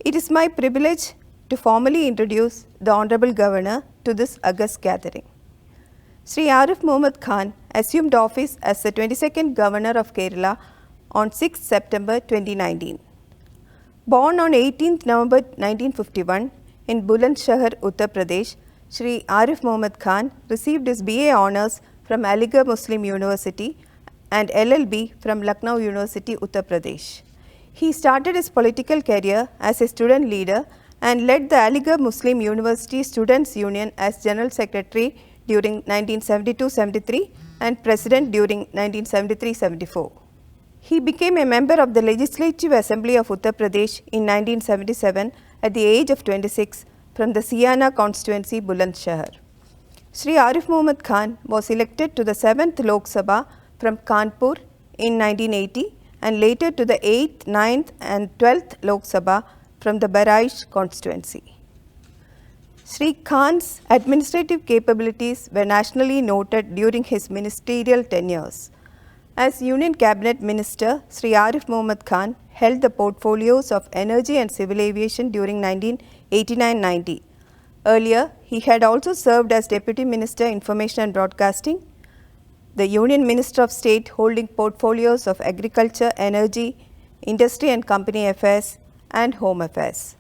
It is my privilege to formally introduce the Honorable Governor to this august gathering. Sri Aarif Muhammad Khan assumed office as the 22nd Governor of Kerala on 6 September 2019. Born on 18 November 1951 in Bulandshahr, Uttar Pradesh, Sri Aarif Muhammad Khan received his BA Honours from Aligarh Muslim University and LLB from Lucknow University, Uttar Pradesh. He started his political career as a student leader and led the Aligarh Muslim University Students' Union as General Secretary during 1972-73 and President during 1973-74. He became a member of the Legislative Assembly of Uttar Pradesh in 1977 at the age of 26 from the Siana constituency, Bulandshahr. Sri Aarif Muhammad Khan was elected to the 7th Lok Sabha from Kanpur in 1980 and later to the 8th, 9th and 12th Lok Sabha from the Bahraich constituency. Sri Khan's administrative capabilities were nationally noted during his ministerial tenures. As Union Cabinet Minister, Sri Aarif Muhammad Khan held the portfolios of Energy and Civil Aviation during 1989-90. Earlier, he had also served as Deputy Minister, Information and Broadcasting, the Union Minister of State holding portfolios of Agriculture, Energy, Industry and Company Affairs, and Home Affairs.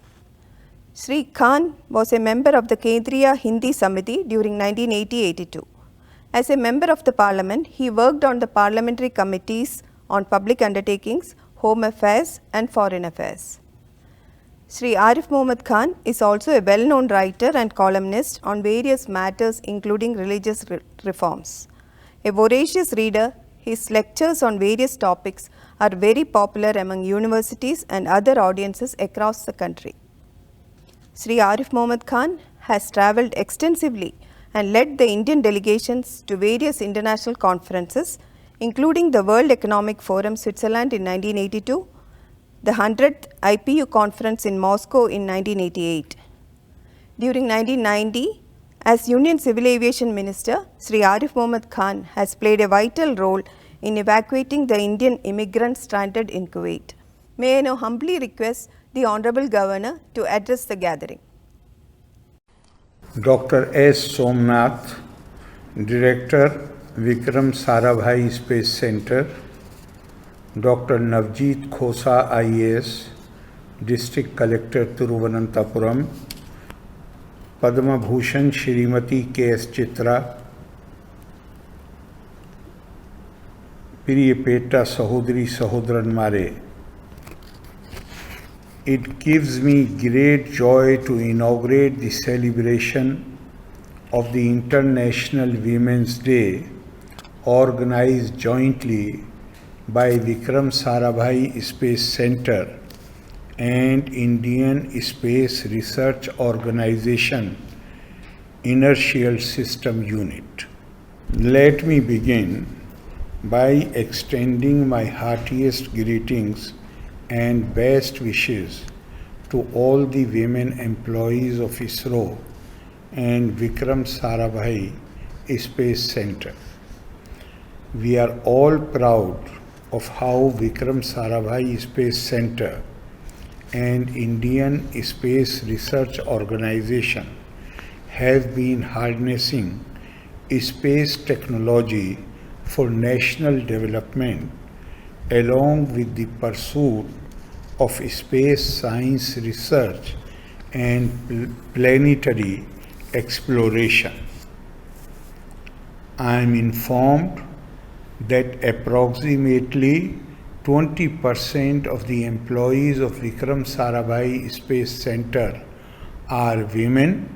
Sri Khan was a member of the Kendriya Hindi Samiti during 1980-82. As a member of the Parliament, he worked on the parliamentary committees on public undertakings, home affairs and foreign affairs. Sri Aarif Muhammad Khan is also a well-known writer and columnist on various matters including religious reforms. A voracious reader, his lectures on various topics are very popular among universities and other audiences across the country. Sri Aarif Muhammad Khan has travelled extensively and led the Indian delegations to various international conferences, including the World Economic Forum Switzerland in 1982, the 100th IPU conference in Moscow in 1988. During 1990, as Union Civil Aviation Minister, Sri Aarif Muhammad Khan has played a vital role in evacuating the Indian immigrants stranded in Kuwait. May I now humbly request the Honorable Governor to address the gathering. Dr. S. Somnath, Director, Vikram Sarabhai Space Center, Dr. Navjeet Khosa, IAS, District Collector, Thiruvananthapuram, Padma Bhushan Shrimati K.S. Chitra, Piriyapeta Sahodri Sahodran Mare. It gives me great joy to inaugurate the celebration of the International Women's Day organized jointly by Vikram Sarabhai Space Center and Indian Space Research Organization Inertial System Unit. Let me begin by extending my heartiest greetings and best wishes to all the women employees of ISRO and Vikram Sarabhai Space Center. We are all proud of how Vikram Sarabhai Space Center and Indian Space Research Organization have been harnessing space technology for national development along with the pursuit of space science research and planetary exploration. I am informed that approximately 20% of the employees of Vikram Sarabhai Space Center are women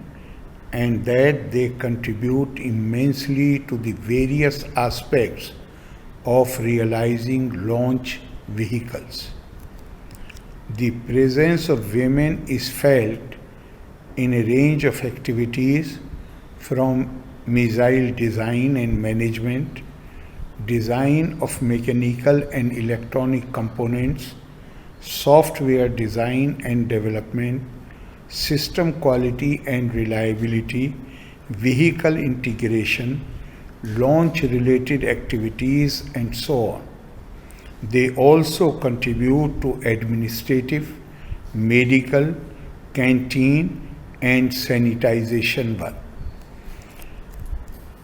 and that they contribute immensely to the various aspects of realizing launch vehicles. The presence of women is felt in a range of activities from missile design and management, design of mechanical and electronic components, software design and development, system quality and reliability, vehicle integration, launch-related activities, and so on. They also contribute to administrative, medical, canteen, and sanitization work.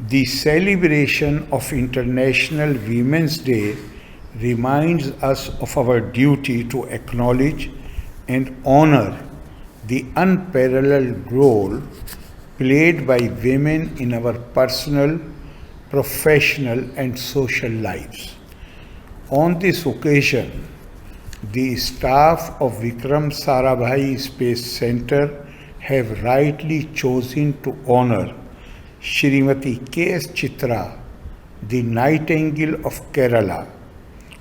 The celebration of International Women's Day reminds us of our duty to acknowledge and honor the unparalleled role played by women in our personal, professional, and social lives. On this occasion, the staff of Vikram Sarabhai Space Center have rightly chosen to honor Srimati K.S. Chitra, the Nightingale of Kerala,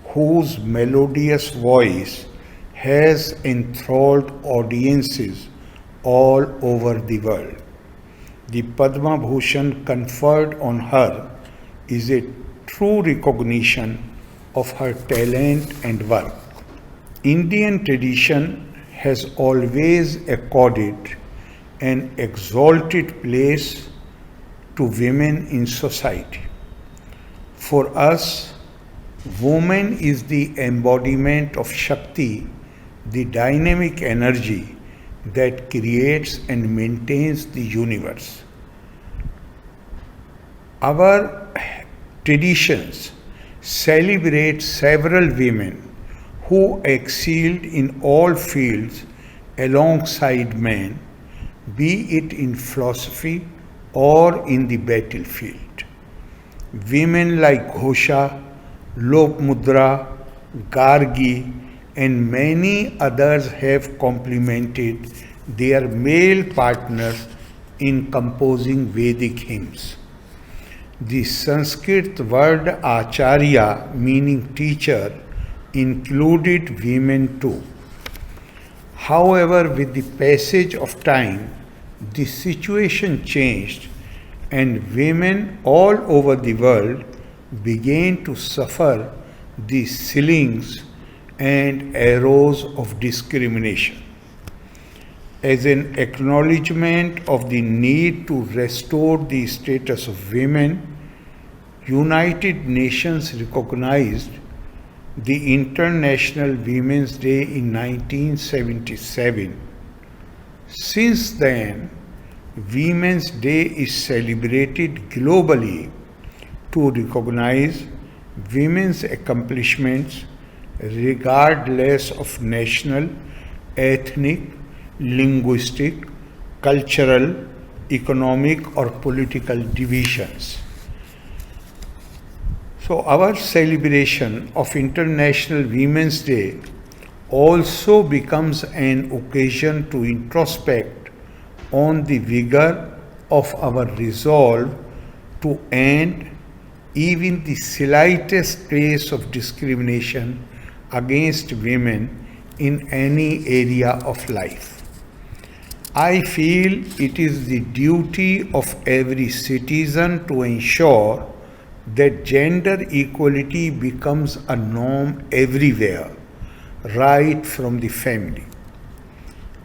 whose melodious voice has enthralled audiences all over the world. The Padma Bhushan conferred on her is a true recognition of her talent and work. Indian tradition has always accorded an exalted place to women in society. For us, woman is the embodiment of Shakti, the dynamic energy that creates and maintains the universe. Our traditions celebrate several women who excelled in all fields alongside men, be it in philosophy or in the battlefield. Women like Ghosha, Lopmudra, Gargi, and many others have complemented their male partners in composing Vedic hymns. The Sanskrit word Acharya, meaning teacher, included women too. However, with the passage of time, the situation changed and women all over the world began to suffer the slings and arrows of discrimination. As an acknowledgement of the need to restore the status of women, United Nations recognized the International Women's Day in 1977. Since then, Women's Day is celebrated globally to recognize women's accomplishments regardless of national, ethnic, linguistic, cultural, economic, or political divisions. So our celebration of International Women's Day also becomes an occasion to introspect on the vigor of our resolve to end even the slightest trace of discrimination against women in any area of life. I feel it is the duty of every citizen to ensure that gender equality becomes a norm everywhere, right from the family.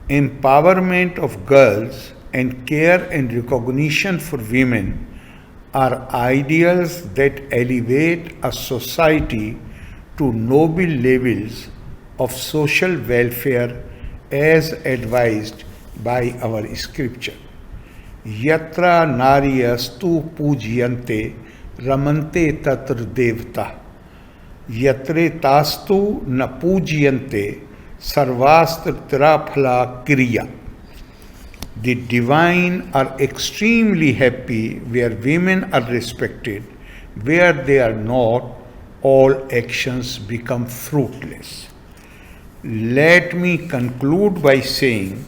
Empowerment of girls and care and recognition for women are ideals that elevate a society to noble levels of social welfare as advised by our scripture. Yatra naryastu pujyante ramante tatra devta yatre tastu na pujyante sarvastra phala kriya. The divine are extremely happy where women are respected. Where they are not, all actions become fruitless. Let me conclude by saying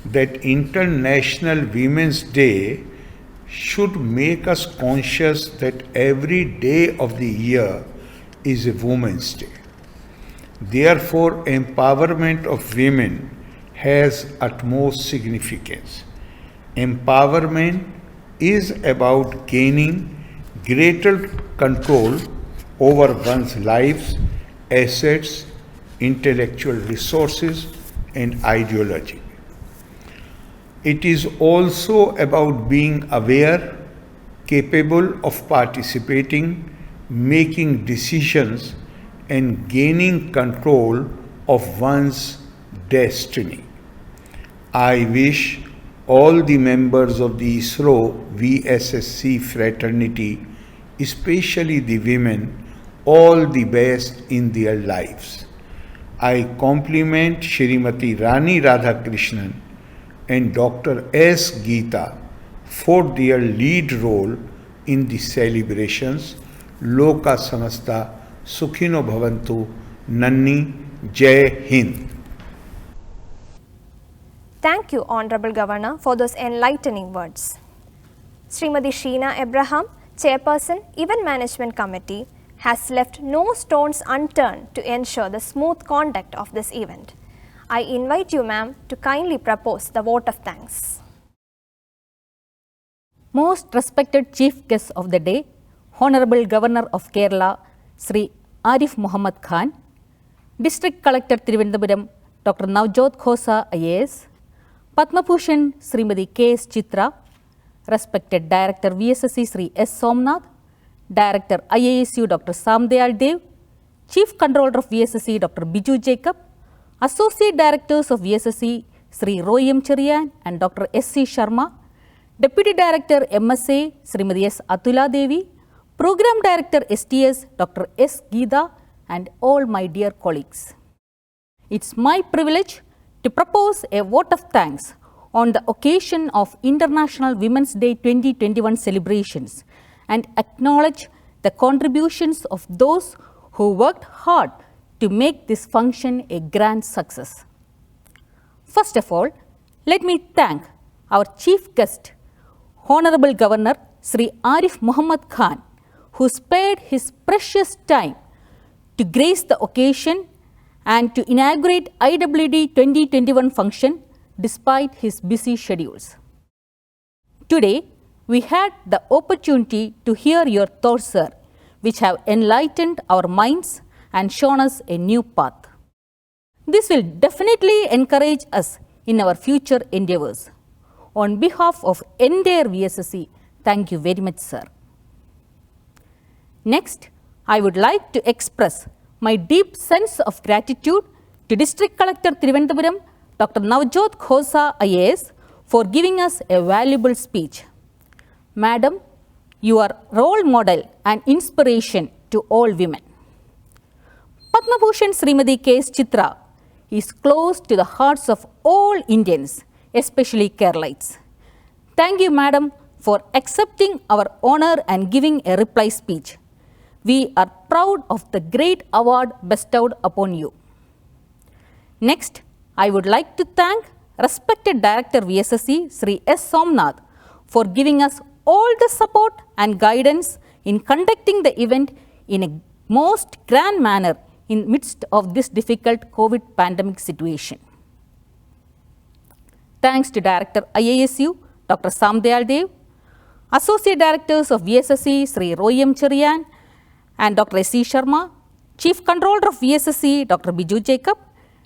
that International Women's Day should make us conscious that every day of the year is a Women's Day. Therefore, empowerment of women has utmost significance. Empowerment is about gaining greater control over one's lives, assets, intellectual resources, and ideology. It is also about being aware, capable of participating, making decisions, and gaining control of one's destiny. I wish all the members of the ISRO VSSC fraternity, especially the women, all the best in their lives. I compliment Shrimati Rani Radhakrishnan and Dr. S. Geeta for their lead role in the celebrations. Loka Samasta Sukhino Bhavantu. Nanni Jai Hind. Thank you, Honorable Governor, for those enlightening words. Srimati Sheena Abraham, Chairperson, Event Management Committee, has left no stones unturned to ensure the smooth conduct of this event. I invite you, ma'am, to kindly propose the vote of thanks. Most respected Chief Guest of the day, Honorable Governor of Kerala, Sri Aarif Muhammad Khan, District Collector Thiruvananthapuram, Dr. Navjot Khosa IAS, Padma Bhushan Srimati K.S. Chitra, respected Director VSSC Sri S. Somnath, Director IASU Dr. Samdayal Dev, Chief Controller of VSSC Dr. Biju Jacob, Associate Directors of VSSC Sri Roy M. Cherian and Dr. S.C. Sharma, Deputy Director MSA Srimati S. Atula Devi, Program Director STS Dr. S. Geeta and all my dear colleagues. It's my privilege to propose a vote of thanks on the occasion of International Women's Day 2021 celebrations and acknowledge the contributions of those who worked hard to make this function a grand success. First of all, let me thank our Chief Guest, Honorable Governor Sri Aarif Muhammad Khan, who spared his precious time to grace the occasion and to inaugurate IWD 2021 function despite his busy schedules. Today, we had the opportunity to hear your thoughts, sir, which have enlightened our minds and shown us a new path. This will definitely encourage us in our future endeavors. On behalf of entire VSSC, thank you very much, sir. Next, I would like to express my deep sense of gratitude to District Collector Thiruvananthapuram, Dr. Navjot Khosa IAS, for giving us a valuable speech. Madam, you are role model and inspiration to all women. Padma Bhushan Srimati K.S. Chitra is close to the hearts of all Indians, especially Keralites. Thank you, Madam, for accepting our honor and giving a reply speech. We are proud of the great award bestowed upon you. Next, I would like to thank respected Director VSSC Sri S. Somnath for giving us all the support and guidance in conducting the event in a most grand manner in midst of this difficult COVID pandemic situation. Thanks to Director IASU, Dr. Samdayal Dev, Associate Directors of VSSC Sri Roy M. Cherian and Dr. S.C. Sharma, Chief Controller of VSSC Dr. Biju Jacob,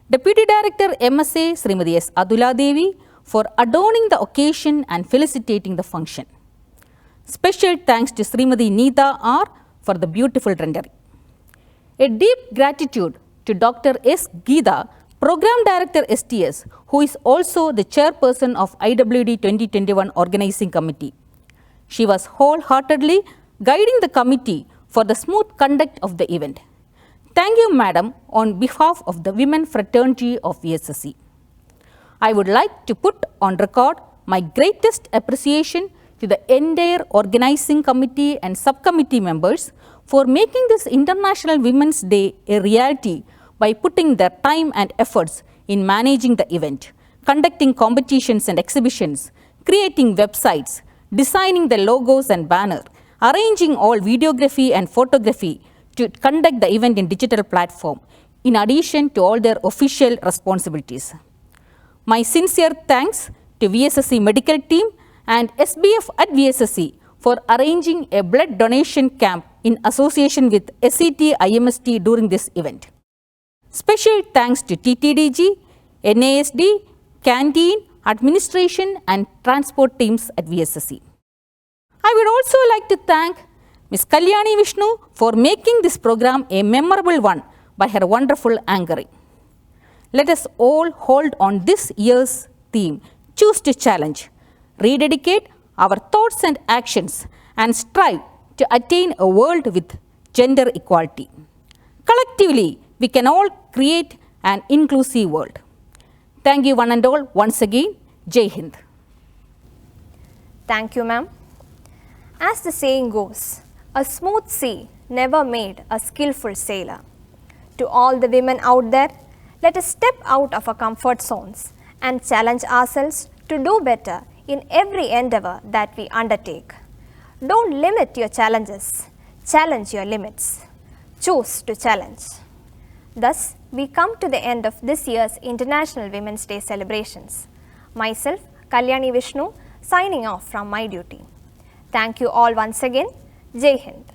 Deputy Director MSA Srimati S. Atula Devi for adorning the occasion and felicitating the function. Special thanks to Srimati Neeta R. for the beautiful rendering. A deep gratitude to Dr. S. Geeta, Program Director STS, who is also the Chairperson of IWD 2021 Organizing Committee. She was wholeheartedly guiding the committee for the smooth conduct of the event. Thank you, Madam, on behalf of the Women Fraternity of VSSC. I would like to put on record my greatest appreciation to the entire organizing committee and subcommittee members for making this International Women's Day a reality by putting their time and efforts in managing the event. conducting competitions and exhibitions, creating websites, designing the logos and banner, arranging all videography and photography to conduct the event in digital platform, in addition to all their official responsibilities. My sincere thanks to VSSC medical team and SBF at VSSC for arranging a blood donation camp in association with SET IMST during this event. Special thanks to TTDG, NASD, canteen, administration and transport teams at VSSC. I would also like to thank Ms. Kalyani Vishnu for making this program a memorable one by her wonderful anchoring. Let us all hold on this year's theme, Choose to Challenge, rededicate our thoughts and actions and strive to attain a world with gender equality. Collectively, we can all create an inclusive world. Thank you one and all once again. Jai Hind. Thank you, ma'am. As the saying goes, a smooth sea never made a skillful sailor. To all the women out there, let us step out of our comfort zones and challenge ourselves to do better in every endeavor that we undertake. Don't limit your challenges, challenge your limits. Choose to challenge. Thus, we come to the end of this year's International Women's Day celebrations. Myself, Kalyani Vishnu, signing off from my duty. Thank you all once again. Jai Hind.